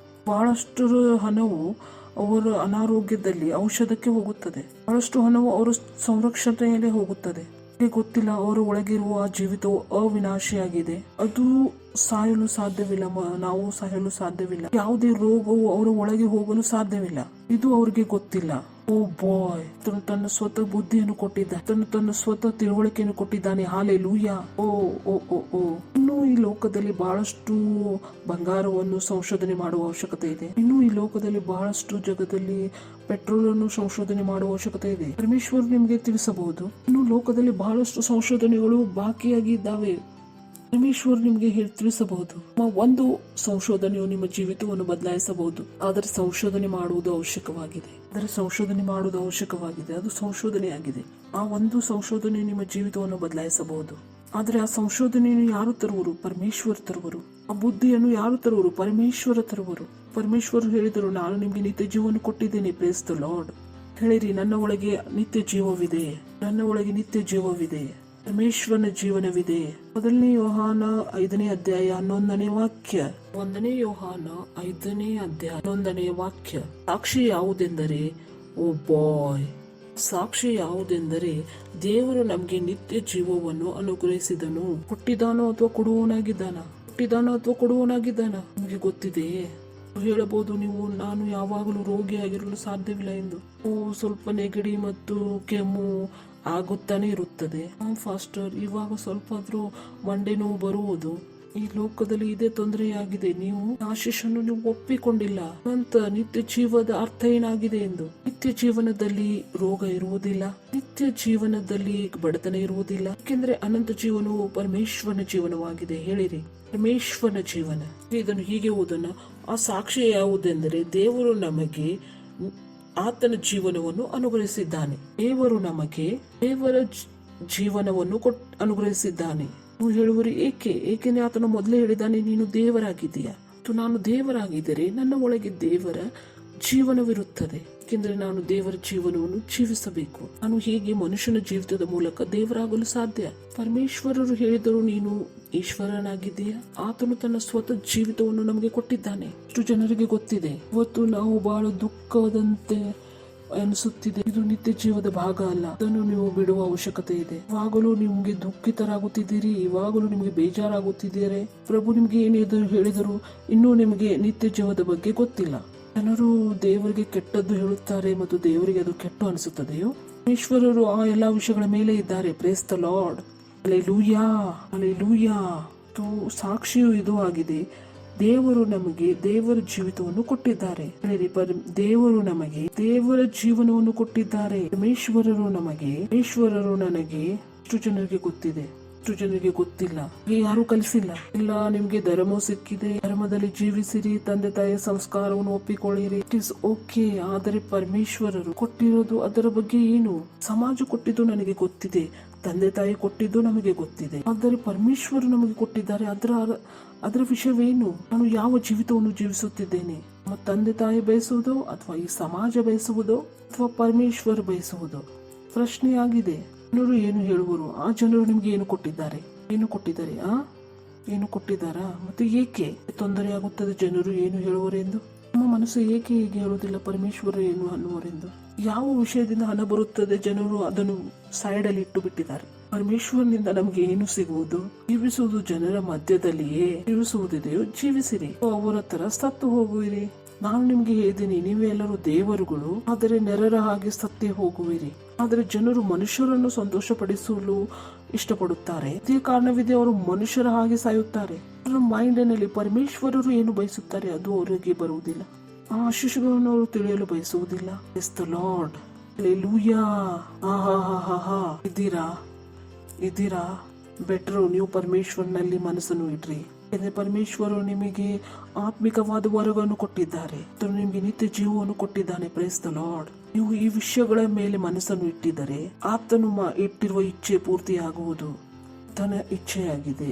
ಬಹಳಷ್ಟು ಹಣವು ಅವರ ಅನಾರೋಗ್ಯದಲ್ಲಿ ಔಷಧಕ್ಕೆ ಹೋಗುತ್ತದೆ. ಬಹಳಷ್ಟು ಹಣವು ಅವರ ಸಂರಕ್ಷಣೆಯಲ್ಲಿ ಹೋಗುತ್ತದೆ. ಗೊತ್ತಿಲ್ಲ, ಅವರ ಒಳಗಿರುವ ಜೀವಿತವು ಅವಿನಾಶಿಯಾಗಿದೆ. ಅದು ಸಾಯಲು ಸಾಧ್ಯವಿಲ್ಲ. ನಾವು ಸಾಯಲು ಸಾಧ್ಯವಿಲ್ಲ. ಯಾವುದೇ ರೋಗವು ಅವರ ಒಳಗೆ ಹೋಗಲು ಸಾಧ್ಯವಿಲ್ಲ. ಇದು ಅವರಿಗೆ ಗೊತ್ತಿಲ್ಲ. ಓ ಬಾಯ್, ತನ್ನ ಸ್ವತಃ ಬುದ್ಧಿಯನ್ನು ಕೊಟ್ಟಿದ್ದಾನೆ, ತನ್ನ ಸ್ವತಃ ತಿಳುವಳಿಕೆಯನ್ನು ಕೊಟ್ಟಿದ್ದಾನೆ. ಹಲ್ಲೆಲೂಯಾ. ಓ ಓ ಓ ಓ ಇನ್ನು ಈ ಲೋಕದಲ್ಲಿ ಬಹಳಷ್ಟು ಬಂಗಾರವನ್ನು ಸಂಶೋಧನೆ ಮಾಡುವ ಅವಶ್ಯಕತೆ ಇದೆ. ಇನ್ನು ಈ ಲೋಕದಲ್ಲಿ ಬಹಳಷ್ಟು ಜಗದಲ್ಲಿ ಪೆಟ್ರೋಲ್ ಅನ್ನು ಸಂಶೋಧನೆ ಮಾಡುವ ಅವಶ್ಯಕತೆ ಇದೆ. ಪರಮೇಶ್ವರ್ ನಿಮ್ಗೆ ತಿಳಿಸಬಹುದು, ಇನ್ನು ಲೋಕದಲ್ಲಿ ಬಹಳಷ್ಟು ಸಂಶೋಧನೆಗಳು ಬಾಕಿಯಾಗಿ ಇದ್ದಾವೆ. ಪರಮೇಶ್ವರ್ ನಿಮ್ಗೆ ತಿಳಿಸಬಹುದು, ಒಂದು ಸಂಶೋಧನೆಯು ನಿಮ್ಮ ಜೀವಿತವನ್ನು ಬದಲಾಯಿಸಬಹುದು. ಆದರೆ ಸಂಶೋಧನೆ ಮಾಡುವುದು ಅವಶ್ಯಕವಾಗಿದೆ. ಅದು ಸಂಶೋಧನೆಯಾಗಿದೆ. ಆ ಒಂದು ಸಂಶೋಧನೆ ನಿಮ್ಮ ಜೀವಿತವನ್ನು ಬದಲಾಯಿಸಬಹುದು. ಆದರೆ ಆ ಸಂಶೋಧನೆಯನ್ನು ಯಾರು ತರುವರು? ಪರಮೇಶ್ವರ್ ತರುವರು. ಆ ಬುದ್ಧಿಯನ್ನು ಯಾರು ತರುವರು? ಪರಮೇಶ್ವರ ತರುವರು. ಪರಮೇಶ್ವರ್ ಹೇಳಿದರು, ನಾನು ನಿಮ್ಗೆ ನಿತ್ಯ ಜೀವವನ್ನು ಕೊಟ್ಟಿದ್ದೇನೆ. ಪ್ರೇಸ್ ದ ಲಾರ್ಡ್ ಹೇಳಿರಿ, ನನ್ನ ಒಳಗೆ ನಿತ್ಯ ಜೀವವಿದೆ. ನನ್ನ ಒಳಗೆ ನಿತ್ಯ ಜೀವವಿದೆ. ಪರಮೇಶ್ವರನ ಜೀವನವಿದೆ. 1 ಯೋಹಾನ 5ನೇ ಅಧ್ಯಾಯ 11ನೇ ವಾಕ್ಯ. 1 ಯೋಹಾನ 5ನೇ ಅಧ್ಯಾಯ 11ನೇ ವಾಕ್ಯ. ಸಾಕ್ಷಿ ಯಾವುದೆಂದರೆ, ಓ ಬಾಯ್, ಸಾಕ್ಷಿ ಯಾವುದೆಂದರೆ ದೇವರು ನಮ್ಗೆ ನಿತ್ಯ ಜೀವವನ್ನು ಅನುಗ್ರಹಿಸಿದನು. ಕೊಟ್ಟಿದ್ದಾನೋ ಅಥವಾ ಕೊಡುವನಾಗಿದ್ದಾನ? ನಿಮಗೆ ಗೊತ್ತಿದೆ. ಹೇಳಬಹುದು ನೀವು, ನಾನು ಯಾವಾಗಲೂ ರೋಗಿಯಾಗಿರಲು ಸಾಧ್ಯವಿಲ್ಲ ಎಂದು. ಸ್ವಲ್ಪ ನೆಗಡಿ ಮತ್ತು ಕೆಮ್ಮು ಆಗುತ್ತಾನೆ ಇರುತ್ತದೆ. ಫಾಸ್ಟರ್, ಇವಾಗ ಸ್ವಲ್ಪ ಆದ್ರೂ ಮಂಡೆ ನೋವು ಬರುವುದು. ಈ ಲೋಕದಲ್ಲಿ ಇದೇ ತೊಂದರೆಯಾಗಿದೆ. ನೀವು ಆಶೀಷನ್ನು ನೀವು ಒಪ್ಪಿಕೊಂಡಿಲ್ಲ ಅಂತ. ನಿತ್ಯ ಜೀವದ ಅರ್ಥ ಏನಾಗಿದೆ ಎಂದು. ನಿತ್ಯ ಜೀವನದಲ್ಲಿ ರೋಗ ಇರುವುದಿಲ್ಲ. ನಿತ್ಯ ಜೀವನದಲ್ಲಿ ಬಡತನ ಇರುವುದಿಲ್ಲ. ಯಾಕೆಂದ್ರೆ ಅನಂತ ಜೀವನವು ಪರಮೇಶ್ವರನ ಜೀವನವಾಗಿದೆ. ಹೇಳಿರಿ, ಪರಮೇಶ್ವರನ ಜೀವನ. ಇದನ್ನು ಹೀಗೆ ಓದೋಣ. ಆ ಸಾಕ್ಷಿ ಯಾವುದೆಂದರೆ ದೇವರು ನಮಗೆ ಆತನ ಜೀವನವನ್ನು ಅನುಗ್ರಹಿಸಿದ್ದಾನೆ. ದೇವರು ನಮಗೆ ದೇವರ ಜೀವನವನ್ನು ಅನುಗ್ರಹಿಸಿದ್ದಾನೆ. ನೀವು ಹೇಳುವರಿ, ಏಕೆಂದ್ರೆ ಆತನು ಮೊದಲೇ ಹೇಳಿದ್ದಾನೆ, ನೀನು ದೇವರಾಗಿದ್ದೀಯಾ. ನಾನು ದೇವರಾಗಿದ್ದರೆ ನನ್ನ ಒಳಗೆ ದೇವರ ಜೀವನವಿರುತ್ತದೆ. ಏಕೆಂದ್ರೆ ನಾನು ದೇವರ ಜೀವನವನ್ನು ಜೀವಿಸಬೇಕು. ನಾನು ಹೇಗೆ ಮನುಷ್ಯನ ಜೀವಿತದ ಮೂಲಕ ದೇವರಾಗಲು ಸಾಧ್ಯ? ಪರಮೇಶ್ವರರು ಹೇಳಿದರು, ನೀನು ಈಶ್ವರನಾಗಿದ್ದೀಯಾ. ಆತನು ತನ್ನ ಸ್ವತಃ ಜೀವಿತವನ್ನು ನಮಗೆ ಕೊಟ್ಟಿದ್ದಾನೆ. ಇಷ್ಟು ಜನರಿಗೆ ಗೊತ್ತಿದೆ. ಇವತ್ತು ನಾವು ಬಹಳ ದುಃಖದಂತೆ ಅನಿಸುತ್ತಿದೆ. ಇದು ನಿತ್ಯ ಜೀವದ ಭಾಗ ಅಲ್ಲ. ಅದನ್ನು ನೀವು ಬಿಡುವ ಅವಶ್ಯಕತೆ ಇದೆ. ಇವಾಗಲೂ ನಿಮ್ಗೆ ದುಃಖಿತರಾಗುತ್ತಿದ್ದೀರಿ. ಇವಾಗಲೂ ನಿಮ್ಗೆ ಬೇಜಾರಾಗುತ್ತಿದ್ದೀರಿ. ಪ್ರಭು ನಿಮ್ಗೆ ಏನಿದು ಹೇಳಿದರು, ಇನ್ನೂ ನಿಮಗೆ ನಿತ್ಯ ಜೀವದ ಬಗ್ಗೆ ಗೊತ್ತಿಲ್ಲ. ಜನರು ದೇವರಿಗೆ ಕೆಟ್ಟದ್ದು ಹೇಳುತ್ತಾರೆ ಮತ್ತು ದೇವರಿಗೆ ಅದು ಕೆಟ್ಟು ಅನಿಸುತ್ತದೆಯೋ? ಈಶ್ವರರು ಆ ಎಲ್ಲಾ ವಿಷಯಗಳ ಮೇಲೆ ಇದ್ದಾರೆ. Praise the lord. Hallelujah, hallelujah. ಸಾಕ್ಷಿಯು ಇದು ಆಗಿದೆ, ದೇವರು ನಮಗೆ ದೇವರ ಜೀವಿತವನ್ನು ಕೊಟ್ಟಿದ್ದಾರೆ. ದೇವರು ನಮಗೆ ದೇವರ ಜೀವನವನ್ನು ಕೊಟ್ಟಿದ್ದಾರೆ. ಪರಮೇಶ್ವರರು ನನಗೆ. ಇಷ್ಟು ಜನರಿಗೆ ಗೊತ್ತಿದೆ, ಇಷ್ಟು ಜನರಿಗೆ ಗೊತ್ತಿಲ್ಲ. ಯಾರು ಕಲಿಸಿಲ್ಲ. ಇಲ್ಲ, ನಿಮ್ಗೆ ಧರ್ಮ ಸಿಕ್ಕಿದೆ, ಧರ್ಮದಲ್ಲಿ ಜೀವಿಸಿರಿ, ತಂದೆ ತಾಯಿಯ ಸಂಸ್ಕಾರವನ್ನು ಒಪ್ಪಿಕೊಳ್ಳಿರಿ, ಇಟ್ ಇಸ್ ಓಕೆ. ಆದರೆ ಪರಮೇಶ್ವರರು ಕೊಟ್ಟಿರೋದು ಅದರ ಬಗ್ಗೆ ಏನು? ಸಮಾಜ ಕೊಟ್ಟಿದ್ದು ನನಗೆ ಗೊತ್ತಿದೆ, ತಂದೆ ತಾಯಿ ಕೊಟ್ಟಿದ್ದು ನಮಗೆ ಗೊತ್ತಿದೆ. ಆದರೆ ಪರಮೇಶ್ವರು ನಮಗೆ ಕೊಟ್ಟಿದ್ದಾರೆ, ಅದರ ವಿಷಯವೇನು? ನಾನು ಯಾವ ಜೀವಿತವನ್ನು ಜೀವಿಸುತ್ತಿದ್ದೇನೆ? ನಮ್ಮ ತಂದೆ ತಾಯಿ ಬಯಸುವುದೋ ಅಥವಾ ಈ ಸಮಾಜ ಬಯಸುವುದೋ ಅಥವಾ ಪರಮೇಶ್ವರ ಬಯಸುವುದೋ? ಪ್ರಶ್ನೆಯಾಗಿದೆ. ಜನರು ಏನು ಹೇಳುವರು? ಆ ಜನರು ನಿಮ್ಗೆ ಏನು ಕೊಟ್ಟಿದ್ದಾರೆ? ಏನು ಕೊಟ್ಟಿದ್ದಾರಾ? ಮತ್ತೆ ಏಕೆ ತೊಂದರೆ ಆಗುತ್ತದೆ ಜನರು ಏನು ಹೇಳುವರೆಂದು? ನಮ್ಮ ಮನಸ್ಸು ಏಕೆ ಹೀಗೆ ಹೇಳುವುದಿಲ್ಲ ಪರಮೇಶ್ವರ ಏನು ಅನ್ನುವರೆಂದು? ಯಾವ ವಿಷಯದಿಂದ ಹಣ ಬರುತ್ತದೆ ಜನರು ಅದನ್ನು ಸೈಡ್ ಅಲ್ಲಿ ಇಟ್ಟು ಬಿಟ್ಟಿದ್ದಾರೆ. ಪರಮೇಶ್ವರನಿಂದ ನಮ್ಗೆ ಏನು ಸಿಗುವುದು? ಜೀವಿಸುವುದು ಜನರ ಮಧ್ಯದಲ್ಲಿಯೇ. ಜೀವಿಸುವುದಿದೆಯೋ ಜೀವಿಸಿರಿ, ಅವರ ತರ ಸತ್ತು ಹೋಗುವಿರಿ. ನಾನು ನಿಮ್ಗೆ ಹೇಳಿದ್ದೀನಿ, ನೀವೆಲ್ಲರೂ ದೇವರುಗಳು, ಆದರೆ ನೆರರ ಹಾಗೆ ಸತ್ತೇ ಹೋಗುವಿರಿ. ಆದರೆ ಜನರು ಮನುಷ್ಯರನ್ನು ಸಂತೋಷಪಡಿಸಲು ಇಷ್ಟಪಡುತ್ತಾರೆ. ಇದೇ ಕಾರಣವಿದೆ, ಅವರು ಮನುಷ್ಯರ ಹಾಗೆ ಸಾಯುತ್ತಾರೆ. ಅವರ ಮೈಂಡಿನಲ್ಲಿ ಪರಮೇಶ್ವರರು ಏನು ಬಯಸುತ್ತಾರೆ ಅದು ಅವರಿಗೆ ಬರುವುದಿಲ್ಲ. ಆ ಆಶೀಷಗಳನ್ನು ಅವರು ತಿಳಿಯಲು ಬಯಸುವುದಿಲ್ಲ. Is the lord. ಹಲ್ಲೆಲೂಯಾ. ಇದ್ದೀರಾ ಬೆಟ್ರು. ನೀವು ಪರಮೇಶ್ವರನಲ್ಲಿ ಮನಸ್ಸನ್ನು ಇಡ್ರಿ. ಯಾಕಂದ್ರೆ ಪರಮೇಶ್ವರು ನಿಮಗೆ ಆತ್ಮಿಕವಾದ ವರವನ್ನು ಕೊಟ್ಟಿದ್ದಾರೆ, ನಿಮಗೆ ನಿತ್ಯ ಜೀವವನ್ನು ಕೊಟ್ಟಿದ್ದಾನೆ. Price the Lord. ನೀವು ಈ ವಿಷಯಗಳ ಮೇಲೆ ಮನಸ್ಸನ್ನು ಇಟ್ಟಿದ್ದರೆ ಆತನು ಇಟ್ಟಿರುವ ಇಚ್ಛೆ ಪೂರ್ತಿಯಾಗುವುದು ತನ್ನ ಇಚ್ಛೆಯಾಗಿದೆ.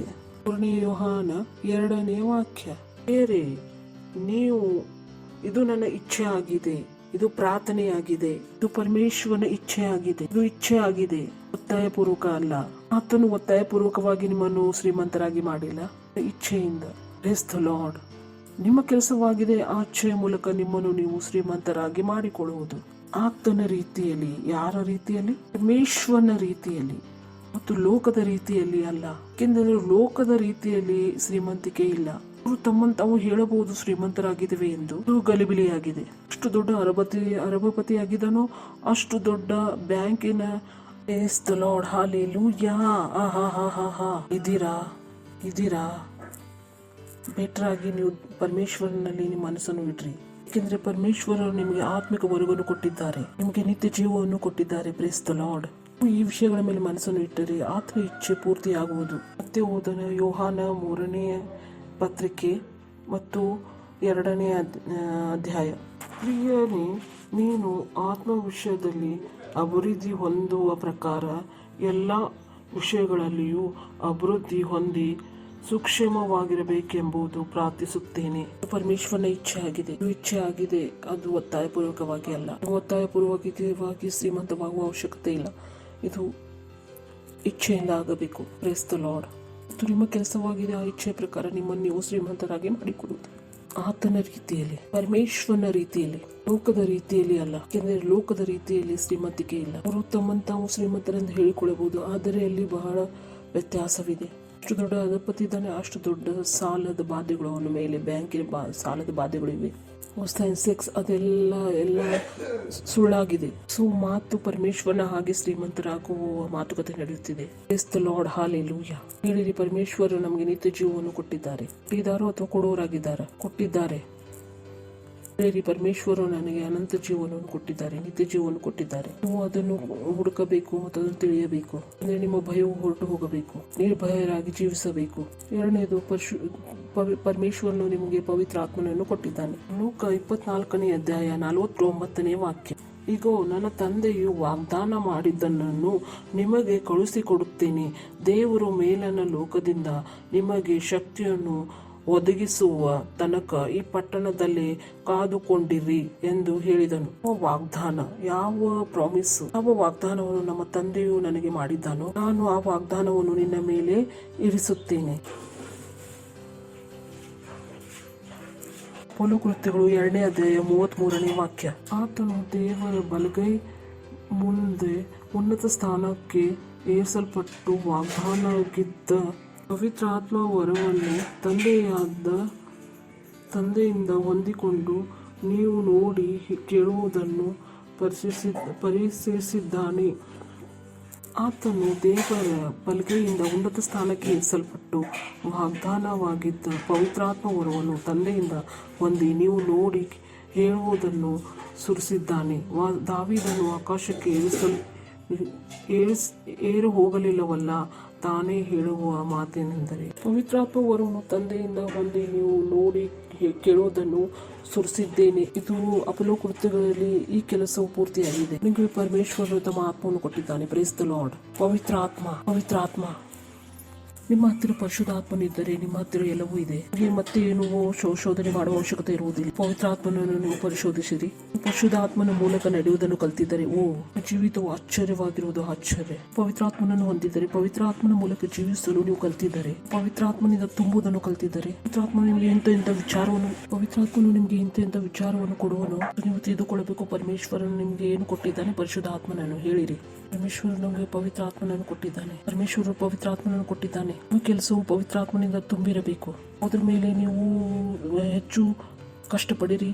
ಯೋಹಾನ 2ನೇ ವಾಕ್ಯ. ಬೇರೆ ನೀವು ಇದು ನನ್ನ ಇಚ್ಛೆ ಆಗಿದೆ, ಇದು ಪ್ರಾರ್ಥನೆಯಾಗಿದೆ, ಇದು ಪರಮೇಶ್ವರನ ಇಚ್ಛೆಯಾಗಿದೆ, ಇದು ಇಚ್ಛೆ ಆಗಿದೆ, ಒತ್ತಾಯಪೂರ್ವಕ ಅಲ್ಲ. ಆತನು ಒತ್ತಾಯಪೂರ್ವಕವಾಗಿ ನಿಮ್ಮನ್ನು ಶ್ರೀಮಂತರಾಗಿ ಮಾಡಿಲ್ಲ, ಇಚ್ಛೆಯಿಂದ. Praise the Lord. ನಿಮ್ಮ ಕೆಲಸವಾಗಿದೆ ಆ ಇಚ್ಛೆಯ ಮೂಲಕ ನಿಮ್ಮನ್ನು ನೀವು ಶ್ರೀಮಂತರಾಗಿ ಮಾಡಿಕೊಳ್ಳುವುದು. ಆತನ ರೀತಿಯಲ್ಲಿ. ಯಾರ ರೀತಿಯಲ್ಲಿ? ಪರಮೇಶ್ವರನ ರೀತಿಯಲ್ಲಿ ಮತ್ತು ಲೋಕದ ರೀತಿಯಲ್ಲಿ ಅಲ್ಲ. ಯಾಕೆಂದರೆ ಲೋಕದ ರೀತಿಯಲ್ಲಿ ಶ್ರೀಮಂತಿಕೆ ಇಲ್ಲ. ಅವರು ತಮ್ಮನ್ನು ತಾವು ಹೇಳಬಹುದು ಶ್ರೀಮಂತರಾಗಿದ್ದೇವೆ ಎಂದು. ಇದು ಗಲಿಬಿಲಿಯಾಗಿದೆ. ಅಷ್ಟು ದೊಡ್ಡ ಅರಬಪತಿ ಆಗಿದನೋ ಅಷ್ಟು ದೊಡ್ಡ ಬ್ಯಾಂಕಿನ. Praise the lord. ಹಲ್ಲೆಲೂಯಾ. ಇದ್ದೀರಾ ಬೆಟರ್ ಆಗಿ ನೀವು ಪರಮೇಶ್ವರನಲ್ಲಿ ನಿಮ್ಮ ಮನಸ್ಸನ್ನು ಇಡ್ರಿ. ಯಾಕೆಂದ್ರೆ ಪರಮೇಶ್ವರರು ನಿಮಗೆ ಆತ್ಮಿಕ ವರವನ್ನು ಕೊಟ್ಟಿದ್ದಾರೆ, ನಿಮಗೆ ನಿತ್ಯ ಜೀವವನ್ನು ಕೊಟ್ಟಿದ್ದಾರೆ. Praise the Lord. ಈ ವಿಷಯಗಳ ಮೇಲೆ ಮನಸ್ಸನ್ನು ಇಟ್ಟರೆ ಆತನ ಇಚ್ಛೆ ಪೂರ್ತಿಯಾಗುವುದು. ಮತ್ತೆ ಓದನ ಯೋಹಾನ 3ನೇ ಪತ್ರಿಕೆ ಮತ್ತು 2ನೇ ಅಧ್ಯಾಯ. ಪ್ರಿಯನೇ, ನೀನು ಆತ್ಮ ವಿಷಯದಲ್ಲಿ ಅಭಿವೃದ್ಧಿ ಹೊಂದುವ ಪ್ರಕಾರ ಎಲ್ಲ ವಿಷಯಗಳಲ್ಲಿಯೂ ಅಭಿವೃದ್ಧಿ ಹೊಂದಿ ಸೂಕ್ಷ್ಮವಾಗಿರಬೇಕೆಂಬುದು ಪ್ರಾರ್ಥಿಸುತ್ತೇನೆ. ಪರಮೇಶ್ವರನ ಇಚ್ಛೆ ಆಗಿದೆ, ಇಚ್ಛೆ ಆಗಿದೆ. ಅದು ಒತ್ತಾಯಪೂರ್ವಕವಾಗಿ ಅಲ್ಲ. ಒತ್ತಾಯಪೂರ್ವಕವಾಗಿ ಶ್ರೀಮಂತವಾಗುವ ಅವಶ್ಯಕತೆ ಇಲ್ಲ. ಇದು ಇಚ್ಛೆಯಿಂದ ಆಗಬೇಕು. Praise the Lord. ಮತ್ತು ನಿಮ್ಮ ಕೆಲಸವಾಗಿದೆ ಆ ಇಚ್ಛೆಯ ಪ್ರಕಾರ ನಿಮ್ಮನ್ನು ನೀವು ಶ್ರೀಮಂತರಾಗಿ ಮಾಡಿಕೊಡುವುದು. ಆತನ ರೀತಿಯಲ್ಲಿ, ಪರಮೇಶ್ವರನ ರೀತಿಯಲ್ಲಿ, ಲೋಕದ ರೀತಿಯಲ್ಲಿ ಅಲ್ಲ. ಯಾಕೆಂದರೆ ಲೋಕದ ರೀತಿಯಲ್ಲಿ ಶ್ರೀಮಂತಿಕೆ ಇಲ್ಲ. ಅವರು ತಮ್ಮನ್ನು ತಾವು ಶ್ರೀಮಂತರೆಂದು ಹೇಳಿಕೊಳ್ಳಬಹುದು, ಆದರೆ ಅಲ್ಲಿ ಬಹಳ ವ್ಯತ್ಯಾಸವಿದೆ. ಅಷ್ಟು ದೊಡ್ಡ ಅಧಿಪತಿ ಇದ್ದಾನೆ, ಅಷ್ಟು ದೊಡ್ಡ ಸಾಲದ ಬಾಧ್ಯಗಳು ಅವನ ಮೇಲೆ, ಬ್ಯಾಂಕಿನ ಸಾಲದ ಬಾಧ್ಯಗಳಿವೆ. ಸೆಕ್ಸ್ ಅದೆಲ್ಲ ಸುಳ್ಳಾಗಿದೆ. ಸೊ ಮಾತು ಪರಮೇಶ್ವರನ ಹಾಗೆ ಶ್ರೀಮಂತರಾಗುವ ಮಾತುಕತೆ ನಡೆಯುತ್ತಿದೆ. Praise the lord. ಹಲ್ಲೆಲೂಯಾ. ಹೇಳಿರಿ, ಪರಮೇಶ್ವರರು ನಮಗೆ ನಿತ್ಯ ಜೀವವನ್ನು ಕೊಟ್ಟಿದ್ದಾರೆ. ಕೊಟ್ಟಿದ್ದಾರೋ ಅಥವಾ ಕೊಡೋರಾಗಿದ್ದಾರೆ? ಕೊಟ್ಟಿದ್ದಾರೆ. ಹೇಳಿರಿ, ಪರಮೇಶ್ವರರು ನನಗೆ ಅನಂತ ಜೀವನವನ್ನು ಕೊಟ್ಟಿದ್ದಾರೆ, ನಿತ್ಯ ಜೀವವನ್ನು ಕೊಟ್ಟಿದ್ದಾರೆ. ನೀವು ಅದನ್ನು ಹುಡುಕಬೇಕು ಮತ್ತು ಅದನ್ನು ತಿಳಿಯಬೇಕು. ಅಂದ್ರೆ ನಿಮ್ಮ ಭಯವು ಹೊರಟು ಹೋಗಬೇಕು, ನಿರ್ಭಯರಾಗಿ ಜೀವಿಸಬೇಕು. 2ನೇದು, ಪರಮೇಶ್ವರನು ನಿಮಗೆ ಪವಿತ್ರ ಆತ್ಮನನ್ನು ಕೊಟ್ಟಿದ್ದಾನೆ. ಲೂಕ 24ನೇ ಅಧ್ಯಾಯ 49ನೇ ವಾಕ್ಯ. ಈಗ ನನ್ನ ತಂದೆಯು ವಾಗ್ದಾನ ಮಾಡಿದ್ದನ್ನು ನಿಮಗೆ ಕಳುಹಿಸಿಕೊಡುತ್ತೇನೆ. ದೇವರು ಮೇಲನ ಲೋಕದಿಂದ ನಿಮಗೆ ಶಕ್ತಿಯನ್ನು ಒದಗಿಸುವ ತನಕ ಈ ಪಟ್ಟಣದಲ್ಲಿ ಕಾದುಕೊಂಡಿರಿ ಎಂದು ಹೇಳಿದನು. ವಾಗ್ದಾನ, ಯಾವ ಪ್ರಾಮಿಸ್, ಯಾವ ವಾಗ್ದಾನವನ್ನು ನಮ್ಮ ತಂದೆಯು ನನಗೆ ಮಾಡಿದ್ದಾನೋ ನಾನು ಆ ವಾಗ್ದಾನವನ್ನು ನಿನ್ನ ಮೇಲೆ ಇರಿಸುತ್ತೇನೆ. ಪೌಲಕೃತ್ಯಗಳು 2ನೇ ಅಧ್ಯಾಯ 33ನೇ ವಾಕ್ಯ. ಆತನು ದೇವರ ಬಲಗೈ ಮುಂದೆ ಉನ್ನತ ಸ್ಥಾನಕ್ಕೆ ಏರಿಸಲ್ಪಟ್ಟು ವಾಗ್ದಾನವಾಗಿದ್ದ ಪವಿತ್ರಾತ್ಮ ವರವನ್ನು ತಂದೆಯಿಂದ ಹೊಂದಿಕೊಂಡು ನೀವು ನೋಡಿ ಕೇಳುವುದನ್ನು ಪರಿಶೀಲಿಸಿದ್ದಾನೆ. ಆತನು ದೇವರ ಬಲಗೈಯಿಂದ ಉನ್ನತ ಸ್ಥಾನಕ್ಕೆ ಏರಿಸಲ್ಪಟ್ಟು ವಾಗ್ದಾನವಾಗಿದ್ದ ಪವಿತ್ರಾತ್ಮ ವರವನ್ನು ತಂದೆಯಿಂದ ಹೊಂದಿ ನೀವು ನೋಡಿ ಹೇಳುವುದನ್ನು ಸುರಿಸಿದ್ದಾನೆ. ದಾವೀದನು ಆಕಾಶಕ್ಕೆ ಏರು ಹೋಗಲಿಲ್ಲವಲ್ಲ, ತಾನೇ ಹೇಳುವ ಮಾತೇನೆಂದರೆ ಪವಿತ್ರಾತ್ಮ ವರವನ್ನು ತಂದೆಯಿಂದ ಹೊಂದಿ ನೀವು ನೋಡಿ ಕೇಳುವುದನ್ನು ಸುರಿಸಿದ್ದೇನೆ. ಇದು ಅಪಲೋಕೃತ್ಯಗಳಲ್ಲಿ ಈ ಕೆಲಸವು ಪೂರ್ತಿಯಾಗಿದೆ. ನಿಮಗೆ ಪರಮೇಶ್ವರರು ತಮ್ಮ ಆತ್ಮವನ್ನು ಕೊಟ್ಟಿದ್ದಾನೆ. Praise the Lord. ಪವಿತ್ರಾತ್ಮ ನಿಮ್ಮ ಹತ್ತಿರ ಪರಿಶುದ್ಧಾತ್ಮನಿದ್ದರೆ ನಿಮ್ಮ ಹತ್ತಿರ ಎಲ್ಲವೂ ಇದೆ. ಮತ್ತೆ ಏನು ಶೋಧನೆ ಮಾಡುವ ಅವಶ್ಯಕತೆ ಇರುವುದಿಲ್ಲ. ಪವಿತ್ರಾತ್ಮನನ್ನು ನೀವು ಪರಿಶೋಧಿಸಿರಿ. ಪರಿಶುದ್ಧಾತ್ಮನ ಮೂಲಕ ನಡೆಯುವುದನ್ನು ಕಲ್ತಿದ್ದರೆ ಜೀವಿತವು ಆಶ್ಚರ್ಯವಾಗಿರುವುದು ಆಶ್ಚರ್ಯ. ಪವಿತ್ರಾತ್ಮನನ್ನು ಹೊಂದಿದ್ದರೆ, ಪವಿತ್ರಾತ್ಮನ ಮೂಲಕ ಜೀವಿಸಲು ನೀವು ಕಲ್ತಿದ್ದರೆ, ಪವಿತ್ರಾತ್ಮನಿಂದ ತುಂಬುವುದನ್ನು ಕಲ್ತಿದ್ದರೆ, ಪವಿತ್ರಾತ್ಮನು ನಿಮಗೆ ಪವಿತ್ರಾತ್ಮನು ನಿಮಗೆ ಇಂಥ ವಿಚಾರವನ್ನು ಕೊಡುವನು. ನೀವು ತಿಳಿದುಕೊಳ್ಳಬೇಕು. ಪರಮೇಶ್ವರನು ನಿಮಗೆ ಏನು ಕೊಟ್ಟಿದ್ದಾನೆ? ಪರಿಶುದ್ಧಾತ್ಮನನ್ನು. ಹೇಳಿರಿ, ಪರಮೇಶ್ವರ ನಮಗೆ ಪವಿತ್ರಾತ್ಮನನ್ನು ಕೊಟ್ಟಿದ್ದಾನೆ. ಪರಮೇಶ್ವರರು ಪವಿತ್ರಾತ್ಮನನ್ನು ಕೊಟ್ಟಿದ್ದಾನೆ. ನಿಮ್ಮ ಕೆಲಸವು ಪವಿತ್ರಾತ್ಮನಿಂದ ತುಂಬಿರಬೇಕು. ಅದರ ಮೇಲೆ ನೀವು ಹೆಚ್ಚು ಕಷ್ಟಪಡಿರಿ.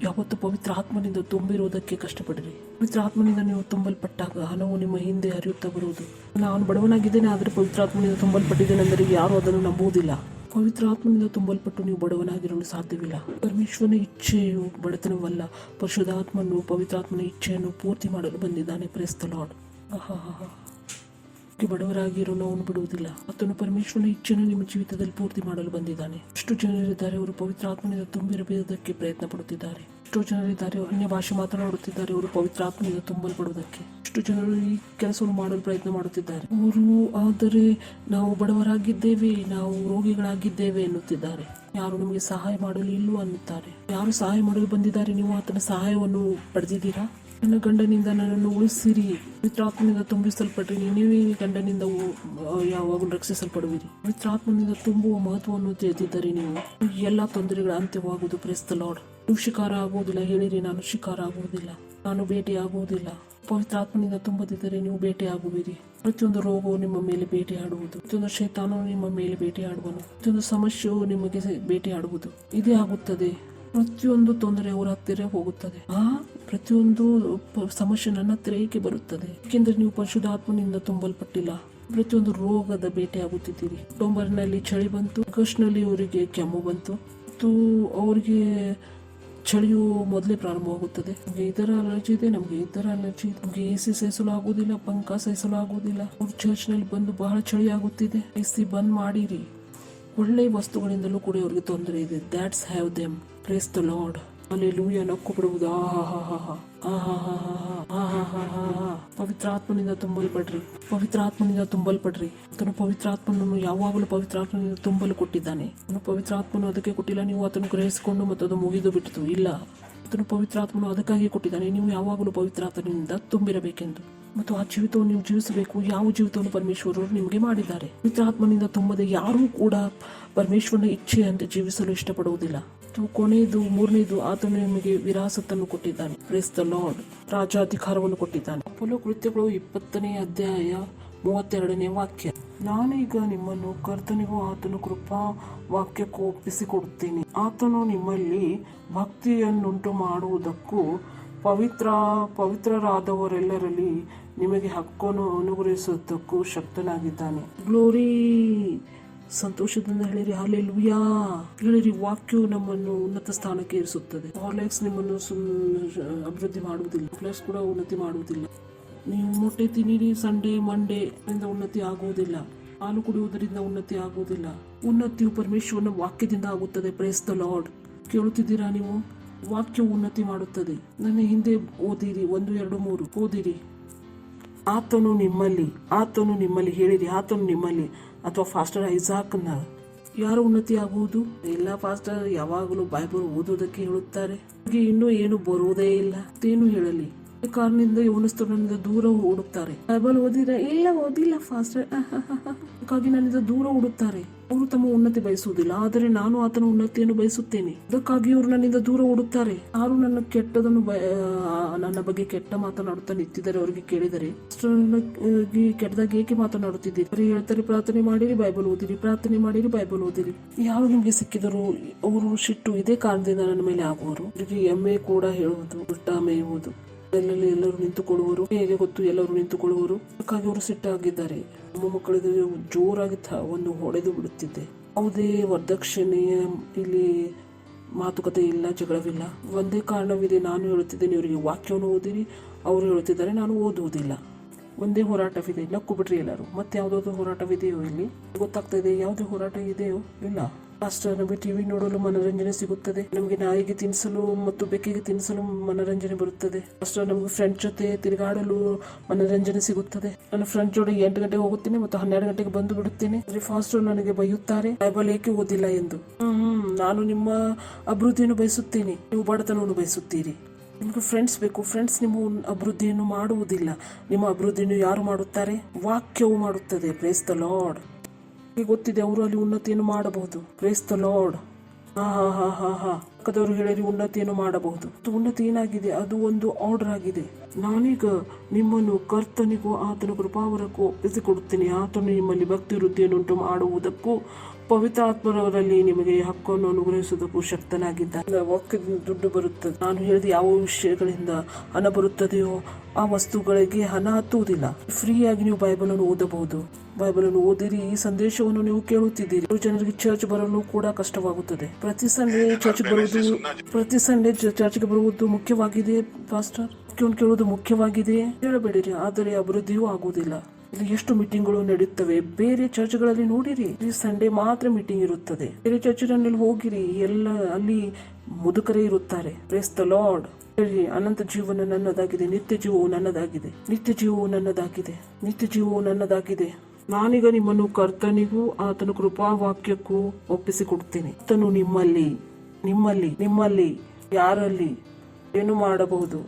ಯಾವತ್ತು ಪವಿತ್ರ ಆತ್ಮನಿಂದ ತುಂಬಿರುವುದಕ್ಕೆ ಕಷ್ಟಪಡಿರಿ. ಪವಿತ್ರ ಆತ್ಮನಿಂದ ನೀವು ತುಂಬಲ್ಪಟ್ಟಾಗ ಹಣವು ನಿಮ್ಮ ಹಿಂದೆ ಹರಿಯುತ್ತಾ ಬರುವುದು. ನಾನು ಬಡವನಾಗಿದ್ದೇನೆ ಆದರೆ ಪವಿತ್ರಾತ್ಮನಿಂದ ತುಂಬಲ್ಪಟ್ಟಿದ್ದೇನೆ ಅಂದರೆ ಯಾರು ಅದನ್ನು ನಂಬುವುದಿಲ್ಲ. ಪವಿತ್ರ ಆತ್ಮನಿಂದ ತುಂಬಲ್ಪಟ್ಟು ನೀವು ಬಡವನಾಗಿರಲು ಸಾಧ್ಯವಿಲ್ಲ. ಪರಮೇಶ್ವರನ ಇಚ್ಛೆಯು ಬಡತನವಲ್ಲ, ಪರಿಶುದ್ಧಾತ್ಮನು ಪವಿತ್ರಾತ್ಮನ ಇಚ್ಛೆಯನ್ನು ಪೂರ್ತಿ ಮಾಡಲು ಬಂದಿದ್ದಾನೆ. Praise the lord. ಬಡವರಾಗಿರಲು ಅವನು ಬಿಡುವುದಿಲ್ಲ. ಆತನು ಪರಮೇಶ್ವರನ ಇಚ್ಛೆಯನ್ನು ನಿಮ್ಮ ಜೀವಿತದಲ್ಲಿ ಪೂರ್ತಿ ಮಾಡಲು ಬಂದಿದ್ದಾನೆ. ಎಷ್ಟು ಜನರಿದ್ದಾರೆ ಅವರು ಪವಿತ್ರ ಆತ್ಮನಿಂದ ತುಂಬಿರಬೇಕಕ್ಕೆ ಪ್ರಯತ್ನ ಪಡುತ್ತಿದ್ದಾರೆ. ಎಷ್ಟೋ ಜನರಿದ್ದಾರೆ ಅನ್ಯ ಭಾಷೆ ಮಾತನಾಡುತ್ತಿದ್ದಾರೆ, ಅವರು ಪವಿತ್ರ ಆತ್ಮನಿಂದ ತುಂಬಲ್ಪಡುವುದಕ್ಕೆ. ಎಷ್ಟು ಜನರು ಈ ಕೆಲಸವನ್ನು ಮಾಡಲು ಪ್ರಯತ್ನ ಮಾಡುತ್ತಿದ್ದಾರೆ. ಅವರು ಆದರೆ ನಾವು ಬಡವರಾಗಿದ್ದೇವೆ, ನಾವು ರೋಗಿಗಳಾಗಿದ್ದೇವೆ ಎನ್ನುತ್ತಿದ್ದಾರೆ. ಯಾರು ನಮಗೆ ಸಹಾಯ ಮಾಡಲು ಇಲ್ಲೂ ಅನ್ನುತ್ತಾರೆ. ಯಾರು ಸಹಾಯ ಮಾಡಲು ಬಂದಿದ್ದಾರೆ? ನೀವು ಆತನ ಸಹಾಯವನ್ನು ಪಡೆದಿದ್ದೀರಾ? ನನ್ನ ಗಂಡನಿಂದ ನನ್ನನ್ನು ಉಳಿಸಿರಿ, ಪವಿತ್ರಾತ್ಮನಿಂದ ತುಂಬಿಸಲ್ಪಟ್ರಿ, ನೀವೇ ಗಂಡನಿಂದ ಯಾವಾಗಲೂ ರಕ್ಷಿಸಲ್ಪಡುವಿರಿ. ಪವಿತ್ರಾತ್ಮನಿಂದ ತುಂಬುವ ಮಹತ್ವವನ್ನು ತಿಳಿದಿದ್ದರೆ ನೀವು ಎಲ್ಲಾ ತೊಂದರೆಗಳ ಅಂತ್ಯವಾಗುವುದು. Praise the Lord. ನೀವು ಶಿಕಾರ ಆಗುವುದಿಲ್ಲ. ಹೇಳಿರಿ, ನಾನು ಶಿಕಾರ ಆಗುವುದಿಲ್ಲ, ನಾನು ಭೇಟಿ ಆಗುವುದಿಲ್ಲ. ಪವಿತ್ರಾತ್ಮನಿಂದ ತುಂಬದಿದ್ದರೆ ನೀವು ಭೇಟಿ ಆಗುವಿರಿ. ಪ್ರತಿಯೊಂದು ರೋಗವು ನಿಮ್ಮ ಮೇಲೆ ಭೇಟಿಯಾಡುವುದು, ಪ್ರತಿಯೊಂದು ಶೈತಾನವು ನಿಮ್ಮ ಮೇಲೆ ಭೇಟಿಯಾಡುವನು, ಪ್ರತಿಯೊಂದು ಸಮಸ್ಯೆಯು ನಿಮಗೆ ಭೇಟಿಯಾಡುವುದು. ಇದೇ ಆಗುತ್ತದೆ. ಪ್ರತಿಯೊಂದು ತೊಂದರೆ ಅವರ ಹತ್ತಿರ ಹೋಗುತ್ತದೆ. ಪ್ರತಿಯೊಂದು ಸಮಸ್ಯೆ ನನ್ನ ಹತ್ತಿರ ಏಕೆ ಬರುತ್ತದೆ? ಏಕೆಂದರೆ ನೀವು ಪರಿಶುದ್ಧಾತ್ಮನಿಂದ ತುಂಬಲ್ಪಟ್ಟಿಲ್ಲ. ಪ್ರತಿಯೊಂದು ರೋಗದ ಭೇಟಿ ಆಗುತ್ತಿದ್ದೀರಿ. ಅಕ್ಟೋಬರ್ನಲ್ಲಿ ಚಳಿ ಬಂತು, ಆಗಸ್ಟ್ನಲ್ಲಿ ಅವರಿಗೆ ಕೆಮ್ಮು ಬಂತು, ಮತ್ತು ಅವರಿಗೆ ಚಳಿಯು ಮೊದಲೇ ಪ್ರಾರಂಭವಾಗುತ್ತದೆ. ನಮಗೆ ಇದರ ಅಲರ್ಜಿ ಇದೆ, ನಮಗೆ ಇದರ ಅಲರ್ಜಿ ಇದೆ, ನಮಗೆ AC ಸಹಿಸಲು ಆಗುವುದಿಲ್ಲ, ಪಂಖ ಸಹಿಸಲು ಆಗುವುದಿಲ್ಲ. ಅವ್ರು ಚರ್ಚ್ನಲ್ಲಿ ಬಂದು ಬಹಳ ಚಳಿ ಆಗುತ್ತಿದೆ, AC ಬಂದ್ ಮಾಡಿರಿ. ಒಳ್ಳೆ ವಸ್ತುಗಳಿಂದಲೂ ಕೂಡ ಅವರಿಗೆ ತೊಂದರೆ ಇದೆ. That's have them. Praise the lord. Hallelujah. ನಕ್ಕು ಬಿಡುವುದು. ಪವಿತ್ರಾತ್ಮನಿಂದ ತುಂಬಲ್ಪಡ್ರಿ, ಪವಿತ್ರಾತ್ಮನಿಂದ ತುಂಬಲ್ಪಡ್ರಿ. ಆತನು ಪವಿತ್ರಾತ್ಮನನ್ನು ಯಾವಾಗಲೂ ಪವಿತ್ರಾತ್ಮನಿಂದ ತುಂಬಲು ಕೊಟ್ಟಿದ್ದಾನೆ. ಅವನು ಪವಿತ್ರಾತ್ಮನು ಅದಕ್ಕೆ ಕೊಟ್ಟಿಲ್ಲ, ನೀವು ಅದನ್ನು ಗ್ರಹಿಸಿಕೊಂಡು ಮತ್ತು ಅದು ಮುಗಿದು ಬಿಟ್ಟಿತು. ಇಲ್ಲ, ಆತನು ಪವಿತ್ರಾತ್ಮನು ಅದಕ್ಕಾಗಿ ಕೊಟ್ಟಿದ್ದಾನೆ, ನೀವು ಯಾವಾಗಲೂ ಪವಿತ್ರಾತ್ಮನಿಂದ ತುಂಬಿರಬೇಕೆಂದು. ಮತ್ತು ಆ ಜೀವಿತವನ್ನು ನೀವು ಜೀವಿಸಬೇಕು. ಯಾವ ಜೀವಿತವನ್ನು ಪರಮೇಶ್ವರರು ನಿಮಗೆ ಮಾಡಿದ್ದಾರೆ. ಪವಿತ್ರಾತ್ಮನಿಂದ ತುಂಬದೆ ಯಾರೂ ಕೂಡ ಪರಮೇಶ್ವರನ ಇಚ್ಛೆಯಂತೆ ಜೀವಿಸಲು ಇಷ್ಟಪಡುವುದಿಲ್ಲ. ಕೊನೆಯದು, ಮೂರನೇದು, ಆತನು ನಿಮಗೆ ವಿರಾಸತ್ತನ್ನು ಕೊಟ್ಟಿದ್ದಾನೆ. Praise the lord. ರಾಜಾಧಿಕಾರವನ್ನು ಕೊಟ್ಟಿದ್ದಾನೆ. ಅಪೊಲ್ಲೋ ಕೃತ್ಯಗಳು 20ನೇ ಅಧ್ಯಾಯ 32ನೇ ವಾಕ್ಯ. ನಾನೀಗ ನಿಮ್ಮನ್ನು ಕರ್ತನಿಗೂ ಆತನು ಕೃಪಾ ವಾಕ್ಯಕ್ಕೂ ಒಪ್ಪಿಸಿಕೊಡುತ್ತೇನೆ. ಆತನು ನಿಮ್ಮಲ್ಲಿ ಭಕ್ತಿಯನ್ನುಂಟು ಮಾಡುವುದಕ್ಕೂ ಪವಿತ್ರರಾದವರೆಲ್ಲರಲ್ಲಿ ನಿಮಗೆ ಹಕ್ಕನ್ನು ಅನುಗ್ರಹಿಸುವುದಕ್ಕೂ ಶಕ್ತನಾಗಿದ್ದಾನೆ. ಗ್ಲೋರಿ. ಸಂತೋಷದಿಂದ ಹೇಳಿರಿ ಹಲ್ಲೆಲೂಯಾ. ಹೇಳಿರಿ, ವಾಕ್ಯವು ನಮ್ಮನ್ನು ಉನ್ನತ ಸ್ಥಾನಕ್ಕೆ ಇರಿಸುತ್ತದೆ. ಹಾರ್ಲಿಕ್ಸ್ ನಿಮ್ಮನ್ನು ಅಭಿವೃದ್ಧಿ ಮಾಡುವುದಿಲ್ಲ, ಪ್ಲಸ್ ಕೂಡ ಉನ್ನತಿ ಮಾಡುವುದಿಲ್ಲ. ನೀವು ಮೊಟ್ಟೆ ತಿನ್ನಿರಿ ಸಂಡೇ ಮಂಡೇ ಇಂದ ಉನ್ನತಿ ಆಗುವುದಿಲ್ಲ. ಹಾಲು ಕುಡಿಯುವುದರಿಂದ ಉನ್ನತಿ ಆಗುವುದಿಲ್ಲ. ಉನ್ನತಿಯು ಪರಮೇಶ್ವರನ ವಾಕ್ಯದಿಂದ ಆಗುತ್ತದೆ. Praise the Lord. ಕೇಳುತ್ತಿದ್ದೀರಾ ನೀವು? ವಾಕ್ಯವು ಉನ್ನತಿ ಮಾಡುತ್ತದೆ. ನನ್ನ ಹಿಂದೆ ಓದಿರಿ, 1, 2, 3 ಓದಿರಿ. ಆತನು ನಿಮ್ಮಲ್ಲಿ ಹೇಳಿರಿ, ಆತನು ನಿಮ್ಮಲ್ಲಿ. ಅಥವಾ ಫಾಸ್ಟರ್ ಐಸಾಕ್ನ ಯಾರು ಉನ್ನತಿ ಆಗುವುದು? ಎಲ್ಲ ಫಾಸ್ಟರ್ ಯಾವಾಗಲೂ ಬೈಬಲ್ ಓದುವುದಕ್ಕೆ ಹೇಳುತ್ತಾರೆ. ಇನ್ನೂ ಏನು ಬರುವುದೇ ಇಲ್ಲ. ಏನು ಹೇಳಲಿ? ಕಾರಣದಿಂದ ಯೌವನಸ್ಥರನಿಂದ ದೂರ ಓಡುತ್ತಾರೆ. ಬೈಬಲ್ ಓದಿರ? ಇಲ್ಲ, ಓದಿಲ್ಲ ಫಾಸ್ಟರ್. ಅದಕ್ಕಾಗಿ ನನ್ನಿಂದ ದೂರ ಓಡುತ್ತಾರೆ. ಅವರು ತಮ್ಮ ಉನ್ನತಿ ಬಯಸುವುದಿಲ್ಲ, ಆದರೆ ನಾನು ಆತನ ಉನ್ನತಿಯನ್ನು ಬಯಸುತ್ತೇನೆ. ಅದಕ್ಕಾಗಿ ಅವರು ನನ್ನಿಂದ ದೂರ ಓಡುತ್ತಾರೆ. ಯಾರು ನನ್ನ ಕೆಟ್ಟದನ್ನು ನನ್ನ ಬಗ್ಗೆ ಕೆಟ್ಟ ಮಾತನಾಡುತ್ತಾ ನಿಂತಿದ್ದಾರೆ ಅವರಿಗೆ ಕೇಳಿದರೆ, ಕೆಟ್ಟದಾಗಿ ಏಕೆ ಮಾತನಾಡುತ್ತಿದ್ದೀರಿ? ಹೇಳ್ತಾರೆ, ಪ್ರಾರ್ಥನೆ ಮಾಡಿರಿ, ಬೈಬಲ್ ಓದಿರಿ, ಪ್ರಾರ್ಥನೆ ಮಾಡಿರಿ, ಬೈಬಲ್ ಓದಿರಿ. ಯಾರು ನಿಮ್ಗೆ ಸಿಕ್ಕಿದರು ಅವರು ಸಿಟ್ಟು ಇದೇ ಕಾರಣದಿಂದ ನನ್ನ ಮೇಲೆ ಆಗುವರು. ಅವರಿಗೆ ಎಮ್ಮೆ ಕೂಡ ಹೇಳುವುದು, ಉಲ್ಟಾ ಮೇಯುವುದು. ಎಲ್ಲರೂ ನಿಂತುಕೊಳ್ಳುವರು. ಹೇಗೆ ಗೊತ್ತು? ಎಲ್ಲರೂ ನಿಂತುಕೊಳ್ಳುವರು. ಅದಕ್ಕಾಗಿ ಅವರು ಸಿಟ್ಟಾಗಿದ್ದಾರೆ. ನಮ್ಮ ಮಕ್ಕಳಿಗೆ ಜೋರಾಗಿ ಒಂದು ಹೊಡೆದು ಬಿಡುತ್ತಿದ್ದೆ. ಯಾವುದೇ ವರದಕ್ಷಿಣೆಯ ಇಲ್ಲಿ ಮಾತುಕತೆ ಇಲ್ಲ, ಜಗಳವಿಲ್ಲ. ಒಂದೇ ಕಾರಣವಿದೆ. ನಾನು ಹೇಳುತ್ತಿದ್ದೇನೆ ಇವರಿಗೆ ವಾಕ್ಯವನ್ನು ಓದಿರಿ, ಅವರು ಹೇಳುತ್ತಿದ್ದಾರೆ ನಾನು ಓದುವುದಿಲ್ಲ. ಒಂದೇ ಹೋರಾಟವಿದೆ. ನಕ್ಕು ಬಿಡ್ರಿ ಎಲ್ಲರೂ. ಮತ್ತೆ ಯಾವುದಾದ್ರು ಹೋರಾಟವಿದೆಯೋ? ಇಲ್ಲಿ ಗೊತ್ತಾಗ್ತಾ ಇದೆ ಯಾವುದೇ ಹೋರಾಟ ಇದೆಯೋ? ಇಲ್ಲ. ಅಷ್ಟೇ. ನಮಗೆ ಟಿವಿ ನೋಡಲು ಮನೋರಂಜನೆ ಸಿಗುತ್ತದೆ. ನಮಗೆ ನಾಯಿಗೆ ತಿನ್ನಿಸಲು ಮತ್ತು ಬೆಕ್ಕಿಗೆ ತಿನ್ನಿಸಲು ಮನೋರಂಜನೆ ಬರುತ್ತದೆ. ಅಷ್ಟೇ. ನಮಗೆ ಫ್ರೆಂಡ್ಸ್ ಜೊತೆ ತಿರುಗಾಡಲು ಮನೋರಂಜನೆ ಸಿಗುತ್ತದೆ. ನಾನು ಫ್ರೆಂಡ್ಸ್ ಜೊತೆ 8 ಗಂಟೆಗೆ ಹೋಗುತ್ತೇನೆ ಮತ್ತು 12 ಗಂಟೆಗೆ ಬಂದು ಬಿಡುತ್ತೇನೆ. ಫಾಸ್ಟರ್ ನನಗೆ ಬೈಯುತ್ತಾರೆ, ಬೈಬಲ್ ಏಕೆ ಓದಿಲ್ಲ ಎಂದು. ನಾನು ನಿಮ್ಮ ಅಭಿವೃದ್ಧಿಯನ್ನು ಬಯಸುತ್ತೇನೆ, ನೀವು ಬಡತನವನ್ನು ಬಯಸುತ್ತೀರಿ. ನಿಮಗೆ ಫ್ರೆಂಡ್ಸ್ ಬೇಕು. ಫ್ರೆಂಡ್ಸ್ ನಿಮ್ಮ ಅಭಿವೃದ್ಧಿಯನ್ನು ಮಾಡುವುದಿಲ್ಲ. ನಿಮ್ಮ ಅಭಿವೃದ್ಧಿಯನ್ನು ಯಾರು ಮಾಡುತ್ತಾರೆ? ವಾಕ್ಯವು ಮಾಡುತ್ತದೆ. Praise the Lord. ಗೊತ್ತಿದೆ ಅವರು ಅಲ್ಲಿ ಉನ್ನತಿಯನ್ನು ಮಾಡಬಹುದು. Praise the lord. ಪಕ್ಕದವರು ಹೇಳಿರಿ ಉನ್ನತಿಯನ್ನು ಮಾಡಬಹುದು. ಉನ್ನತಿ ಏನಾಗಿದೆ? ಅದು ಒಂದು ಆರ್ಡರ್ ಆಗಿದೆ. ನಾನೀಗ ನಿಮ್ಮನ್ನು ಕರ್ತನಿಗೂ ಆತನ ಕೃಪಾವರಕ್ಕೂ ಒಪ್ಪಿಸಿಕೊಡುತ್ತೇನೆ. ಆತನು ನಿಮ್ಮಲ್ಲಿ ಭಕ್ತಿ ವೃದ್ಧಿಯನ್ನುಂಟು ಮಾಡುವುದಕ್ಕೂ ಪವಿತ್ರಾತ್ಮರವರಲ್ಲಿ ನಿಮಗೆ ಹಕ್ಕನ್ನು ಅನುಗ್ರಹಿಸುವುದಕ್ಕೂ ಶಕ್ತನಾಗಿದ್ದಾನೆ. ವಾಕ್ಯದಿಂದ ದುಡ್ಡು ಬರುತ್ತದೆ. ನಾನು ಹೇಳಿದ ಯಾವ ವಿಷಯಗಳಿಂದ ಹಣ ಬರುತ್ತದೆಯೋ ಆ ವಸ್ತುಗಳಿಗೆ ಹಣ ಹತ್ತುವುದಿಲ್ಲ. ಫ್ರೀಯಾಗಿ ನೀವು ಬೈಬಲ್ ಅನ್ನು ಓದಬಹುದು. ಬೈಬಲ್ ಅನ್ನು ಓದಿರಿ. ಈ ಸಂದೇಶವನ್ನು ನೀವು ಕೇಳುತ್ತಿದ್ದೀರಿ. ಜನರಿಗೆ ಚರ್ಚ್ ಬರಲು ಕೂಡ ಕಷ್ಟವಾಗುತ್ತದೆ. ಪ್ರತಿ ಸಂಡೇ ಚರ್ಚ್ಗೆ ಬರುವುದು ಮುಖ್ಯವಾಗಿದೆ ಪಾಸ್ಟರ್, ಕೇಳುವುದು ಮುಖ್ಯವಾಗಿದೆ ಹೇಳಬೇಡಿರಿ, ಆದರೆ ಅಭಿವೃದ್ಧಿಯೂ ಆಗುವುದಿಲ್ಲ. ಇಲ್ಲಿ ಎಷ್ಟು ಮೀಟಿಂಗ್ಗಳು ನಡೆಯುತ್ತವೆ. ಬೇರೆ ಚರ್ಚ್ಗಳಲ್ಲಿ ನೋಡಿರಿ, ಈ ಸಂಡೇ ಮಾತ್ರ ಮೀಟಿಂಗ್ ಇರುತ್ತದೆ. ಬೇರೆ ಚರ್ಚ್ನಲ್ಲಿ ಹೋಗಿರಿ, ಎಲ್ಲ ಅಲ್ಲಿ ಮುದುಕರೇ ಇರುತ್ತಾರೆ. Praise the lord. ಅನಂತ ಜೀವನ ನನ್ನದಾಗಿದೆ, ನಿತ್ಯ ಜೀವವು ನನ್ನದಾಗಿದೆ, ನಿತ್ಯ ಜೀವವು ನನ್ನದಾಗಿದೆ, ನಿತ್ಯ ಜೀವವು ನನ್ನದಾಗಿದೆ. ನಾನೀಗ ನಿಮ್ಮನ್ನು ಕರ್ತನಿಗೂ ಆತನ ಕೃಪಾವಾಕ್ಯಕ್ಕೂ ಒಪ್ಪಿಸಿಕೊಡುತ್ತೇನೆ. ಆತನು ನಿಮ್ಮಲ್ಲಿ ಯಾರಲ್ಲಿ ಏನು ಮಾಡಬಹುದು?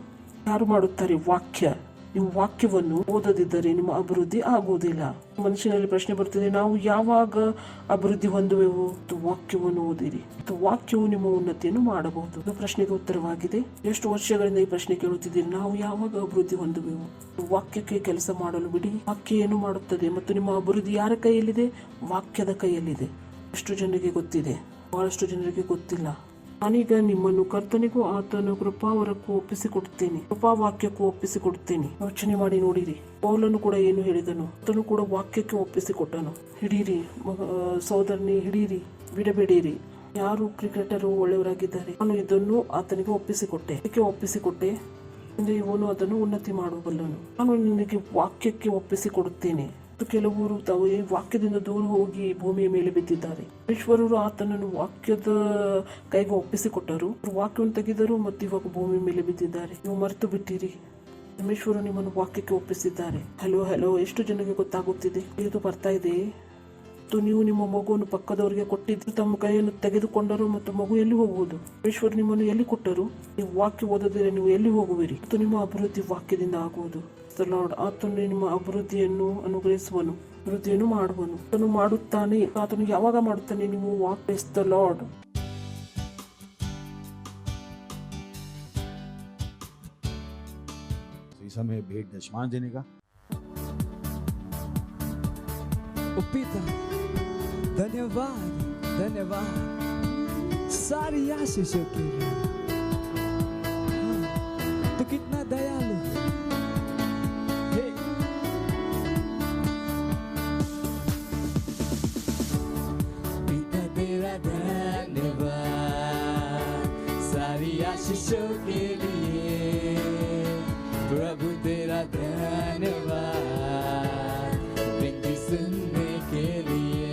ಯಾರು ಮಾಡುತ್ತಾರೆ? ವಾಕ್ಯ. ನೀವು ವಾಕ್ಯವನ್ನು ಓದದಿದ್ದರೆ ನಿಮ್ಮ ಅಭಿವೃದ್ಧಿ ಆಗುವುದಿಲ್ಲ. ಮನುಷ್ಯನಲ್ಲಿ ಪ್ರಶ್ನೆ ಬರುತ್ತದೆ, ನಾವು ಯಾವಾಗ ಅಭಿವೃದ್ಧಿ ಹೊಂದುವೆವು? ವಾಕ್ಯವನ್ನು ಓದಿರಿ. ವಾಕ್ಯವು ನಿಮ್ಮ ಉನ್ನತಿಯನ್ನು ಮಾಡಬಹುದು. ಇದು ಪ್ರಶ್ನೆಗೆ ಉತ್ತರವಾಗಿದೆ. ಎಷ್ಟು ವರ್ಷಗಳಿಂದ ಈ ಪ್ರಶ್ನೆ ಕೇಳುತ್ತಿದ್ದೀರಿ, ನಾವು ಯಾವಾಗ ಅಭಿವೃದ್ಧಿ ಹೊಂದುವೆವು? ವಾಕ್ಯಕ್ಕೆ ಕೆಲಸ ಮಾಡಲು ಬಿಡಿ. ವಾಕ್ಯ ಏನು ಮಾಡುತ್ತದೆ ಮತ್ತು ನಿಮ್ಮ ಅಭಿವೃದ್ಧಿ ಯಾರ ಕೈಯಲ್ಲಿದೆ? ವಾಕ್ಯದ ಕೈಯಲ್ಲಿದೆ. ಎಷ್ಟು ಜನರಿಗೆ ಗೊತ್ತಿದೆ? ಬಹಳಷ್ಟು ಜನರಿಗೆ ಗೊತ್ತಿಲ್ಲ. ನಾನೀಗ ನಿಮ್ಮನ್ನು ಕರ್ತನಿಗೂ ಆತನ ಕೃಪಾವರಕ್ಕೂ ಒಪ್ಪಿಸಿಕೊಡುತ್ತೇನೆ, ಕೃಪಾವಾಕ್ಯಕ್ಕೂ ಒಪ್ಪಿಸಿಕೊಡುತ್ತೇನೆ. ಯೋಚನೆ ಮಾಡಿ ನೋಡಿರಿ. ಪೌಲನು ಕೂಡ ಏನು ಹೇಳಿದನು? ಆತನು ಕೂಡ ವಾಕ್ಯಕ್ಕೆ ಒಪ್ಪಿಸಿಕೊಟ್ಟನು. ಹಿಡೀರಿ ಸಹೋದರನೇ, ಹಿಡೀರಿ, ಬಿಡಬೇಡಿರಿ. ಯಾರು ಕ್ರಿಕೆಟರು ಒಳ್ಳೆಯವರಾಗಿದ್ದಾರೆ, ನಾನು ಇದನ್ನು ಆತನಿಗೆ ಒಪ್ಪಿಸಿಕೊಟ್ಟೆ. ಒಪ್ಪಿಸಿಕೊಟ್ಟೆ ಅಂದ್ರೆ ಇವನು ಅದನ್ನು ಉನ್ನತಿ ಮಾಡಬಲ್ಲನು. ನಾನು ನಿನಗೆ ವಾಕ್ಯಕ್ಕೆ ಒಪ್ಪಿಸಿಕೊಡುತ್ತೇನೆ. ಕೆಲವರು ತಾವು ಈ ವಾಕ್ಯದಿಂದ ದೂರ ಹೋಗಿ ಭೂಮಿಯ ಮೇಲೆ ಬಿದ್ದಿದ್ದಾರೆ. ಈಶ್ವರರು ಆತನನ್ನು ವಾಕ್ಯದ ಕೈಗೆ ಒಪ್ಪಿಸಿಕೊಟ್ಟರು, ವಾಕ್ಯವನ್ನು ತೆಗೆದರು ಮತ್ತು ಇವಾಗ ಭೂಮಿಯ ಮೇಲೆ ಬಿದ್ದಿದ್ದಾರೆ. ನೀವು ಮರೆತು ಬಿಟ್ಟಿರಿ. ಪರಮೇಶ್ವರು ನಿಮ್ಮನ್ನು ವಾಕ್ಯಕ್ಕೆ ಒಪ್ಪಿಸಿದ್ದಾರೆ. ಹಲೋ, ಎಷ್ಟು ಜನಕ್ಕೆ ಗೊತ್ತಾಗುತ್ತಿದೆ? ಇದು ಬರ್ತಾ ಇದೆ. ನೀವು ನಿಮ್ಮ ಮಗುವನ್ನು ಪಕ್ಕದವರಿಗೆ ಕೊಟ್ಟಿದ್ದು, ತಮ್ಮ ಕೈಯನ್ನು ತೆಗೆದುಕೊಂಡರು ಮತ್ತು ಮಗು ಎಲ್ಲಿ ಹೋಗುವುದು? ಪರಮೇಶ್ವರು ನಿಮ್ಮನ್ನು ಎಲ್ಲಿ ಕೊಟ್ಟರು? ನೀವು ವಾಕ್ಯ ಓದದಿದ್ರೆ ನೀವು ಎಲ್ಲಿ ಹೋಗುವಿರಿ? ಮತ್ತು ನಿಮ್ಮ ಅಭಿವೃದ್ಧಿ ವಾಕ್ಯದಿಂದ ಆಗುವುದು. ಲಾರ್ಡ್, ಆತನು ನಿಮ್ಮ ಅಭಿವೃದ್ಧಿಯನ್ನು ಅನುಗ್ರಹಿಸುವನು, ಅಭಿವೃದ್ಧಿಯನ್ನು ಮಾಡುವನು. ಆತನು ಮಾಡುತ್ತಾನೆ. ಆತನು ಯಾವಾಗ ಮಾಡುತ್ತಾನೆ? ನೀವು ವಾಕ್ ಇಸ್ ದ ಲಾರ್ಡ್. इस समय भेंट दशमांश देने का पिता, धन्यवाद सारी आशीषों के लिए। तो कितना दयालु है। पिता तेरा धन्यवाद सारी आशीषों के लिए। प्रभु तेरा धन्यवाद विनती सुनने के लिए।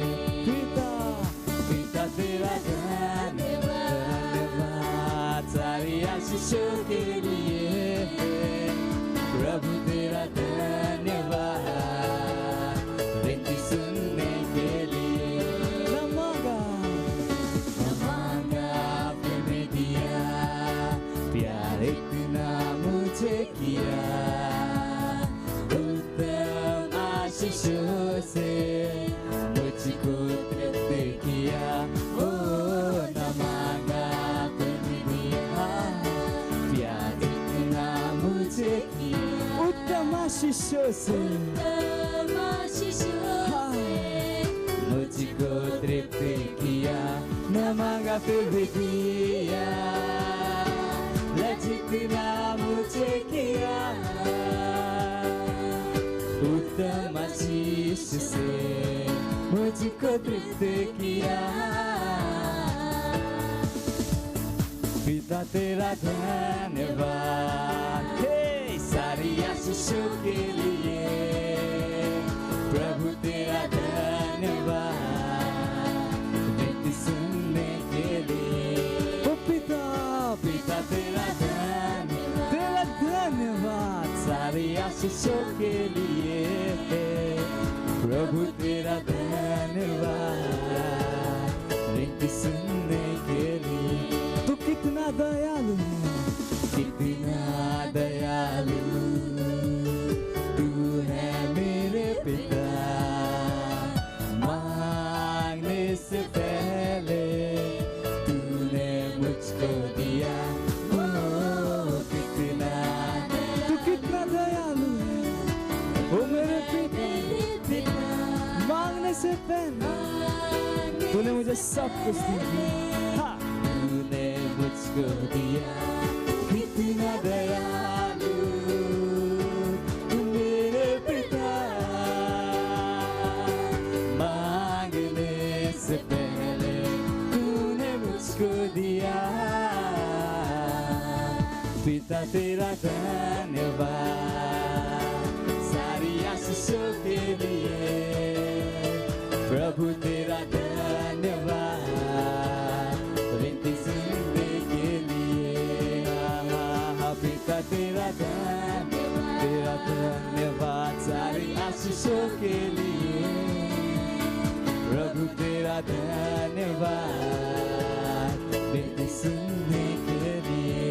पिता तेरा धन्यवाद सारी आशीषों के लिए। प्रभु तेरा धन्यवाद विनती सुनने के लिए। न मांगा आपने दिया, प्यार इतना मुझे किया। उत्तम आशीषों से मुझको तृप्त किया। ओ न मांगा आपने दिया, प्यार इतना मुझे किया। उत्तम आशीषों से मुझको तृप्त किया। न मांगा फिर भी दिया, जितना मुझे किया। उत्तम आशीष से मुझको तृप्त किया। पिता तेरा धन्यवाद सारी आशीषों के लिए। प्रभु तेरा धन्यवाद विनती सुनने के लिए। ओ पिता तेरा धन्यवाद सारी आशीषों के लिए। प्रभु तेरा धन्यवाद विनती सुनने के लिए। तू कितना दयालु है, कितना दयालु तू है मेरे पिता। मांगने से पहले तूने मुझको दिया। से पहले तूने मुझे सब कुछ दिया। तूने मुझको दिया। कितना दयालु दिया, पिता तेरा धन्यवाद सारी आशीषों के लिए, प्रभु तेरा धन्यवाद विनती सुनने के लिए। पिता तेरा धन्यवाद सारी आशीषों के लिए, प्रभु तेरा धन्यवाद विनती सुनने के लिए।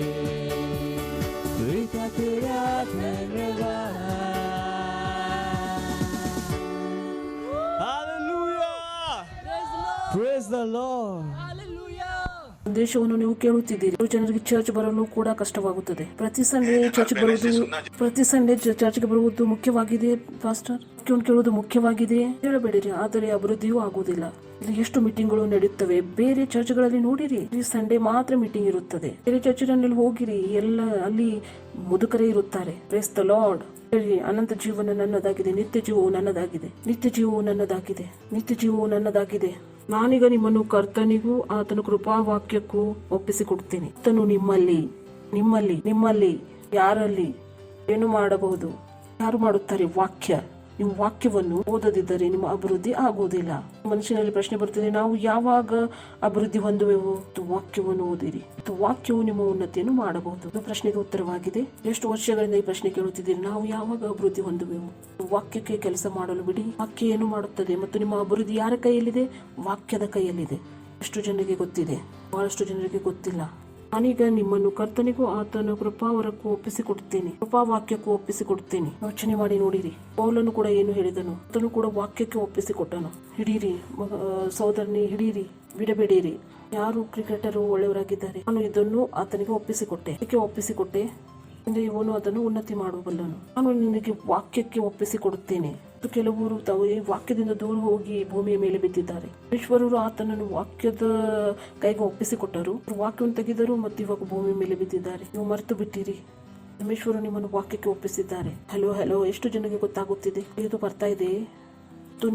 पिता तेरा धन्यवाद। Praise the Lord. ಸಂದೇಶವನ್ನು ನೀವು ಕೇಳುತ್ತಿದ್ದೀರಿ. ಜನರಿಗೆ ಚರ್ಚ್ ಬರಲು ಕೂಡ ಕಷ್ಟವಾಗುತ್ತದೆ. ಪ್ರತಿ ಸಂಡೇ ಚರ್ಚ್ಗೆ ಬರುವುದು ಮುಖ್ಯವಾಗಿದೆ ಪಾಸ್ಟರ್, ಕೇಳುವುದು ಮುಖ್ಯವಾಗಿದೆ ಹೇಳಬೇಡಿರಿ, ಆದರೆ ಅಭಿವೃದ್ಧಿಯೂ ಆಗುವುದಿಲ್ಲ. ಇಲ್ಲಿ ಎಷ್ಟು ಮೀಟಿಂಗ್ಗಳು ನಡೆಯುತ್ತವೆ, ಬೇರೆ ಚರ್ಚ್ಗಳಲ್ಲಿ ನೋಡಿರಿ, ಈ ಸಂಡೇ ಮಾತ್ರ ಮೀಟಿಂಗ್ ಇರುತ್ತದೆ. ಬೇರೆ ಚರ್ಚ್ನಲ್ಲಿ ಹೋಗಿರಿ, ಎಲ್ಲ ಅಲ್ಲಿ ಮುದುಕರೇ ಇರುತ್ತಾರೆ. Praise the lord. ಅನಂತ ಜೀವನ ನನ್ನದಾಗಿದೆ, ನಿತ್ಯ ಜೀವವು ನನ್ನದಾಗಿದೆ, ನಿತ್ಯ ಜೀವವು ನನ್ನದಾಗಿದೆ, ನಿತ್ಯ ಜೀವವು ನನ್ನದಾಗಿದೆ. ನಾನೀಗ ನಿಮ್ಮನ್ನು ಕರ್ತನಿಗೂ ಆತನ ಕೃಪಾವಾಕ್ಯಕ್ಕೂ ಒಪ್ಪಿಸಿಕೊಡ್ತೀನಿ. ಆತನು ನಿಮ್ಮಲ್ಲಿ ಯಾರಲ್ಲಿ ಏನು ಮಾಡಬಹುದು? ಯಾರು ಮಾಡುತ್ತಾರೆ? ವಾಕ್ಯ. ನೀವು ವಾಕ್ಯವನ್ನು ಓದದಿದ್ದರೆ ನಿಮ್ಮ ಅಭಿವೃದ್ಧಿ ಆಗುವುದಿಲ್ಲ. ಮನುಷ್ಯನಲ್ಲಿ ಪ್ರಶ್ನೆ ಬರುತ್ತದೆ, ನಾವು ಯಾವಾಗ ಅಭಿವೃದ್ಧಿ ಹೊಂದುವೆವು? ವಾಕ್ಯವನ್ನು ಓದಿರಿ, ವಾಕ್ಯವು ನಿಮ್ಮ ಉನ್ನತಿಯನ್ನು ಮಾಡಬಹುದು. ಇದು ಪ್ರಶ್ನೆಗೆ ಉತ್ತರವಾಗಿದೆ. ಎಷ್ಟು ವರ್ಷಗಳಿಂದ ಈ ಪ್ರಶ್ನೆ ಕೇಳುತ್ತಿದ್ದೀರಿ, ನಾವು ಯಾವಾಗ ಅಭಿವೃದ್ಧಿ ಹೊಂದುವೆವು? ವಾಕ್ಯಕ್ಕೆ ಕೆಲಸ ಮಾಡಲು ಬಿಡಿ. ವಾಕ್ಯ ಏನು ಮಾಡುತ್ತದೆ ಮತ್ತು ನಿಮ್ಮ ಅಭಿವೃದ್ಧಿ ಯಾರ ಕೈಯಲ್ಲಿದೆ? ವಾಕ್ಯದ ಕೈಯಲ್ಲಿದೆ. ಎಷ್ಟು ಜನರಿಗೆ ಗೊತ್ತಿದೆ? ಬಹಳಷ್ಟು ಜನರಿಗೆ ಗೊತ್ತಿಲ್ಲ. ನಾನೀಗ ನಿಮ್ಮನ್ನು ಕರ್ತನಿಗೂ ಆತನ ಕೃಪಾವರಕ್ಕೂ ಒಪ್ಪಿಸಿಕೊಡುತ್ತೇನೆ, ಕೃಪಾವಾಕ್ಯಕ್ಕೂ ಒಪ್ಪಿಸಿಕೊಡುತ್ತೇನೆ. ಯೋಚನೆ ಮಾಡಿ ನೋಡಿರಿ, ಪೌಲನು ಕೂಡ ಏನು ಹೇಳಿದನು? ಆತನು ಕೂಡ ವಾಕ್ಯಕ್ಕೆ ಒಪ್ಪಿಸಿಕೊಟ್ಟನು. ಹಿಡೀರಿ ಸಹೋದರನೇ, ಹಿಡೀರಿ, ಬಿಡಬೇಡಿರಿ. ಯಾರು ಕ್ರಿಕೆಟರು ಒಳ್ಳೆಯವರಾಗಿದ್ದಾರೆ, ನಾನು ಇದನ್ನು ಆತನಿಗೆ ಒಪ್ಪಿಸಿಕೊಟ್ಟೆ. ಇದಕ್ಕೆ ಒಪ್ಪಿಸಿಕೊಟ್ಟೆ ಅಂದ್ರೆ ಇವನು ಅದನ್ನು ಉನ್ನತಿ ಮಾಡಬಲ್ಲನು. ನಾನು ನಿನಗೆ ವಾಕ್ಯಕ್ಕೆ ಒಪ್ಪಿಸಿಕೊಡುತ್ತೇನೆ. ಕೆಲವರು ತಾವು ಈ ವಾಕ್ಯದಿಂದ ದೂರ ಹೋಗಿ ಭೂಮಿಯ ಮೇಲೆ ಬಿದ್ದಿದ್ದಾರೆ. ಈಶ್ವರರು ಆತನನ್ನು ವಾಕ್ಯದ ಕೈಗೆ ಒಪ್ಪಿಸಿಕೊಟ್ಟರು, ವಾಕ್ಯವನ್ನು ತೆಗೆದರು ಮತ್ತು ಇವಾಗ ಭೂಮಿಯ ಮೇಲೆ ಬಿದ್ದಿದ್ದಾರೆ. ನೀವು ಮರೆತು ಬಿಟ್ಟಿರಿ, ಪರಮೇಶ್ವರು ನಿಮ್ಮನ್ನು ವಾಕ್ಯಕ್ಕೆ ಒಪ್ಪಿಸಿದ್ದಾರೆ. ಹಲೋ, ಎಷ್ಟು ಜನರಿಗೆ ಗೊತ್ತಾಗುತ್ತಿದೆ? ಇದು ಬರ್ತಾ ಇದೆ.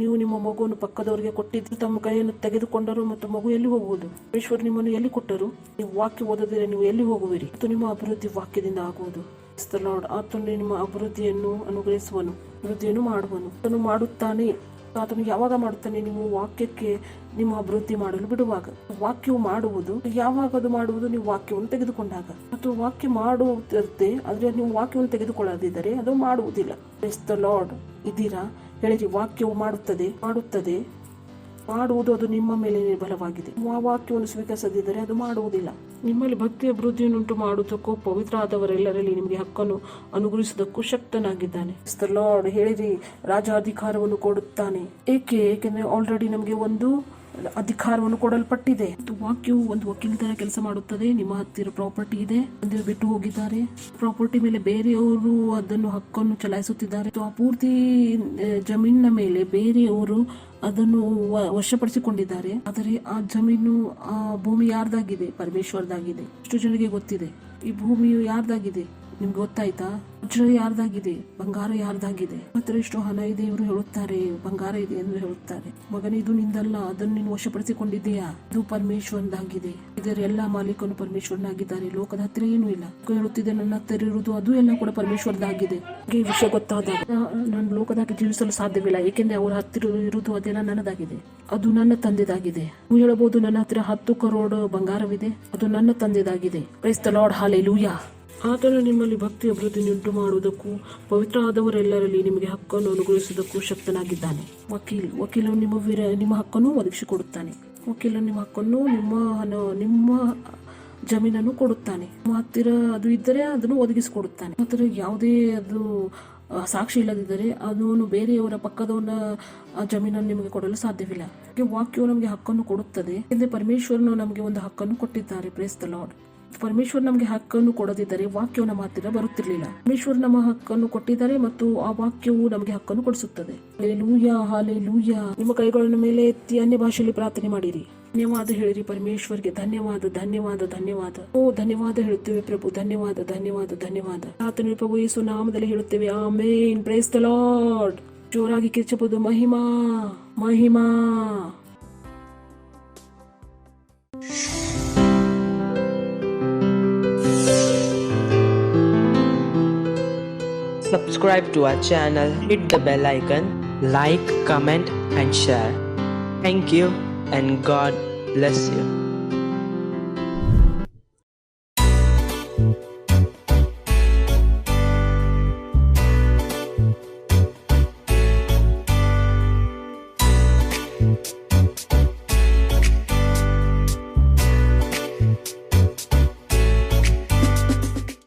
ನೀವು ನಿಮ್ಮ ಮಗುವನ್ನು ಪಕ್ಕದವರಿಗೆ ಕೊಟ್ಟಿದ್ದು, ತಮ್ಮ ಕೈಯನ್ನು ತೆಗೆದುಕೊಂಡರು ಮತ್ತು ಮಗು ಎಲ್ಲಿ ಹೋಗುವುದು? ಪರಮೇಶ್ವರು ನಿಮ್ಮನ್ನು ಎಲ್ಲಿ ಕೊಟ್ಟರು? ನೀವು ವಾಕ್ಯ ಓದದಿದ್ರೆ ನೀವು ಎಲ್ಲಿ ಹೋಗುವಿರಿ? ಮತ್ತು ನಿಮ್ಮ ಅಭಿವೃದ್ಧಿ ವಾಕ್ಯದಿಂದ ಆಗುವುದು. ಲಾರ್ಡ್, ಆತನು ನಿಮ್ಮ ಅಭಿವೃದ್ಧಿಯನ್ನು ಅನುಗ್ರಹಿಸುವನು, ಅಭಿವೃದ್ಧಿಯನ್ನು ಮಾಡುವನು. ಆತನು ಮಾಡುತ್ತಾನೆ. ಆತನು ಯಾವಾಗ ಮಾಡುತ್ತಾನೆ? ನೀವು ವಾಕ್ಯಕ್ಕೆ ನಿಮ್ಮ ಅಭಿವೃದ್ಧಿ ಮಾಡಲು ಬಿಡುವಾಗ. ವಾಕ್ಯವು ಮಾಡುವುದು ಯಾವಾಗ? ಅದು ಮಾಡುವುದು ನೀವು ವಾಕ್ಯವನ್ನು ತೆಗೆದುಕೊಂಡಾಗ. ಮತ್ತು ವಾಕ್ಯ ಮಾಡುತ್ತಿರುತ್ತೆ, ಆದರೆ ನೀವು ವಾಕ್ಯವನ್ನು ತೆಗೆದುಕೊಳ್ಳದಿದ್ದರೆ ಅದು ಮಾಡುವುದಿಲ್ಲ. Praise the Lord. ಇದ್ದೀರಾ? ಹೇಳಿರಿ, ವಾಕ್ಯವು ಮಾಡುತ್ತದೆ. ಮಾಡುವುದು ಅದು ನಿಮ್ಮ ಮೇಲೆ ನಿರ್ಬಲವಾಗಿದೆ. ಆ ವಾಕ್ಯವನ್ನು ಸ್ವೀಕರಿಸದಿದ್ದರೆ ಅದು ಮಾಡುವುದಿಲ್ಲ. ನಿಮ್ಮಲ್ಲಿ ಭಕ್ತಿ ಅಭಿವೃದ್ಧಿಯನ್ನುಂಟು ಮಾಡುವುದಕ್ಕೂ ಪವಿತ್ರ ಆದವರೆಲ್ಲರಲ್ಲಿ ನಿಮಗೆ ಹಕ್ಕನ್ನು ಅನುಗ್ರಹಿಸುವುದಕ್ಕೂ ಶಕ್ತನಾಗಿದ್ದಾನೆ. ಲಾರ್ಡ್. ಹೇಳಿರಿ, ರಾಜಾಧಿಕಾರವನ್ನು ಕೊಡುತ್ತಾನೆ. ಏಕೆಂದ್ರೆ ಆಲ್ರೆಡಿ ನಮಗೆ ಒಂದು ಅಧಿಕಾರವನ್ನು ಕೊಡಲ್ಪಟ್ಟಿದೆ. ವಾಕ್ಯವು ಒಂದು ವಕೀಲ ತರ ಕೆಲಸ ಮಾಡುತ್ತದೆ. ನಿಮ್ಮ ಹತ್ತಿರ ಪ್ರಾಪರ್ಟಿ ಇದೆ, ನೀವು ಬಿಟ್ಟು ಹೋಗಿದ್ದಾರೆ. ಪ್ರಾಪರ್ಟಿ ಮೇಲೆ ಬೇರೆಯವರು ಅದನ್ನು ಹಕ್ಕನ್ನು ಚಲಾಯಿಸುತ್ತಿದ್ದಾರೆ. ಆ ಪೂರ್ತಿ ಜಮೀನಿನ ಮೇಲೆ ಬೇರೆಯವರು ಅದನ್ನು ವಶಪಡಿಸಿಕೊಂಡಿದ್ದಾರೆ. ಆದರೆ ಆ ಜಮೀನು, ಆ ಭೂಮಿ ಯಾರ್ದಾಗಿದೆ? ಪರಮೇಶ್ವರದಾಗಿದೆ. ಎಷ್ಟು ಜನರಿಗೆ ಗೊತ್ತಿದೆ? ಈ ಭೂಮಿಯು ಯಾರ್ದಾಗಿದೆ? ನಿಮ್ಗೆ ಗೊತ್ತಾಯ್ತಾ? ವಜ್ರ ಯಾರ್ದಾಗಿದೆ? ಬಂಗಾರ ಯಾರ್ದಾಗಿದೆ? ಮಾತ್ರ ಎಷ್ಟು ಹಣ ಇದೆ ಇವರು ಹೇಳುತ್ತಾರೆ, ಬಂಗಾರ ಇದೆ ಎಂದು ಹೇಳುತ್ತಾರೆ. ಮಗನ, ಇದು ನಿಂದಲ್ಲ, ಅದನ್ನು ನೀನು ವಶಪಡಿಸಿಕೊಂಡಿದ್ದೀಯಾ? ಇದು ಪರಮೇಶ್ವರದಾಗಿದೆ. ಇದರ ಎಲ್ಲಾ ಮಾಲೀಕನು ಪರಮೇಶ್ವರನಾಗಿದ್ದಾರೆ. ಲೋಕದ ಹತ್ತಿರ ಏನೂ ಇಲ್ಲ. ಹೇಳುತ್ತಿದ್ದೆ, ನನ್ನ ಹತ್ತಿರ ಇರುವುದು ಅದು ಎಲ್ಲ ಕೂಡ ಪರಮೇಶ್ವರದಾಗಿದೆ. ಈ ವಿಷಯ ಗೊತ್ತಾದಾಗ ನಾನು ಲೋಕದಾಗ ಜೀವಿಸಲು ಸಾಧ್ಯವಿಲ್ಲ, ಏಕೆಂದ್ರೆ ಅವರ ಹತ್ತಿರ ಇರುವುದು ಅದೆಲ್ಲ ನನ್ನದಾಗಿದೆ, ಅದು ನನ್ನ ತಂದೆದಾಗಿದೆ. ನೀವು ಹೇಳಬಹುದು, ನನ್ನ ಹತ್ತಿರ 10 ಕರೋಡ್ ಬಂಗಾರವಿದೆ, ಅದು ನನ್ನ ತಂದೆದಾಗಿದೆ. Praise the lord. ಹಲ್ಲೆಲೂಯಾ. ಆತನು ನಿಮ್ಮಲ್ಲಿ ಭಕ್ತಿ ಅಭಿವೃದ್ಧಿಯುಂಟು ಮಾಡುವುದಕ್ಕೂ ಪವಿತ್ರ ಆದವರೆಲ್ಲರಲ್ಲಿ ನಿಮಗೆ ಹಕ್ಕನ್ನು ಅನುಗ್ರಹಿಸುವುದಕ್ಕೂ ಶಕ್ತನಾಗಿದ್ದಾನೆ. ವಕೀಲನು ನಿಮ್ಮ ಹಕ್ಕನ್ನು ಒದಗಿಸಿಕೊಡುತ್ತಾನೆ. ವಕೀಲನು ನಿಮ್ಮ ಹಕ್ಕನ್ನು, ನಿಮ್ಮ ಜಮೀನನ್ನು ಕೊಡುತ್ತಾನೆ. ನಿಮ್ಮ ಹತ್ತಿರ ಅದು ಇದ್ದರೆ ಅದನ್ನು ಒದಗಿಸಿಕೊಡುತ್ತಾನೆ. ಹತ್ತಿರ ಯಾವುದೇ ಅದು ಸಾಕ್ಷಿ ಇಲ್ಲದಿದ್ದರೆ ಅದನ್ನು ಬೇರೆಯವರ ಪಕ್ಕದವನ ಜಮೀನನ್ನು ನಿಮಗೆ ಕೊಡಲು ಸಾಧ್ಯವಿಲ್ಲ. ವಾಕ್ಯವು ನಮಗೆ ಹಕ್ಕನ್ನು ಕೊಡುತ್ತದೆ. ಎಂದರೆ ಪರಮೇಶ್ವರನು ನಮಗೆ ಒಂದು ಹಕ್ಕನ್ನು ಕೊಟ್ಟಿದ್ದಾರೆ. Praise the lord. ಪರಮೇಶ್ವರ್ ನಮಗೆ ಹಕ್ಕನ್ನು ಕೊಡದಿದ್ದರೆ ವಾಕ್ಯವು ನಮ್ಮ ಹತ್ತಿರ ಬರುತ್ತಿರಲಿಲ್ಲ. ಪರಮೇಶ್ವರ್ ನಮ್ಮ ಹಕ್ಕನ್ನು ಕೊಟ್ಟಿದ್ದಾರೆ ಮತ್ತು ಆ ವಾಕ್ಯವು ನಮಗೆ ಹಕ್ಕನ್ನು ಕೊಡಿಸುತ್ತದೆ. Hallelujah, hallelujah. ನಿಮ್ಮ ಕೈಗಳನ್ನು ಮೇಲೆ ಎತ್ತಿ ಅನ್ಯ ಭಾಷೆಯಲ್ಲಿ ಪ್ರಾರ್ಥನೆ ಮಾಡಿರಿ. ಧನ್ಯವಾದ ಹೇಳಿರಿ ಪರಮೇಶ್ವರ್ಗೆ. ಧನ್ಯವಾದ, ಧನ್ಯವಾದ, ಧನ್ಯವಾದ. ಧನ್ಯವಾದ ಹೇಳುತ್ತೇವೆ ಪ್ರಭು. ಧನ್ಯವಾದ, ಧನ್ಯವಾದ, ಧನ್ಯವಾದ. ಆತನ ಪ್ರಭು ಯೇಸು ನಾಮದಲ್ಲಿ ಹೇಳುತ್ತೇವೆ, ಆಮೆನ್. Price the lord. ಜೋರಾಗಿ ಕಿರ್ಚಬಹುದು. Mahima, Mahima. subscribe to our channel, hit the bell icon, like, comment and share. Thank you and God bless you.